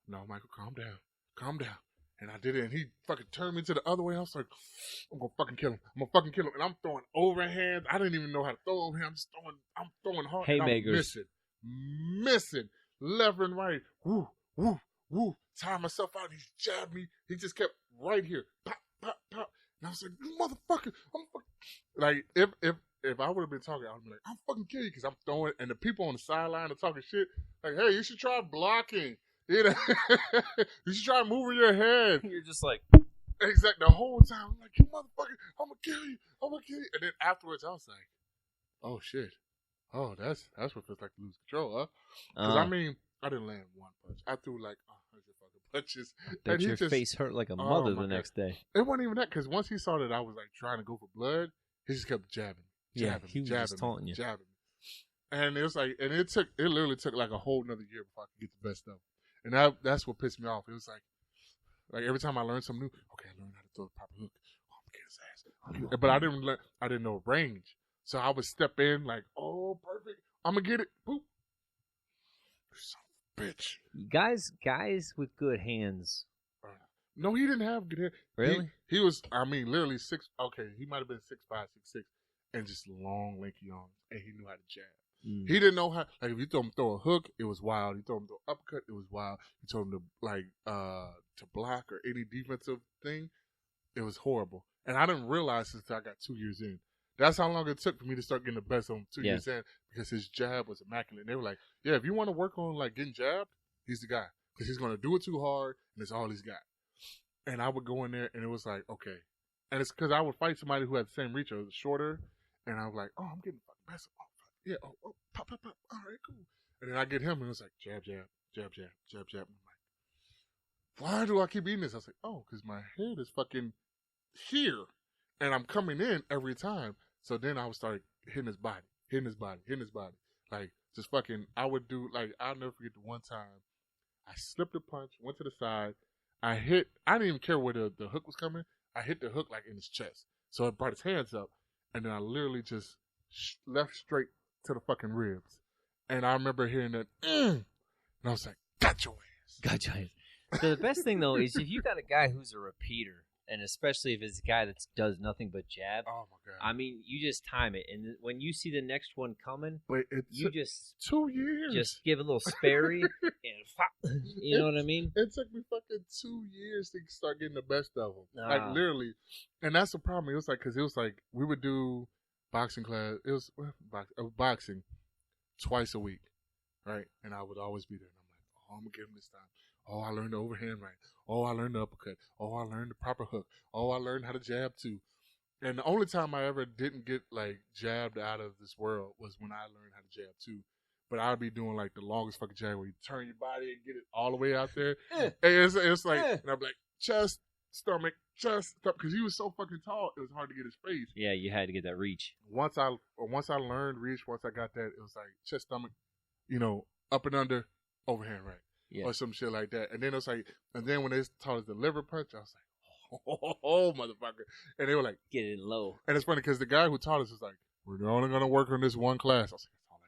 no, Michael, calm down. And I did it, and he fucking turned me to the other way. I was like, I'm gonna fucking kill him. And I'm throwing overhands. I didn't even know how to throw overhand. I'm throwing hard. Haymakers. Missing. Left and right. Woo, woo, woo. Tired myself out. He jabbed me. He just kept right here. Pop, pop, pop. And I was like, you motherfucker. Like, if I would have been talking, I would be like, I'm fucking kill you because I'm throwing, and the people on the sideline are talking shit. Like, hey, you should try blocking. You know, you should try moving your head. You're just like, exactly. The whole time, I'm like, you motherfucker, I'm gonna kill you. And then afterwards, I was like, oh shit, oh that's what feels like to lose control, huh? Because I mean, I didn't land one punch. I threw like 100 fucking punches. Bet your face hurt like a mother the next day. It wasn't even that, because once he saw that I was like trying to go for blood, he just kept jabbing. He was just taunting you. Jabbing. And it was like, and it literally took like a whole another year before I could get the best of it. And that's what pissed me off. It was like every time I learned something new, okay, I learned how to throw the proper hook. Oh, I'm gonna get his ass. But I didn't know range. So I would step in like, oh, perfect. I'm gonna get it. Boop. Son of a bitch. Guys with good hands. No, he didn't have good hands. Really? He was, I mean, literally he might have been 6'5", 6'6", and just long, lanky arms. And he knew how to jab. He didn't know how, like, if you told him to throw a hook, it was wild. You told him to throw an uppercut, it was wild. You told him to, like, to block or any defensive thing, it was horrible. And I didn't realize until I got 2 years in. That's how long it took for me to start getting the best of him 2 years in, because his jab was immaculate. And they were like, yeah, if you want to work on, like, getting jabbed, he's the guy. Because he's going to do it too hard, and it's all he's got. And I would go in there, and it was like, okay. And it's because I would fight somebody who had the same reach or was shorter, and I was like, oh, I'm getting fucking best. Yeah, oh, pop, pop, pop. All right, cool. And then I get him, and it was like, jab, jab, jab, jab, jab, jab. And I'm like, why do I keep eating this? I was like, oh, because my head is fucking here, and I'm coming in every time. So then I would start hitting his body. Like, just fucking, I would do, like, I'll never forget the one time I slipped a punch, went to the side. I didn't even care where the hook was coming. I hit the hook, like, in his chest. So it brought his hands up, and then I literally just left straight to the fucking ribs. And I remember hearing that, and I was like, got your ass. So the best thing, though, is if you got a guy who's a repeater, and especially if it's a guy that does nothing but jab. Oh my god! I mean, you just time it, and when you see the next one coming, but you just 2 years. Just give a little sparry, and pop, you know what I mean? It took me fucking 2 years to start getting the best of them, like Ah. literally. And that's the problem. It was like because it was like we would do boxing class. It was boxing twice a week, right? And I would always be there. And I'm like, oh, I'm gonna get him this time. Oh, I learned the overhand right. Oh, I learned the uppercut. Oh, I learned the proper hook. Oh, I learned how to jab too. And the only time I ever didn't get like jabbed out of this world was when I learned how to jab too. But I'd be doing like the longest fucking jab where you turn your body and get it all the way out there. And it's like, and I'm like, chest, stomach, because he was so fucking tall, it was hard to get his face. Yeah, you had to get that reach. Once I learned reach, once I got that, it was like chest, stomach, up and under, overhand right. Yeah. Or some shit like that. And then it was like, and then when they taught us the liver punch, I was like, oh, motherfucker. And they were like, get it low. And it's funny because the guy who taught us was like, we're only going to work on this one class. I was like,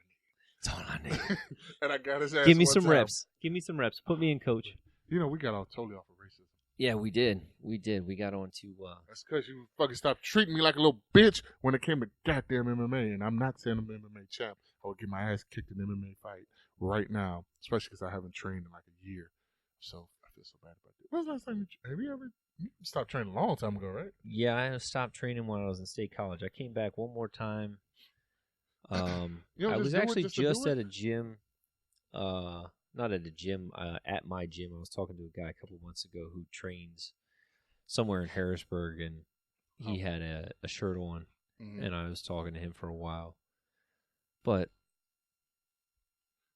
that's all I need. And I got his ass. Give me some reps. Give me some reps. Put me in, coach. We got totally off of racism. Yeah, we did. We got on to... That's because you fucking stopped treating me like a little bitch when it came to goddamn MMA. And I'm not saying I'm an MMA champ. I would get my ass kicked in an MMA fight right now. Especially because I haven't trained in like a year. So I feel so bad about it. When's the last time you stopped training a long time ago, right? Yeah, I stopped training when I was in state college. I came back one more time. I was actually just at a gym. Not at a gym, at my gym. I was talking to a guy a couple months ago who trains somewhere in Harrisburg, and he had a shirt on, and I was talking to him for a while. But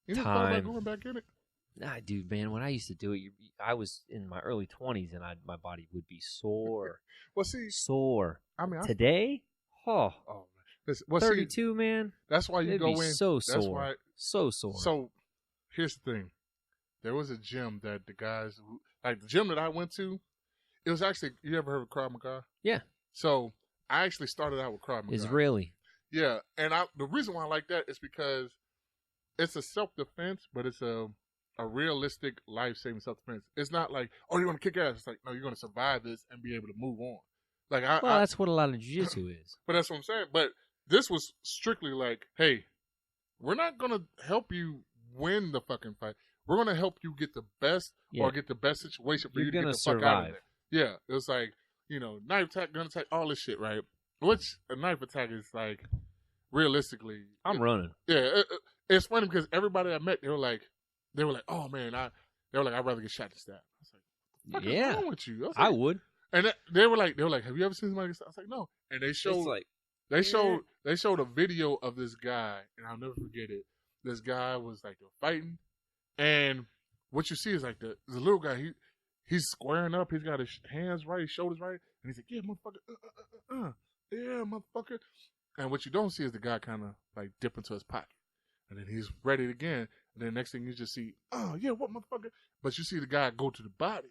you thought about going back in it? Nah, dude, man, when I used to do it, I was in my early 20s, and my body would be sore. Sore. I mean, today, man. 32, man. That's why you go in. So sore. So sore. So here's the thing. There was a gym that the guys, the gym that I went to, it was actually, you ever heard of Krav Maga? Yeah. So I actually started out with Krav Maga. Israeli. Yeah. And the reason why I like that is because it's a self-defense, but it's a realistic life-saving self-defense. It's not like, oh, you're going to kick ass. It's like, no, you're going to survive this and be able to move on. That's what a lot of jiu-jitsu is. But that's what I'm saying. But this was strictly like, hey, we're not going to help you win the fucking fight. We're going to help you get the best or get the best situation for you to get the fuck out of there. Yeah. It was like, knife attack, gun attack, all this shit, right? Which a knife attack is like, realistically. I'm running. Yeah. It's funny because everybody I met, they were like, oh man, I'd rather get shot than stabbed. I was like, what is wrong with you? I would. And they were like, have you ever seen somebody get stabbed? I was like, no. And they showed a video of this guy, and I'll never forget it. This guy was like, they're fighting. And what you see is like the little guy, he's squaring up. He's got his hands right, his shoulders right. And he's like, yeah, motherfucker. Yeah, motherfucker. And what you don't see is the guy kind of like dip into his pocket. And then he's ready again. And then next thing you just see, oh, yeah, what motherfucker? But you see the guy go to the body.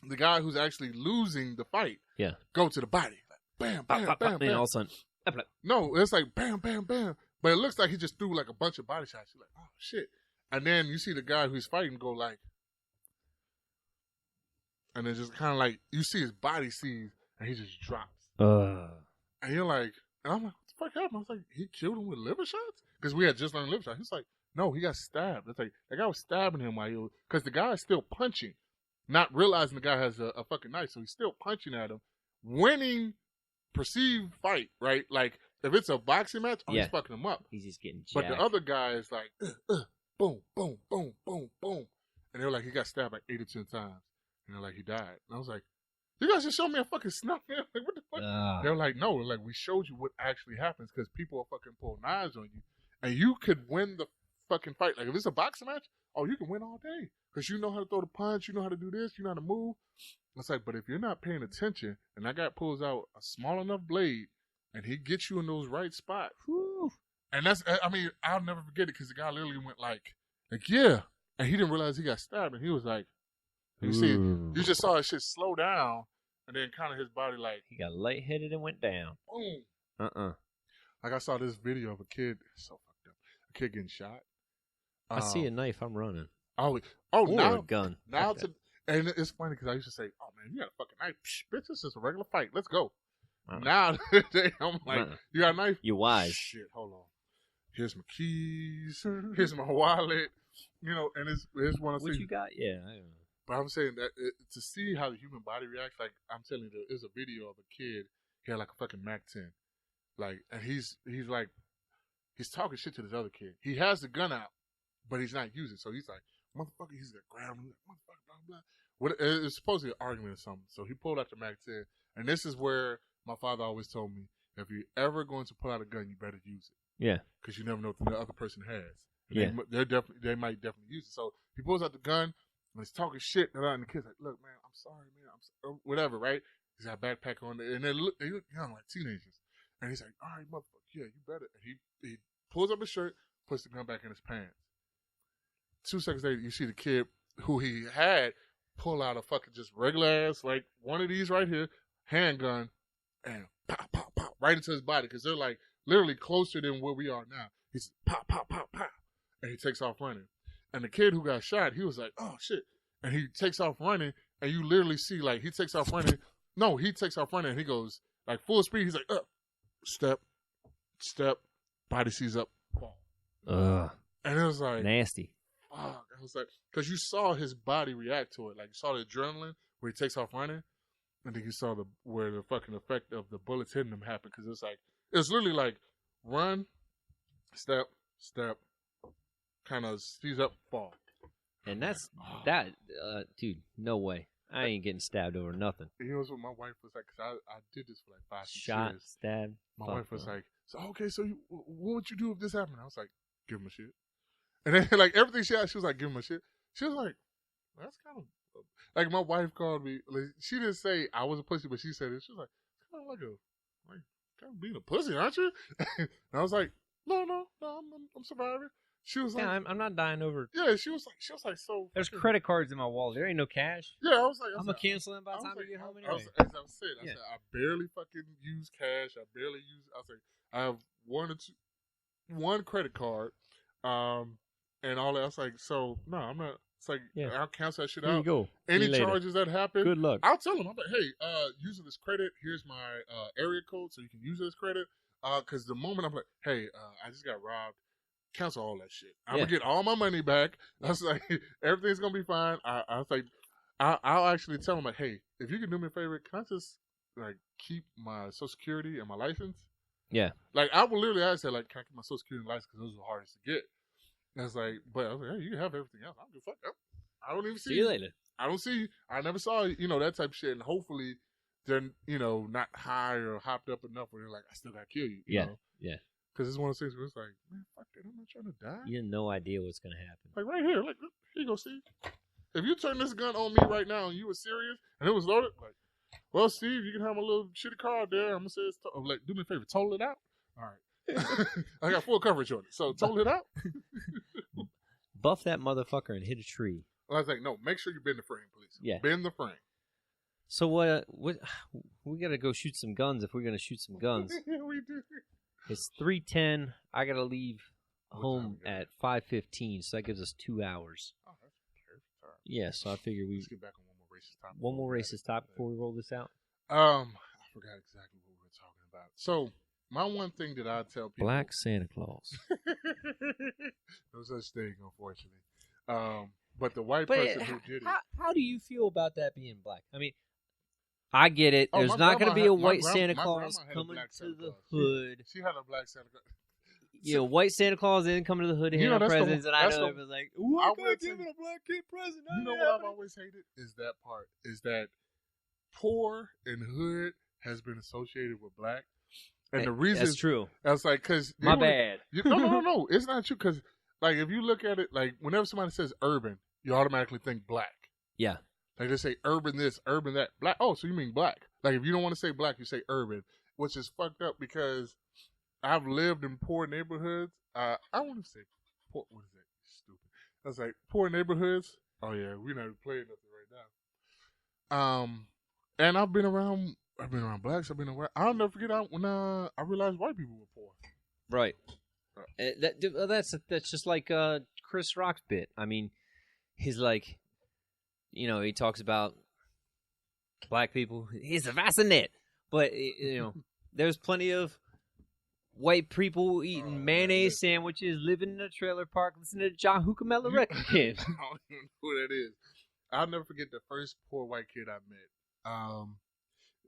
The guy who's actually losing the fight. Yeah. Go to the body. Like, bam, bam, bam, bam. And all of a sudden, no, it's like bam, bam, bam. But it looks like he just threw like a bunch of body shots. You're like, oh, shit. And then you see the guy who's fighting go like, and then just kind of like, you see his body seize, and he just drops. And you're like, and I'm like, what the fuck happened? I was like, he killed him with liver shots? Because we had just learned liver shots. He's like, no, he got stabbed. It's like, the guy was stabbing him while because the guy is still punching, not realizing the guy has a fucking knife. So he's still punching at him, winning perceived fight, right? Like, if it's a boxing match, he's fucking him up. He's just getting jacked. But the other guy is like, boom, boom, boom, boom, boom. And they were like, he got stabbed like 8 or 10 times. And they're like, he died. And I was like, you guys just showed me a fucking snuff film. Like, what the fuck? They were like, no, like, we showed you what actually happens because people will fucking pull knives on you. And you could win the fucking fight. Like, if it's a boxing match, you can win all day. Because you know how to throw the punch, you know how to do this, you know how to move. It's like, but if you're not paying attention and that guy pulls out a small enough blade and he gets you in those right spots, whew, and that's, I mean, I'll never forget it because the guy literally went like, yeah. And he didn't realize he got stabbed. And he was like, you just saw his shit slow down. And then kind of his body like. He got lightheaded and went down. Boom. Like I saw this video of a kid. So fucked up. A kid getting shot. I see a knife. I'm running. Or now, a gun. Now and it's funny because I used to say, oh man, you got a fucking knife. Psh, bitch, this is a regular fight. Let's go. Uh-uh. Now, I'm like, you got a knife? You wise. Shit, hold on. Here's my keys. Here's my wallet. You know, and it's one of the What things. you got? Yeah, I don't know. But I'm saying that to see how the human body reacts, like I'm telling you, there's a video of a kid. He had like a fucking Mac 10, like, and he's like, he's talking shit to this other kid. He has the gun out, but he's not using it. So he's like, motherfucker, he's gonna grab him, motherfucker, blah blah. What it's supposed to be an argument or something. So he pulled out the Mac 10, and this is where my father always told me, if you're ever going to pull out a gun, you better use it. Yeah, because you never know what the other person has. And they might definitely use it. So he pulls out the gun. And he's talking shit, and the kid's like, "Look, man, I'm sorry, man, whatever, right?" He's got a backpack on, and they look young, like teenagers. And he's like, "All right, motherfucker, yeah, you better." And he pulls up his shirt, puts the gun back in his pants. 2 seconds later, you see the kid who he had pull out a fucking just regular ass, like one of these right here, handgun, and pop, pop, pop, right into his body, because they're like literally closer than where we are now. He's pop, pop, pop, pop, and he takes off running. And the kid who got shot, he was like, "Oh, shit." And he takes off running, and you literally see, like, he takes off running. No, he takes off running, and he goes, like, full speed. He's like, step, body sees up, fall. And it was like. Nasty. Fuck. I was like, because you saw his body react to it. Like, you saw the adrenaline where he takes off running, and then you saw where the fucking effect of the bullets hitting him happened. Because it's like, it's literally like, run, step, kind of sees up, fall. And that's that, dude. No way. I ain't getting stabbed over nothing. You know what my wife was like? Because I did this for like 5-6 Shot, years. stabbed. My wife was like, "So okay, so what would you do if this happened?" I was like, "Give him a shit." And then like everything she was like, "Give him a shit." She was like, "That's kind of like." My wife called me. Like, she didn't say I was a pussy, but she said it. She was like, "It's kind of like kind of being a pussy, aren't you?" And I was like, "No, I'm surviving." She was like, I'm not dying over. Yeah, she was like, so. There's credit cards in my wallet. There ain't no cash. Yeah, I was like, I'm gonna cancel them by the time we get home anyway. As I said, I said I barely fucking use cash. I barely use. I was like, I have one credit card, and all that. I was like, so no, I'm not. It's like I'll cancel that shit out. Here you go. Any charges that happen, good luck. I'll tell them. I'm like, hey, using this credit, here's my area code, so you can use this credit. Because the moment I'm like, hey, I just got robbed. Cancel all that shit. I'm gonna get all my money back. I was like, everything's gonna be fine. I was like, I'll actually tell them like, hey, if you can do me a favor, can I just like keep my Social Security and my license? Yeah. Like I will literally ask her like, can I keep my Social Security and license because those are the hardest to get. And it's like, but I was like, hey, you can have everything else. I don't give a fuck. I don't even see you later. I don't see you. I never saw that type of shit. And hopefully they're not high or hopped up enough where they're like, I still gotta kill you. You know? Yeah. Because it's one of those things where it's like, man, fuck it, I'm not trying to die. You have no idea what's going to happen. Like right here, like, here you go, Steve. If you turn this gun on me right now and you were serious and it was loaded, like, well, Steve, you can have my little shitty car there. I'm going to say it's, like, do me a favor, total it out. All right. I got full coverage on it. So total it out. Buff that motherfucker and hit a tree. Well, I was like, no, make sure you bend the frame, please. Yeah. Bend the frame. So we got to go shoot some guns if we're going to shoot some guns. Yeah, we do. It's 3:10. I gotta leave home at 5:15, so that gives us 2 hours. Oh, that's perfect time. Yeah, so I figure let's get back on one more racist topic. One more racist topic before we roll this out. I forgot exactly what we were talking about. So my one thing that I tell people: Black Santa Claus. No such thing, unfortunately. But the white person who did it. How do you feel about that being black? I mean, I get it. There's not going to be a white Santa Claus coming to the hood. She had a black Santa Claus. Yeah, white Santa Claus didn't come to the hood and hand out presents, and I know it was like, why can't give it a black kid present? You know what I've always hated? Is that part. Is that poor and hood has been associated with black. And the reason... That's true. I was like, because... My bad. No. It's not true, because, like, if you look at it, like, whenever somebody says urban, you automatically think black. Yeah. Like, they say urban this, urban that. Black. Oh, so you mean black. Like, if you don't want to say black, you say urban, which is fucked up because I've lived in poor neighborhoods. I want to say poor. What is that? Stupid. I was like, poor neighborhoods. Oh, yeah, we're not playing nothing right now. And I've been around blacks. I've been around. I'll never forget when I realized white people were poor. Right. That's just like Chris Rock's bit. I mean, he's like, he talks about black people. He's a bassinet. But, there's plenty of white people eating mayonnaise sandwiches, living in a trailer park, listening to John Huckamella record. I don't even know who that is. I'll never forget the first poor white kid I met.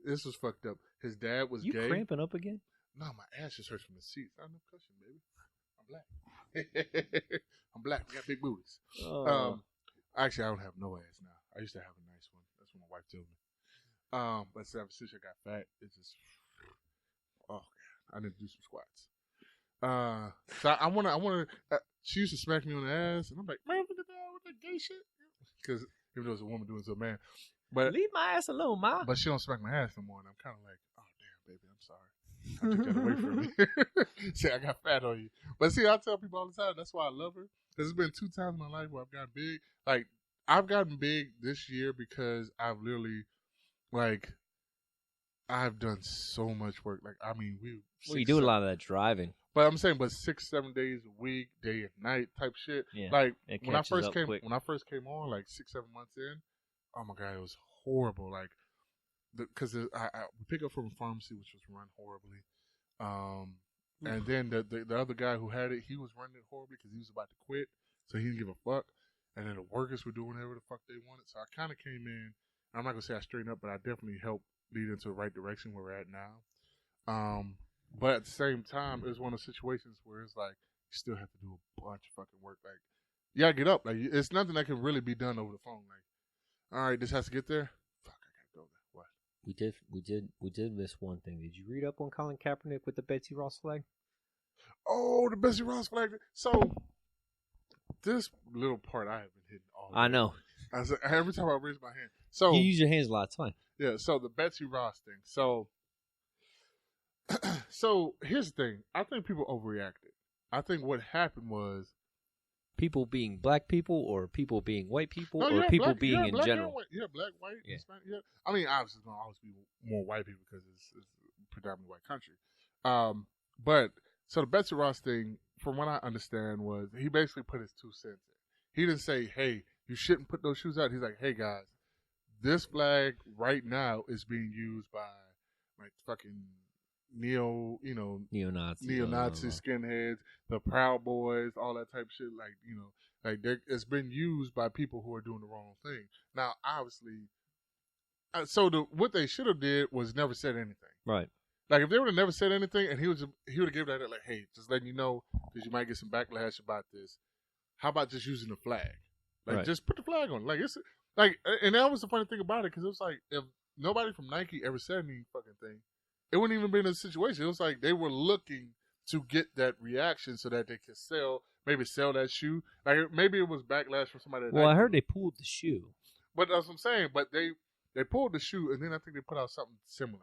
This was fucked up. His dad was gay. You cramping up again? No, my ass just hurts from the seats. I have no cushion, baby. I'm black. I'm black. I got big booties. Actually, I don't have no ass now. I used to have a nice one. That's what my wife told me. But since I got fat, it's just, oh God, I need to do some squats. So I want to. She used to smack me on the ass, and I'm like, man, look at that with that gay shit. Because even though it's a woman doing it to a man, but leave my ass alone, ma. But she don't smack my ass no more, and I'm kind of like, oh damn, baby, I'm sorry. I took that away from me. See, I got fat on you. But see, I tell people all the time, that's why I love her. There's been 2 times in my life where I've gotten big. Like, I've gotten big this year because I've literally, like, I've done so much work. Like, I mean, you do a lot of that driving. But I'm saying, 6-7 days a week, day and night type shit. Yeah, like when I first came on, like 6-7 months in, oh my God, it was horrible. Like, because I pick up from a pharmacy which was run horribly, and then the other guy who had it, he was running it horribly because he was about to quit, so he didn't give a fuck. And then the workers were doing whatever the fuck they wanted. So I kind of came in. I'm not gonna say I straightened up, but I definitely helped lead into the right direction where we're at now. But at the same time, it was one of those situations where it's like you still have to do a bunch of fucking work. Like, you gotta get up. Like, it's nothing that can really be done over the phone. Like, all right, this has to get there. Fuck, I gotta go there. What? We did miss one thing. Did you read up on Colin Kaepernick with the Betsy Ross flag? Oh, the Betsy Ross flag. So this little part I have been hitting all day. I know. Every time I raise my hand. So you use your hands a lot of time. Yeah. So the Betsy Ross thing. So here's the thing. I think people overreacted. I think what happened was people being black people, or people being white people, or people black, being in general. Black, white, Hispanic. Yeah. I mean, obviously, it's gonna always be more white people because it's a predominantly white country. But so the Betsy Ross thing, from what I understand, was he basically put his 2 cents in. He didn't say, "Hey, you shouldn't put those shoes out." He's like, "Hey guys, this flag right now is being used by like fucking neo-Nazi skinheads, the Proud Boys, all that type of shit. Like, it's been used by people who are doing the wrong thing. Now, obviously, so what they should have did was never said anything. Right. Like, if they would have never said anything, and he would have given that like, hey, just letting you know, because you might get some backlash about this. How about just using the flag? Like, right. Just put the flag on. Like, it's like, and that was the funny thing about it, because it was like, if nobody from Nike ever said any fucking thing, it wouldn't even be in a situation. It was like they were looking to get that reaction so that they could maybe sell that shoe. Like, maybe it was backlash from somebody. Well, I heard they pulled the shoe. But that's what I'm saying. But they pulled the shoe, and then I think they put out something similar,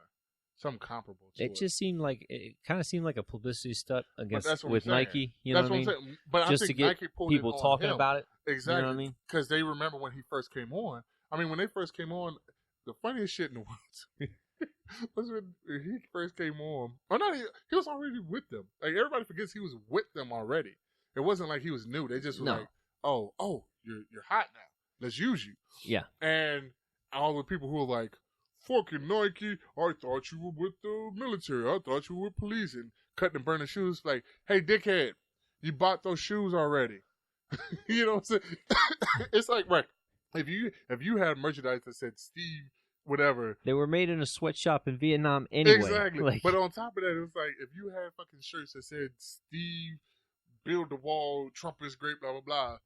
something comparable to it. It kind of seemed like a publicity stunt with saying. Nike. You know that's what I mean? saying. But just I think to get Nike pulled people it on talking him. about it. Exactly. You know what I mean? Because they remember when he first came on. I mean, when they first came on, the funniest shit in the world to me was when he first came on. Or not, he was already with them. Like, everybody forgets he was with them already. It wasn't like he was new. They just were like, oh, you're hot now. Let's use you. Yeah. And all the people who were like, fucking Nike, I thought you were with the military. I thought you were with police, and cutting and burning shoes. Like, hey, dickhead, you bought those shoes already. You know what I'm saying? It's like, right, if you had merchandise that said Steve whatever. They were made in a sweatshop in Vietnam anyway. Exactly. Like, but on top of that, it was like, if you had fucking shirts that said Steve, build the wall, Trump is great, blah, blah, blah,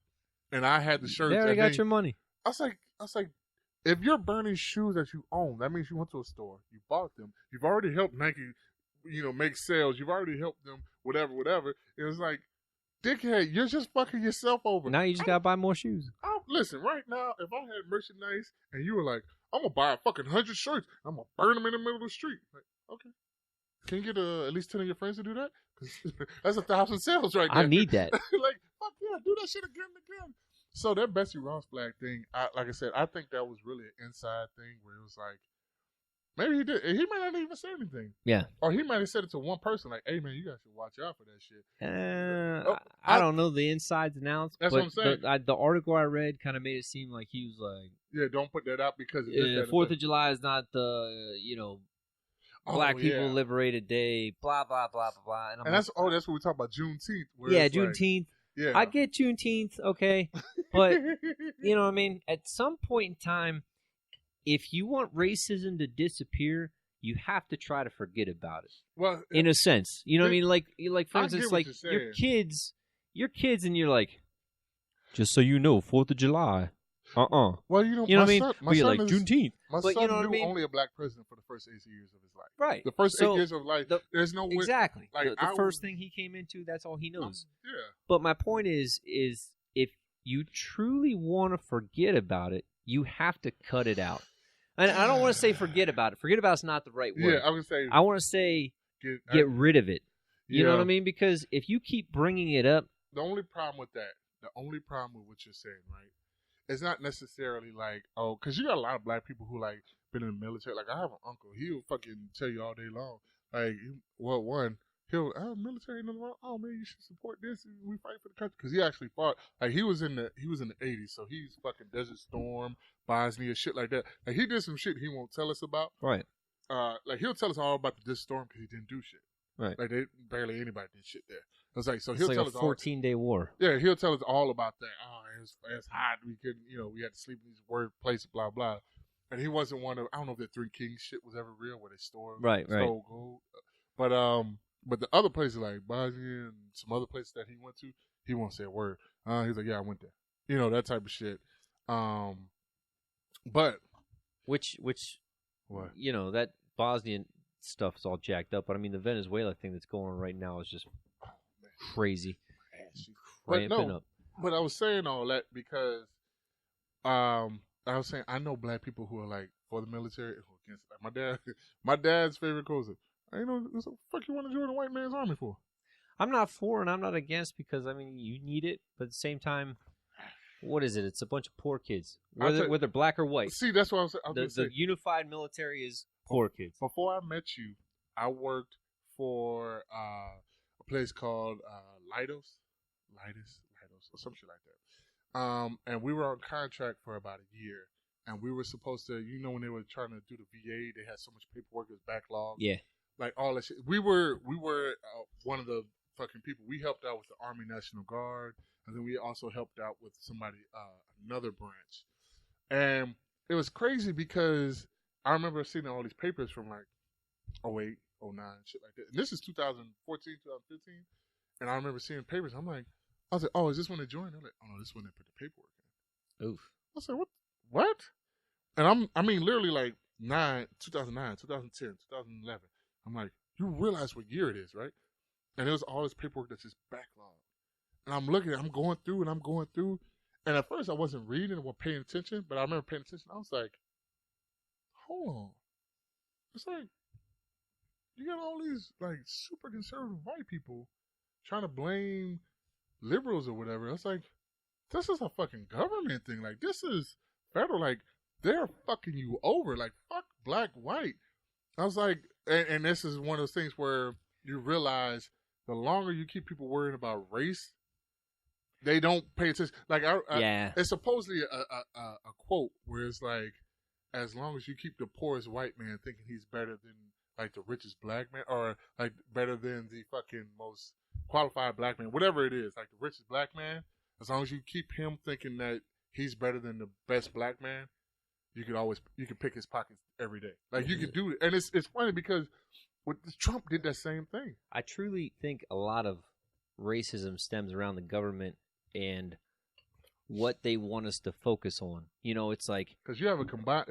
and I had the shirts. They already got your money. I was like, if you're burning shoes that you own, that means you went to a store, you bought them, you've already helped Nike, make sales, you've already helped them, whatever. It was like, dickhead, you're just fucking yourself over. Now you just gotta buy more shoes. Listen, right now, if I had merchandise and you were like, I'm gonna buy a fucking 100 shirts, I'm gonna burn them in the middle of the street. Like, okay. Can you get at least 10 of your friends to do that? Because that's 1,000 sales right there. I need that. Like, fuck yeah, do that shit again and again. So that Betsy Ross flag thing, like I said, I think that was really an inside thing where it was like, maybe he did. He might not even say anything. Yeah. Or he might have said it to one person, like, hey, man, you guys should watch out for that shit. I don't know the insides and outs. That's what I'm saying. The article I read kind of made it seem like he was like, Yeah, don't put that out because of this. 4th of July is not the Black People Liberated Day. Blah blah blah blah blah. And that's what we talk about Juneteenth. Yeah, Juneteenth. Yeah, I get Juneteenth, okay, but you know what I mean. At some point in time, if you want racism to disappear, you have to try to forget about it. Well, in a sense, you know what I mean. Like for instance, like your kids, and you're like, just so you know, 4th of July. Well, what I mean? But you're like Juneteenth. My son knew only a black president for the first 8 years of his life. Right. The first 8 years of life, there's no way. Exactly. Like the first thing he came into, that's all he knows. Yeah. But my point is if you truly want to forget about it, you have to cut it out. And I don't want to say forget about it. Forget about it's not the right word. Yeah, I would say. I want to say get rid of it. You know what I mean? Because if you keep bringing it up, the only problem with what you're saying, right? It's not necessarily like, because you got a lot of black people who like been in the military. Like I have an uncle, he'll fucking tell you all day long. Like, he'll military ain't nothing wrong. Oh man, you should support this. And we fight for the country because he actually fought. Like he was in the 80s, so he's fucking Desert Storm, Bosnia, shit like that. Like he did some shit he won't tell us about. Right. Like he'll tell us all about the Desert Storm because he didn't do shit. Right. Like barely anybody did shit there. It's like he'll tell us 14-day war. Yeah, he'll tell us all about that. It's hot. We couldn't, we had to sleep in these places, blah blah. And he wasn't one of. I don't know if that Three Kings shit was ever real, where they stole gold. But the other places like Bosnia and some other places that he went to, he won't say a word. He's like, yeah, I went there. That type of shit. But which what? That Bosnian stuff is all jacked up. But I mean, the Venezuela thing that's going on right now is just crazy. Cramping up. But I was saying all that because I was saying I know black people who are like for the military who against it. Like my dad's favorite quote is, what the fuck you want to join the white man's army for? I'm not for and I'm not against because I mean you need it, but at the same time, what is it? It's a bunch of poor kids, whether black or white. See, that's what I was saying. The unified military is poor kids. Before I met you, I worked for a place called Leidos, or some shit like that. And we were on contract for about a year, and we were supposed to, when they were trying to do the VA, they had so much paperwork that was backlogged. Yeah. Like all that shit. We were one of the fucking people. We helped out with the Army National Guard, and then we also helped out with somebody, another branch. And it was crazy because I remember seeing all these papers from like 08, 09, shit like that. And this is 2014, 2015. And I remember seeing papers. I was like, oh, is this when they joined? I'm like, oh, no, this is when they put the paperwork in. Oof. I said, what? And I mean, literally like 2009, 2010, 2011. I'm like, you realize what year it is, right? And it was all this paperwork that's just backlogged. And I'm looking, I'm going through. And at first I wasn't reading or paying attention, but I remember paying attention. I was like, hold on. It's like, you got all these like super conservative white people trying to blame liberals or whatever. It's like, this is a fucking government thing. Like, this is federal. Like, they're fucking you over. Like, fuck black, white. I was like, and this is one of those things where you realize the longer you keep people worrying about race, they don't pay attention. Like, it's supposedly a quote where it's like, as long as you keep the poorest white man thinking he's better than like the richest black man, or like better than the fucking most qualified black man, whatever it is, like the richest black man, as long as you keep him thinking that he's better than the best black man, you can pick his pockets every day. Like you can do it. And it's funny because Trump did that same thing. I truly think a lot of racism stems around the government and what they want us to focus on. It's like, because you have a combined.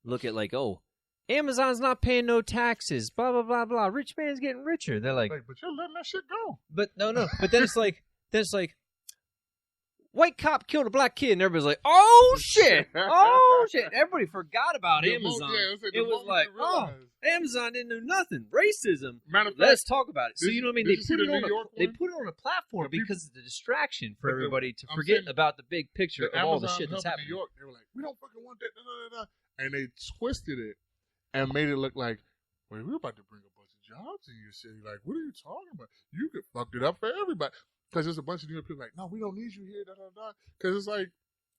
Look at like, oh, Amazon's not paying no taxes. Blah blah blah blah. Rich man's getting richer. They're like, but you're letting that shit go. But no. But then it's like, white cop killed a black kid, and everybody's like, oh shit, oh shit. Everybody forgot about Amazon. It was like, oh, Amazon didn't do nothing. Racism. Let's talk about it. So you know what I mean? They put it on a platform because it's a distraction for everybody to forget about the big picture of all the shit that's happening. In New York, they were like, we don't fucking want that. And they twisted it and made it look like, wait, we're about to bring a bunch of jobs in your city. Like, what are you talking about? You could fuck it up for everybody. Because there's a bunch of New York people like, no, we don't need you here, Because it's like,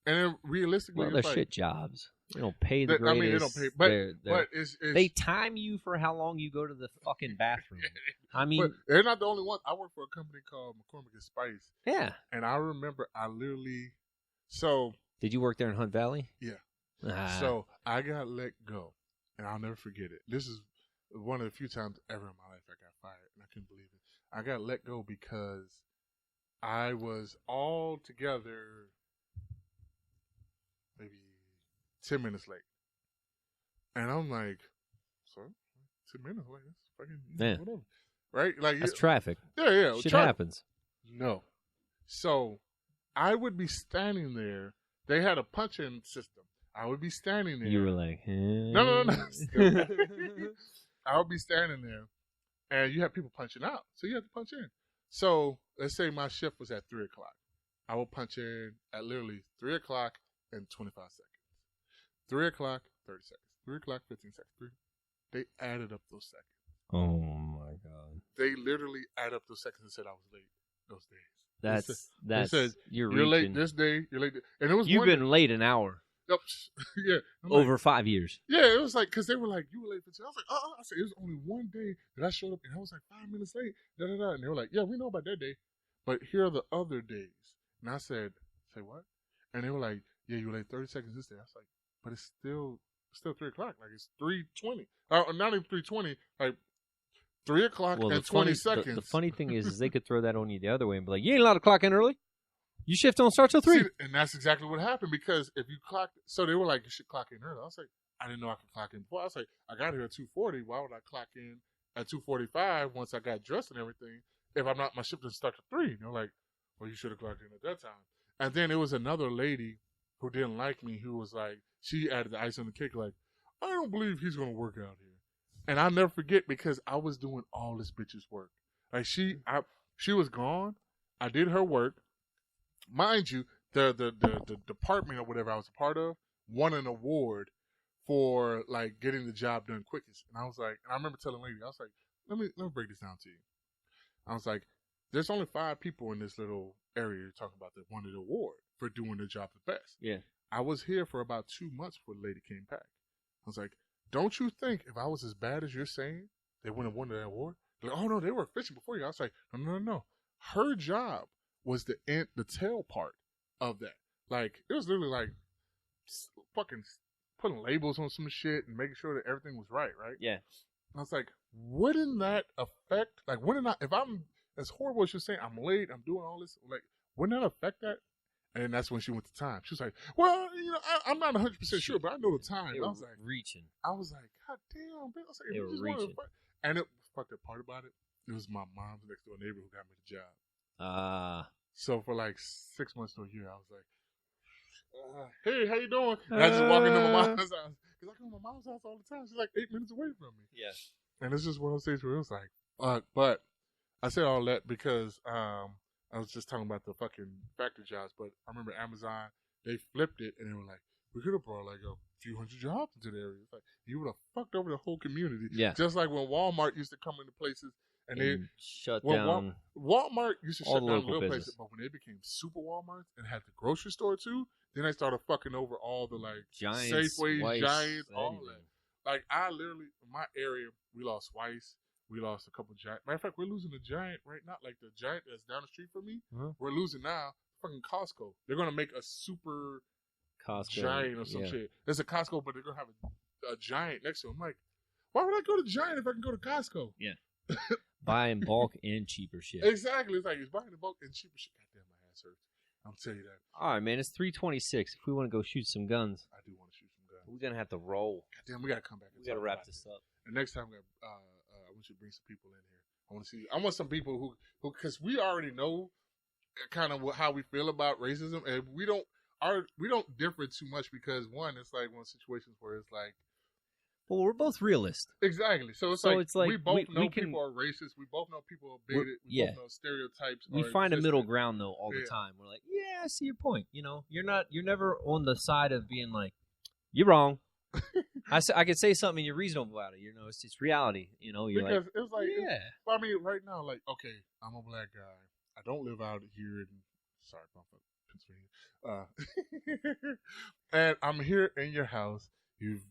And then realistically, Well, they're it's like, shit jobs. They don't pay the greatest. I mean, they don't pay, but it's they time you for how long you go to the fucking bathroom. I mean, but they're not the only one. I work for a company called McCormick and Spice. Yeah. And I remember I literally, so. Did you work there in Hunt Valley? Yeah. So I got let go, and I'll never forget it. This is one of the few times ever in my life I got fired, and I couldn't believe it. I got let go because I was all together maybe 10 minutes late. And I'm like, so 10 minutes late, that's fucking whatever. Right? Like, that's traffic. Yeah. Shit happens. No. So I would be standing there. They had a punch-in system. I would be standing there. You were like, No. I would be standing there, and you have people punching out. So you have to punch in. So let's say my shift was at 3 o'clock. I will punch in at literally 3 o'clock and 25 seconds. 3 o'clock, 30 seconds. 3 o'clock, 15 seconds. They added up those seconds. Oh, my God. They literally added up those seconds and said I was late those days. That's you're late this day. You're late. And it was You've been late an hour. Yep. Yeah. Over 5 years. Yeah, it was like, because they were like, you were late for 2. I was like, I said, it was only one day that I showed up and I was like 5 minutes late. And they were like, yeah, we know about that day. But here are the other days. And I said, say what? And they were like, yeah, you were late 30 seconds this day. I was like, but it's still 3 o'clock. Like, it's 3:20. Not even 3:20. Like, 3 o'clock and 20 seconds. The funny thing is they could throw that on you the other way and be like, you ain't allowed to clock in early. You shift don't start till 3. See, and that's exactly what happened, because if you clock, so they were like, you should clock in early. I was like, I didn't know I could clock in before. I was like, I got here at 2:40. Why would I clock in at 2:45 once I got dressed and everything? If I'm not, my shift doesn't start at 3. And they're like, well, you should have clocked in at that time. And then there was another lady who didn't like me, who was like, she added the ice on the cake, like, I don't believe he's going to work out here. And I'll never forget, because I was doing all this bitch's work. Like, she was gone. I did her work. Mind you, the department or whatever I was a part of won an award for like getting the job done quickest. And I was like, and I remember telling the lady, I was like, let me break this down to you. I was like, there's only 5 people in this little area you're talking about that won the award for doing the job the best. Yeah. I was here for about 2 months before the lady came back. I was like, don't you think if I was as bad as you're saying, they wouldn't have won the award? They're like, oh no, they were efficient before you. I was like, no. Her job was the tail part of that. Like, it was literally like fucking putting labels on some shit and making sure that everything was right? Yeah. And I was like, wouldn't that affect, like, if I'm, as horrible as you're saying, I'm late, I'm doing all this, like, wouldn't that affect that? And that's when she went to time. She was like, well, I'm not 100% sure, but I know the time. I was like, reaching. I was like, God damn, man. I was like, they were reaching. And it fucked the part about it. It was my mom's next door neighbor who got me the job. So for like 6 months to a year, I was like, hey, how you doing? And I just walk into my mom's house. Because I come to my mom's house all the time. She's like 8 minutes away from me. Yeah. And it's just one of those things where it was like, but I say all that because I was just talking about the fucking factory jobs. But I remember Amazon, they flipped it and they were like, we could have brought like a few hundred jobs into the area. It's like, you would have fucked over the whole community. Yeah. Just like when Walmart used to come into places and they shut down. Walmart used to shut down local little business. places, but when they became super Walmarts and had the grocery store too, then they started fucking over all the like Giants, Safeways, Weiss, Giants, all that. Like, I literally, in my area, we lost Weiss. We lost a couple Giants. Matter of fact, we're losing a Giant right now. Like, the Giant that's down the street from me, we're losing now. Fucking Costco. They're going to make a super Costco Giant or some shit. There's a Costco, but they're going to have a Giant next to it. I'm like, why would I go to Giant if I can go to Costco? Yeah. Buy in bulk and cheaper shit. Exactly. It's like, it's buying in bulk and cheaper shit. Goddamn, my ass hurts. I'll tell you that. All right, man. It's 3:26. If we want to go shoot some guns, I do want to shoot some guns. we're gonna have to roll. Goddamn, we got to come back. We got to wrap this up. And next time, I want you to bring some people in here. I want some people who, because we already know kind of how we feel about racism, and we don't differ too much because one, it's like one of the situations where it's like, well, we're both realists. Exactly. So it's like we both know people are racist. We both know people are bigoted. We both know stereotypes. We find a middle ground though all the time. We're like, yeah, I see your point. You're never on the side of being like, you're wrong. I could say something and you're reasonable about it. It's reality. You're because like, it's like, yeah. I mean, right now, like, okay, I'm a black guy. I don't live out here in, sorry, Pennsylvania. And I'm here in your house. You've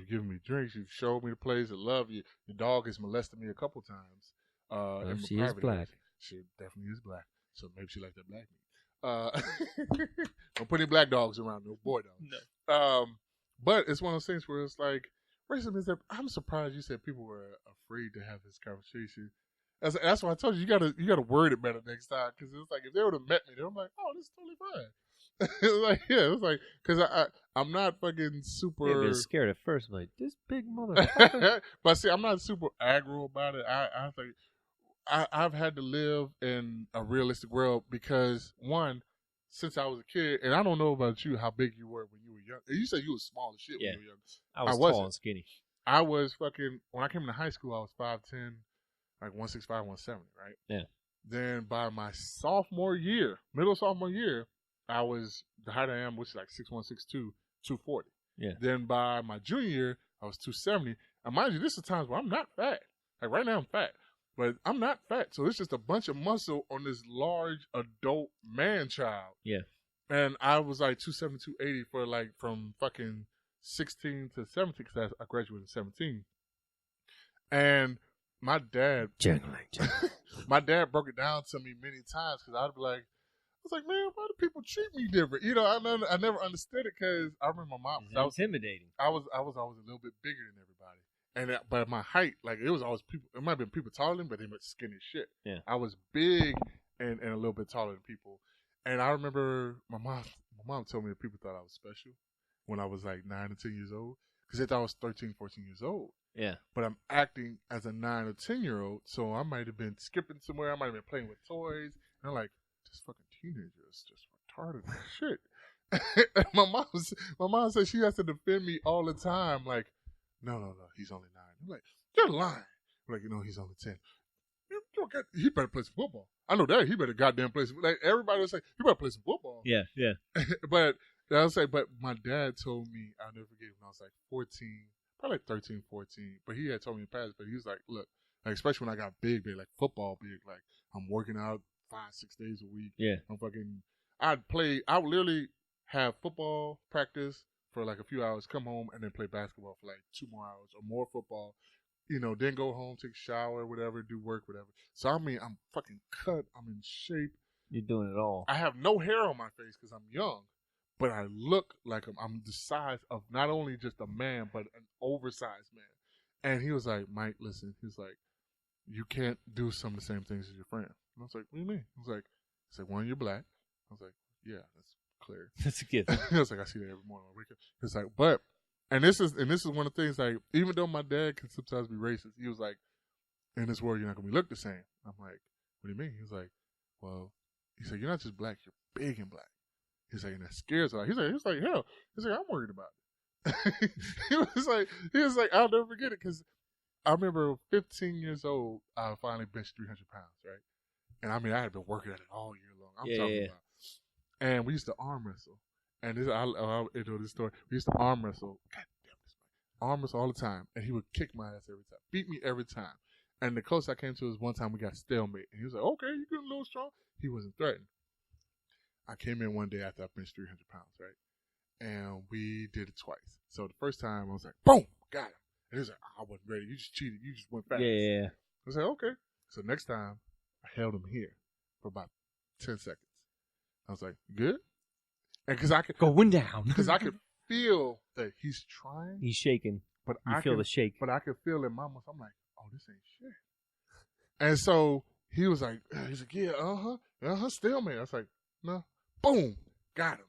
given me drinks. You've showed me the place. I love you. Your dog has molested me a couple times. In she my is private black. areas. She definitely is black. So maybe she likes that black meat. Don't put any black dogs around. No boy dogs. No. But it's one of those things where it's like racism is that I'm surprised you said people were afraid to have this conversation. That's why I told you you gotta word it better next time, because it's like if they would have met me, I'm like, oh, this is totally fine. It was like because I'm not fucking super. They'd been scared at first, like this big motherfucker. But see, I'm not super aggro about it. I think I've had to live in a realistic world because one, since I was a kid, and I don't know about you how big you were when you were young. You said you was small as shit when you were young. I was tall and skinny. I was fucking when I came into high school. I was 5'10", like 165, 170, right? Yeah. Then by my sophomore year, middle sophomore year, I was the height I am, which is like 6'1", 6'2", 240. Yeah. Then by my junior year, I was 270. And mind you, this is times where I'm not fat. Like right now I'm fat, but I'm not fat. So it's just a bunch of muscle on this large adult man child. Yeah. And I was like 270, 280 for like from fucking 16 to 17 because I graduated in 17. And my dad, my dad broke it down to me many times because I'd be like, I was like, man, why do people treat me different? You know, I never understood it because I remember my mom. I was intimidating. I was always a little bit bigger than everybody, and but my height, like it was always people. It might have been people taller than me, but they were skinny as shit. Yeah, I was big and a little bit taller than people. And I remember my mom told me that people thought I was special when I was like 9 or 10 years old because they thought I was 13, 14 years old. Yeah. But I'm acting as a 9 or 10-year-old, so I might have been skipping somewhere. I might have been playing with toys. And I'm like, this fucking teenager is just retarded as shit. my mom said she has to defend me all the time. Like, no, he's only 9. I'm like, you're lying. I'm like, he's only 10. He better play some football. I know that. He better goddamn play some. Like everybody would say, he better play some football. Yeah. But I was like, but my dad told me, I'll never forget when I was like 14, probably like 13, 14. But he had told me in the past, but he was like, look, like, especially when I got big, like football big, like I'm working out 5-6 days a week. Yeah. I would literally have football practice for like a few hours, come home, and then play basketball for like 2 more hours or more football. Then go home, take a shower, whatever, do work, whatever. So, I mean, I'm fucking cut. I'm in shape. You're doing it all. I have no hair on my face because I'm young, but I look like I'm the size of not only just a man, but an oversized man. And he was like, Mike, listen. He was like, you can't do some of the same things as your friend. And I was like, what do you mean? He was like, one, you're black. I was like, yeah, that's clear. That's a gift. I was like, I see that every morning on wake up. He was like, but, and this is one of the things, like, even though my dad can sometimes be racist, he was like, in this world, you're not going to look the same. I'm like, what do you mean? He was like, well, he said, you're not just black, you're big and black. He's like, and that scares her. He's like, hell. He's like, I'm worried about it. he was like, I'll never forget it because I remember 15 years old, I finally benched 300 pounds, right? And I mean, I had been working at it all year long. I'm talking about. And we used to arm wrestle. And this, I'll this story. We used to arm wrestle. God damn this man. Arm wrestle all the time. And he would kick my ass every time. Beat me every time. And the closest I came to was one time we got stalemate. And he was like, okay, you're getting a little strong. He wasn't threatened. I came in one day after I benched 300 pounds, right? And we did it twice. So the first time I was like, boom, got him. And he was like, I wasn't ready. You just cheated. You just went fast. Yeah. I was like, okay. So next time, I held him here for about 10 seconds. I was like, good? And because I could going down. Because I could feel that he's trying. He's shaking. But I feel the shake. But I could feel in my muscle. I'm like, oh, this ain't shit. And so he was like, yeah, stalemate. I was like, no. Boom. Got him.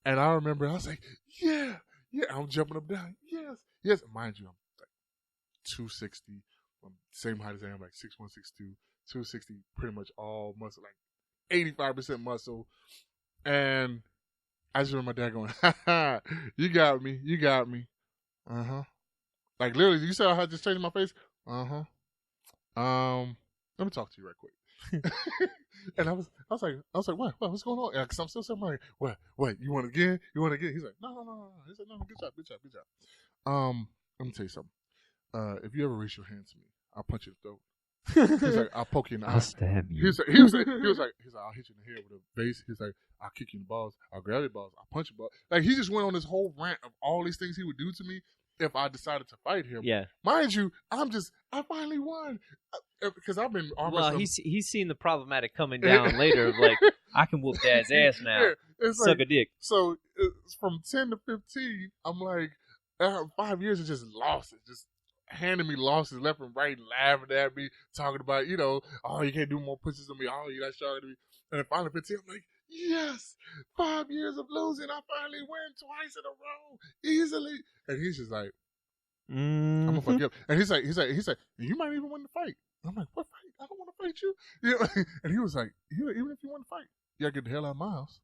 And I remember I was like, yeah. I'm jumping up down. Yes. Mind you, I'm like 260. I'm same height as I am, like 6'1", 6'2", 260, pretty much all muscle, like 85% muscle. And I just remember my dad going, ha ha, you got me. Uh-huh. Like literally, you saw how I just changed my face? Uh-huh. Let me talk to you right quick. And I was like, what? What's going on? Because I'm still saying, like, what? You want again? He's like, no. He said, no, good job. Let me tell you something. If you ever raise your hand to me, I'll punch you in the throat. He's like, I'll poke you in the eye. I'll stab you. He was like, I'll hit you in the head with a base. He's like, I'll kick you in the balls. I'll grab your balls. I'll punch your balls. Like, he just went on this whole rant of all these things he would do to me if I decided to fight him. Yeah. Mind you, I finally won. Because I've been Well, he's seen the problematic coming down later of like, I can whoop Dad's ass now. Yeah, it's Suck like, a dick. So from 10 to 15, I'm like, 5 years of just losses, just handing me losses left and right, laughing at me, talking about, oh, you can't do more pushes than me. Oh, you're not stronger than me. And then finally 15, I'm like, yes, 5 years of losing, I finally win twice in a row, easily. And he's just like, I'm gonna fuck you up. And he's like, you might even win the fight. I'm like, what fight? I don't want to fight you. And he was like, even if you want to fight, you gotta get the hell out of my house.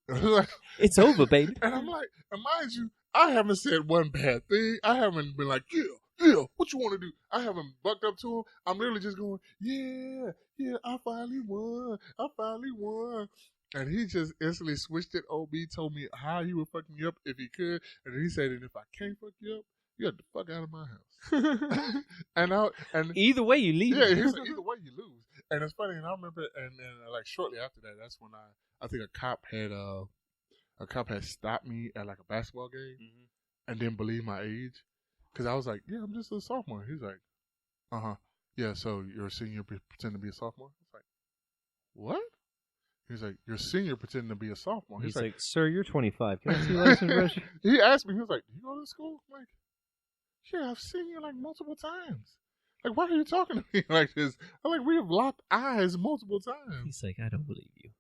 Like, it's over, baby. And I'm like, and mind you, I haven't said one bad thing. I haven't been like, yeah, what you want to do? I haven't bucked up to him. I'm literally just going, yeah, I finally won. And he just instantly switched it on me, told me how he would fuck me up if he could. And then he said, and if I can't fuck you up, you got the fuck out of my house. and either way you leave. Yeah, he said, either way you lose. And it's funny, and I remember, and like shortly after that, that's when I think a cop had stopped me at like a basketball game and didn't believe my age. Because I was like, yeah, I'm just a sophomore. He's like, yeah, so you're a senior pretending to be a sophomore? I was like, what? He's like, you're a senior pretending to be a sophomore. He's like, sir, you're 25. Can I see your license register? He asked me, he was like, do you go to school? I'm like, yeah, I've seen you like multiple times. Like, why are you talking to me like this? I'm like, we have locked eyes multiple times. He's like, I don't believe you.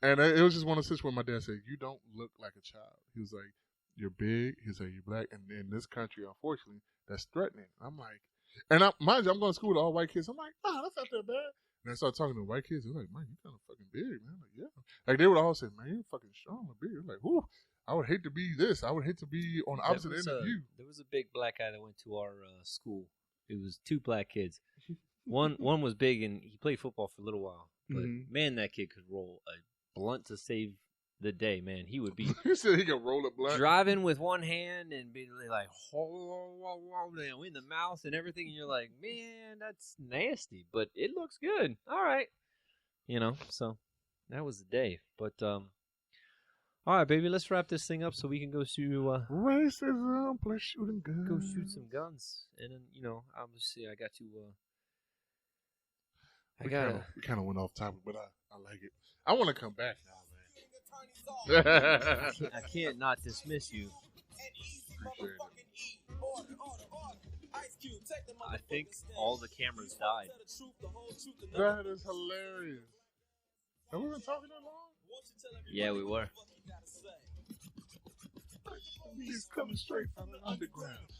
And it was just one of those situations where my dad said, you don't look like a child. He was like, you're big. He said, you're black. And in this country, unfortunately, that's threatening. I'm like, and mind you, I'm going to school with all white kids. I'm like, that's not that bad. And I started talking to white kids. They're like, man, you kind of fucking big, man. I'm like, yeah. Like, they would all say, man, you're fucking strong and big. I'm like, whoo, I would hate to be this. I would hate to be on the opposite end of you. There was a big black guy that went to our school. It was two black kids. One was big, and he played football for a little while. But, man, that kid could roll a blunt to save the day, man. He would be he said he could roll a blunt. Driving with one hand and be like, in the mouth and everything. And you're like, man, that's nasty. But it looks good. All right. So that was the day. But, all right, baby, let's wrap this thing up so we can go to racism plus shooting guns. Go shoot some guns, and then obviously I got to. We kind of went off topic, but I like it. I want to come back now, man. I can't not dismiss you. I think all the cameras died. That is hilarious. Have we been talking that long? Yeah, we were. He's coming straight from the underground.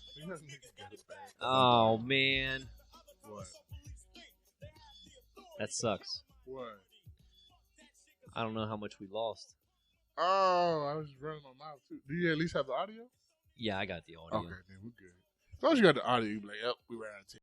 Oh, man. What? That sucks. What? I don't know how much we lost. Oh, I was running my mouth too. Do you at least have the audio? Yeah, I got the audio. Okay, then we're good. As long as you got the audio, you be like, yep, we were out of 10.